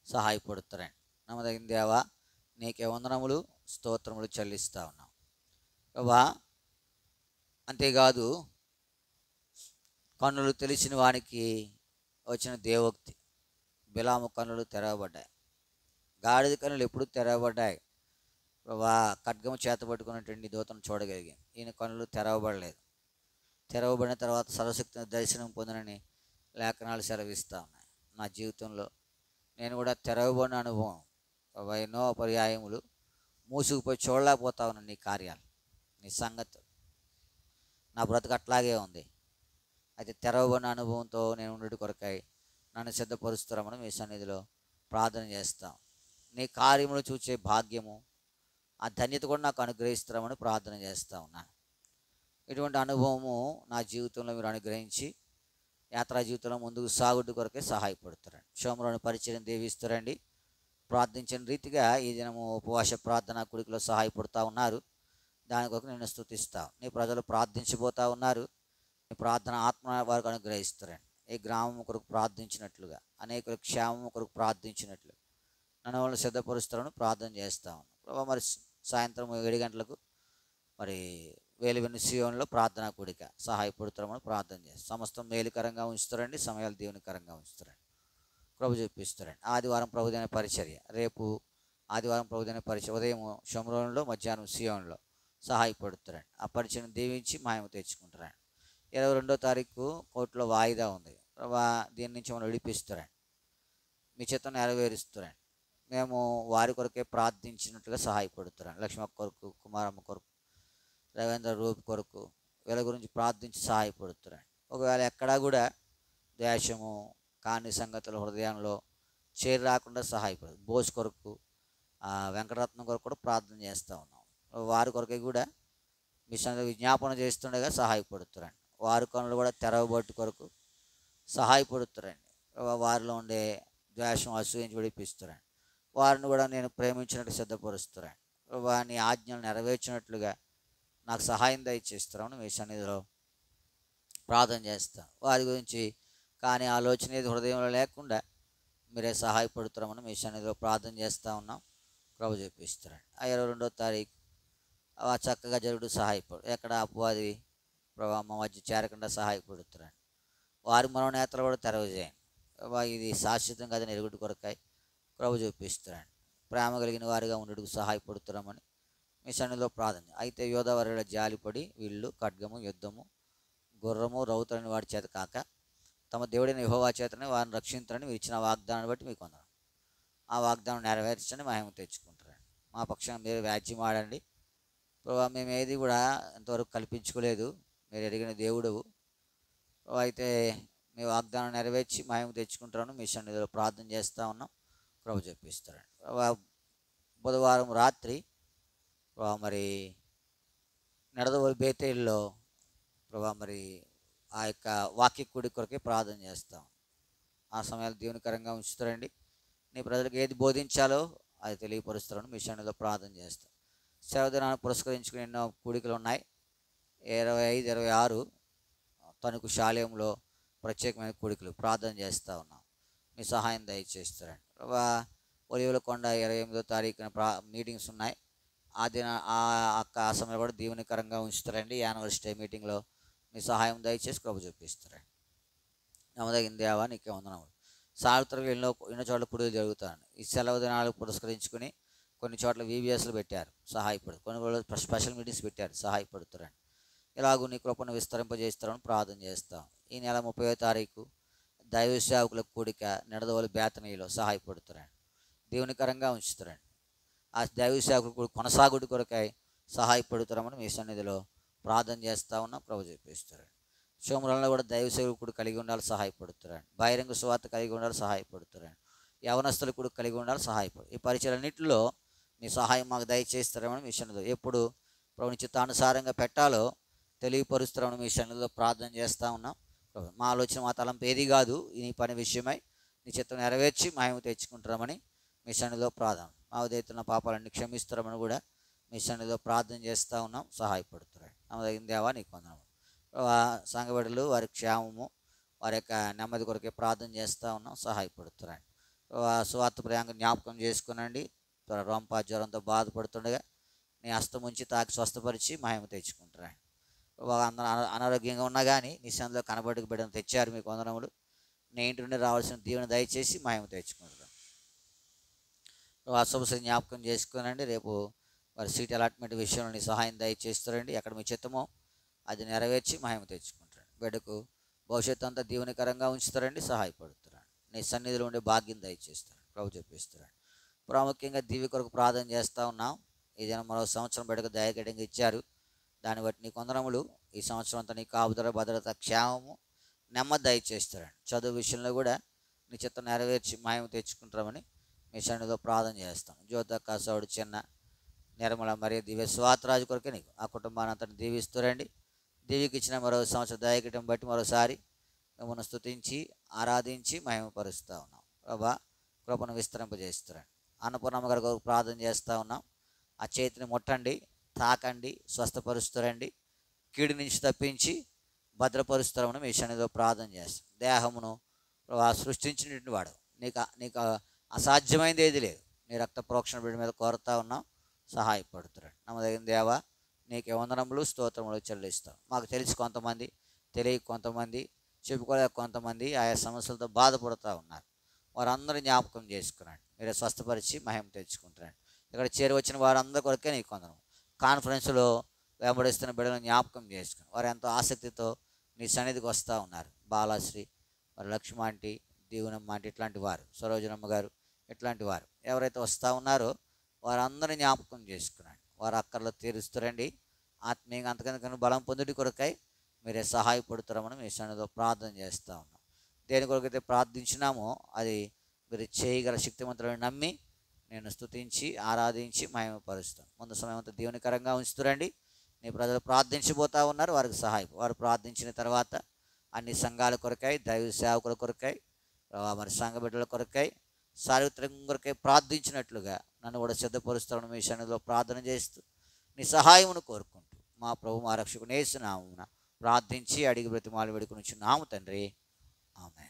సహాయపడుతారండి. నమ్మదగిన దేవా, నీకే వందనములు స్తోత్రములు చెల్లిస్తూ ఉన్నాం ప్రభా. అంతేకాదు, కన్నులు తెలిసిన వానికి వచ్చిన దేవోక్తి, బిలాము కన్నులు తెరవబడ్డాయి, గాడిద కన్నులు ఎప్పుడు తెరవబడ్డాయి ప్రభా. ఖడ్గము చేత పట్టుకున్నటువంటి దూతను చూడగలిగాను, ఈయన కన్నులు తెరవబడలేదు. తెరవబడిన తర్వాత సర్వశక్తిని దర్శనం పొందినని లేఖనాలు సెలవిస్తూ ఉన్నాయి. నా జీవితంలో నేను కూడా తెరవబడిన అనుభవం ప్రభా. ఎన్నో పర్యాయములు మూసుకుపోయి చూడలేకపోతా ఉన్నాను నీ కార్యాలు, నీ సంగతి. నా బ్రతుకు అట్లాగే ఉంది. అయితే తెరవబడిన అనుభవంతో నేను ఉండేటి కొరకై నన్ను సిద్ధపరుస్తున్నామని మీ సన్నిధిలో ప్రార్థన చేస్తాం. నీ కార్యములు చూసే భాగ్యము, ఆ ధన్యత కూడా నాకు అనుగ్రహిస్తామని ప్రార్థన చేస్తూ ఉన్నాను. ఇటువంటి అనుభవము నా జీవితంలో మీరు అనుగ్రహించి యాత్రా జీవితంలో ముందుకు సాగుడు కొరకే సహాయపడుతారండి. సోమవారం పరిచయం దీవిస్తారండి. ప్రార్థించిన రీతిగా ఈ దినము ఉపవాస ప్రార్థన కుడికిలో సహాయపడుతూ ఉన్నారు. దాని కొరకు నేను స్తుతిస్తాను. నీ ప్రజలు ప్రార్థించబోతూ ఉన్నారు. నీ ప్రార్థన ఆత్మ వారికి అనుగ్రహిస్తారండి. ఈ గ్రామం కొరకు ప్రార్థించినట్లుగా, అనేకుల క్షేమం కొరకు ప్రార్థించినట్లు నన్ను వాళ్ళు సిద్ధపరుస్తారని ప్రార్థన చేస్తా ఉన్నాను ప్రభావ. మరి సాయంత్రం 7 గంటలకు మరి వేలువెన్ను సియోన్లో ప్రార్థనా కూడిక సహాయపడుతామని ప్రార్థన చేస్తాం. సమస్తం మేలుకరంగా ఉంచుతారండి, సమయాలు దేవునికరంగా ఉంచుతారండి, ప్రభు చూపిస్తారండి. ఆదివారం ప్రభుదైన పరిచర్య, రేపు ఆదివారం ప్రభుదైన పరిచర్య ఉదయం షమ్రోన్లో, మధ్యాహ్నం సియోన్లో సహాయపడుతారండి. ఆ పరిచయం దీవించి మాయమ తెచ్చుకుంటారండి. 22వ తారీఖు కోర్టులో వాయిదా ఉంది ప్రభా. దీని నుంచి మనం విడిపిస్తారండి, మీ చేత నెరవేరుస్తారండి. మేము వారి కొరకే ప్రార్థించినట్లుగా సహాయపడుతారండి. లక్ష్మమ్మ కొరకు, కుమారమ్మ కొరకు, రవీంద్ర రూప్ కొరకు వీళ్ళ గురించి ప్రార్థించి సహాయపడుతారండి. ఒకవేళ ఎక్కడా కూడా ద్వేషము కాని సంగతుల హృదయంలో చేరి రాకుండా సహాయపడుతుంది. బోస్ కొరకు, వెంకటరత్నం కొరకు కూడా ప్రార్థన చేస్తూ ఉన్నాం. వారి కొరకే కూడా మీ సంగతి విజ్ఞాపన చేస్తుండగా సహాయపడుతారండి. వారి కనులు కూడా తెరవబట్టు కొరకు సహాయపడుతారండి. వారిలో ఉండే ద్వేషం, అసూయించి విడిపిస్తారండి. వారిని కూడా నేను ప్రేమించినట్టు సిద్ధపరుస్తారండి. వారిని ఆజ్ఞలు నెరవేర్చినట్లుగా నాకు సహాయం దయచేస్తారని మీ సన్నిధిలో ప్రార్థన చేస్తాను. వారి గురించి కానీ ఆలోచన ఏది హృదయంలో లేకుండా మీరే సహాయపడుతారని మీ సన్నిధిలో ప్రార్థన చేస్తూ ఉన్నాం. ప్రభు చూపిస్తారండి. 22వ తారీఖు చక్కగా జరుగుడు సహాయపడు, ఎక్కడ అపవాది ప్రభావ మా మధ్య చేరకుండా సహాయపడుతారండి. వారి మనోనేతలు కూడా తెరవజేయండి. ఇది శాశ్వతం కదని ఎరుగుడు కొరకాయ ప్రభు చూపిస్తారండి. ప్రేమ కలిగిన వారిగా ఉండేందుకు సహాయపడుతున్నామని మీ సన్నిధిలో ప్రార్థన. అయితే యోధవారిలో జాలిపడి వీళ్ళు ఖడ్గము, యుద్ధము, గుర్రము, రౌతులని వాడి చేత కాక తమ దేవుడైన యెహోవా చేతనే వారిని రక్షించాలని మీరు ఇచ్చిన వాగ్దానాన్ని బట్టి మీకు వందనాలు. ఆ వాగ్దానం నెరవేర్చని మహిమ తెచ్చుకుంటారండి. మా పక్షాన మీరు వ్యాజ్యం ఆడండి ప్రభావ. మేము ఏది కూడా ఇంతవరకు కల్పించుకోలేదు, మీరు ఎరిగిన దేవుడు. అయితే మీ వాగ్దానం నెరవేర్చి మహిమ తెచ్చుకుంటారని మీ సన్నిధిలో ప్రార్థన చేస్తూ ఉన్నాం. ప్రభు చెప్పిస్తారండి. బుధవారం రాత్రి మరి నడదవోలు బేతేల్లో ప్రభా మరి ఆ యొక్క వాక్య కూడి కొరకే ప్రార్థన చేస్తాం. ఆ సమయాలు దేవునికరంగా ఉంచుతారండి. నీ ప్రజలకు ఏది బోధించాలో అది తెలియపరుస్తారని మీ సన్నిధిలో ప్రార్థన చేస్తాం. సెలవు దినాన్ని పురస్కరించుకుని ఎన్నో కూడికలు ఉన్నాయి. 25, 26 తణుకు శాలయంలో ప్రత్యేకమైన కూడికలు ప్రార్థన చేస్తూ ఉన్నాం. మీ సహాయం దయచేస్తారండి. ఒలివల కొండ 28వ తారీఖున మీటింగ్స్ ఉన్నాయి. ఆ సమయంలో కూడా దీవెనకరంగా ఉంచుతారండి. యానివర్సరీ మీటింగ్లో మీ సహాయం దయచేసి ప్రభు చూపిస్తారండి. నమ్మదగిన దేవా నీకే వందనములు. సావిత్రం ఎన్నో చోట్ల కూడికలు జరుగుతాయండి. ఈ సెలవు దినాలు పురస్కరించుకుని కొన్ని చోట్ల VBSలు పెట్టారు, సహాయపడు. కొన్ని స్పెషల్ మీటింగ్స్ పెట్టారు, సహాయపడుతారండి. ఇలాగూ నీ కృపను విస్తరింపజేస్తారని ప్రార్థన చేస్తాం. ఈ నెల 30వ తారీఖు దైవ సేవకుల కూడిక నిడదవోలు బేతనీలో సహాయపడుతారండి. దేవునికరంగా ఉంచుతారండి. ఆ దైవ సేవకులు కొనసాగుడి కొరకై సహాయపడుతారని మీ సన్నిధిలో ప్రార్థన చేస్తూ ఉన్నాం. ప్రభు చూపిస్తారండి. సోమరంలో కూడా దైవ సేవకుడు కలిగి ఉండాలి, సహాయపడుతున్నాడు. బహిరంగ సువార్త కలిగి ఉండాలి, సహాయపడుతున్నాడు. యవనస్తులు కూడా కలిగి ఉండాలి, ఈ పరిచయాలన్నింటిలో మీ సహాయం మాకు దయచేస్తారని మీ సన్నిధిలో ఎప్పుడు ప్రభుని చిత్తానుసారంగా పెట్టాలో తెలియపరుస్తారని మీ సన్నిధిలో ప్రార్థన చేస్తూ ఉన్నాం. మా ఆలోచన మా తలంపు ఏది కాదు, ఈ పని విషయమై నీ చిత్తం నెరవేర్చి మహిమ తెచ్చుకుంటారమని మీ సన్నిధిలో ప్రార్థన. మా ఉదయతున్న పాపాలన్నీ క్షమిస్తారమని కూడా మీ సన్నిధిలో ప్రార్థన చేస్తూ ఉన్నాం. సహాయపడుతున్నాడు. నమ్మదగిన దేవా నీకు వందనములు. సంఘబిడ్డలు వారి క్షేమము, వారి యొక్క నెమ్మది కొరకే ప్రార్థన చేస్తూ ఉన్నాం. సహాయపడుతున్నాడు. స్వార్థ ప్రయాంగం జ్ఞాపకం చేసుకునండి. రొంప జ్వరంతో బాధపడుతుండగా నీ హస్తం ఉంచి తాకి స్వస్థపరిచి మహిమ తెచ్చుకుంటున్నాడు. అందరూ అనారోగ్యంగా ఉన్నా కానీ నీ సన్నిధిలో కనబడికి బిడ్డను తెచ్చారు, మీకు వందనములు. నీ ఇంటి నుండి రావాల్సిన దీవెన దయచేసి మహిమ తెచ్చుకుంటున్నాను. అశుభ జ్ఞాపకం చేసుకునండి. రేపు వారి సీట్ అలాట్మెంట్ విషయంలో నీ సహాయం దయచేస్తారండి. ఎక్కడ మీ చిత్తమో అది నెరవేర్చి మహిమ తెచ్చుకుంటాడు. బిడ్డకు భవిష్యత్తు అంతా దీవెనకరంగా ఉంచుతారండి, సహాయపడుతున్నాడు. నీ సన్నిధిలో ఉండే భాగ్యం దయచేస్తాడు, ప్రభు చెప్పిస్తున్నాడు. ప్రాముఖ్యంగా దీవి కొరకు ప్రార్థన చేస్తూ ఉన్నాం. ఏదైనా మరో సంవత్సరం బిడ్డకు దయకడంగా ఇచ్చారు. దాన్ని బట్టి నీ కొందరములు ఈ సంవత్సరం అంతా నీ కాపుదల, భద్రత, క్షేమము, నెమ్మది దయచేస్తారండి. చదువు విషయంలో కూడా నీ చిత్తం నెరవేర్చి మహిమ తెచ్చుకుంటామని మీ సన్నిధిలో ప్రార్థన చేస్తాం. జ్యోతక్క, సౌడు, చిన్న, నిర్మల మరియు దివ్య స్వాతరాజు కొరకే నీకు ఆ కుటుంబాన్ని అంతా దీవిస్తురండి. దీవికి ఇచ్చిన మరో సంవత్సరం దయకటం బట్టి మరోసారి మిమ్మల్ని స్తుతించి ఆరాధించి మహిమపరుస్తూ ఉన్నాం. ప్రభా కృపను విస్తరింపజేస్తారండి. అన్నపూర్ణమ్మ గారి కొరకు ప్రార్థన చేస్తూ ఉన్నాం. ఆ చేతిని ముట్టండి, తాకండి, స్వస్థపరుస్తారండి. కీడు నుంచి తప్పించి భద్రపరుస్తారని మీ సన్నిధిలో ప్రార్థన చేస్తాం. దేహమును సృష్టించినటువంటి వాడు, నీకు అసాధ్యమైనది ఏది లేదు. నీ రక్త ప్రోక్షణ బిడ్డ మీద కోరుతా ఉన్నాం, సహాయపడుతున్నాడు. నమ్మదగిన దేవా నీకే వందనములు, స్తోత్రములు చెల్లిస్తాం. మాకు తెలిసి కొంతమంది, తెలియక కొంతమంది, చెప్పుకోలేక కొంతమంది ఆయా సమస్యలతో బాధపడుతూ ఉన్నారు. వారందరూ జ్ఞాపకం చేసుకున్నాడు. మీరే స్వస్థపరిచి మహిమ తెచ్చుకుంటున్నాడు. ఇక్కడ చేరి వచ్చిన వారందరి కొరకే నీకు వందనం. కాన్ఫరెన్స్లో వెంబడిస్తున్న బిడ్డలను జ్ఞాపకం చేసుకుని వారు ఎంతో ఆసక్తితో నీ సన్నిధికి వస్తూ ఉన్నారు. బాలాశ్రీ, మరి లక్ష్మ ఆంటీ, దీవెనమ్మ ఆంటీ, ఇట్లాంటి వారు, సరోజనమ్మ గారు, ఇట్లాంటి వారు ఎవరైతే వస్తూ ఉన్నారో వారందరినీ జ్ఞాపకం చేసుకున్నాడు. వారు అక్కర్లో తీరుస్తారండి. ఆత్మీయంగా అంతకంతకన్నా బలం పొందుటి కొరకై మీరే సహాయపడుతారమని మీ సన్నిధిలో ప్రార్థన చేస్తూ ఉన్నాం. దేని కొరకైతే ప్రార్థించినామో అది మీరు చేయగల శక్తివంతులను నమ్మి నేను స్తుతించి ఆరాధించి మహిమపరుస్తాను. ముందు సమయం అంతా దీవెనకరంగా ఉంచుతురండి. నీ ప్రజలు ప్రార్థించబోతూ ఉన్నారు, వారికి సహాయం. వారు ప్రార్థించిన తర్వాత అన్ని సంఘాల కొరకై, దైవ సేవకుల కొరకై, మరి సంఘ బిడ్డల కొరకై, సార్వత్రికం కొరకై ప్రార్థించినట్లుగా నన్ను కూడా సిద్ధపరుస్తాను. మీ సన్నిధిలో ప్రార్థన చేస్తూ నీ సహాయమును కోరుకుంటూ మా ప్రభు, మా రక్షకుని యేసు నామమున ప్రార్థించి అడిగి బ్రతిమాలు వేడుకొనుచున్నాము తండ్రి. ఆమేన్.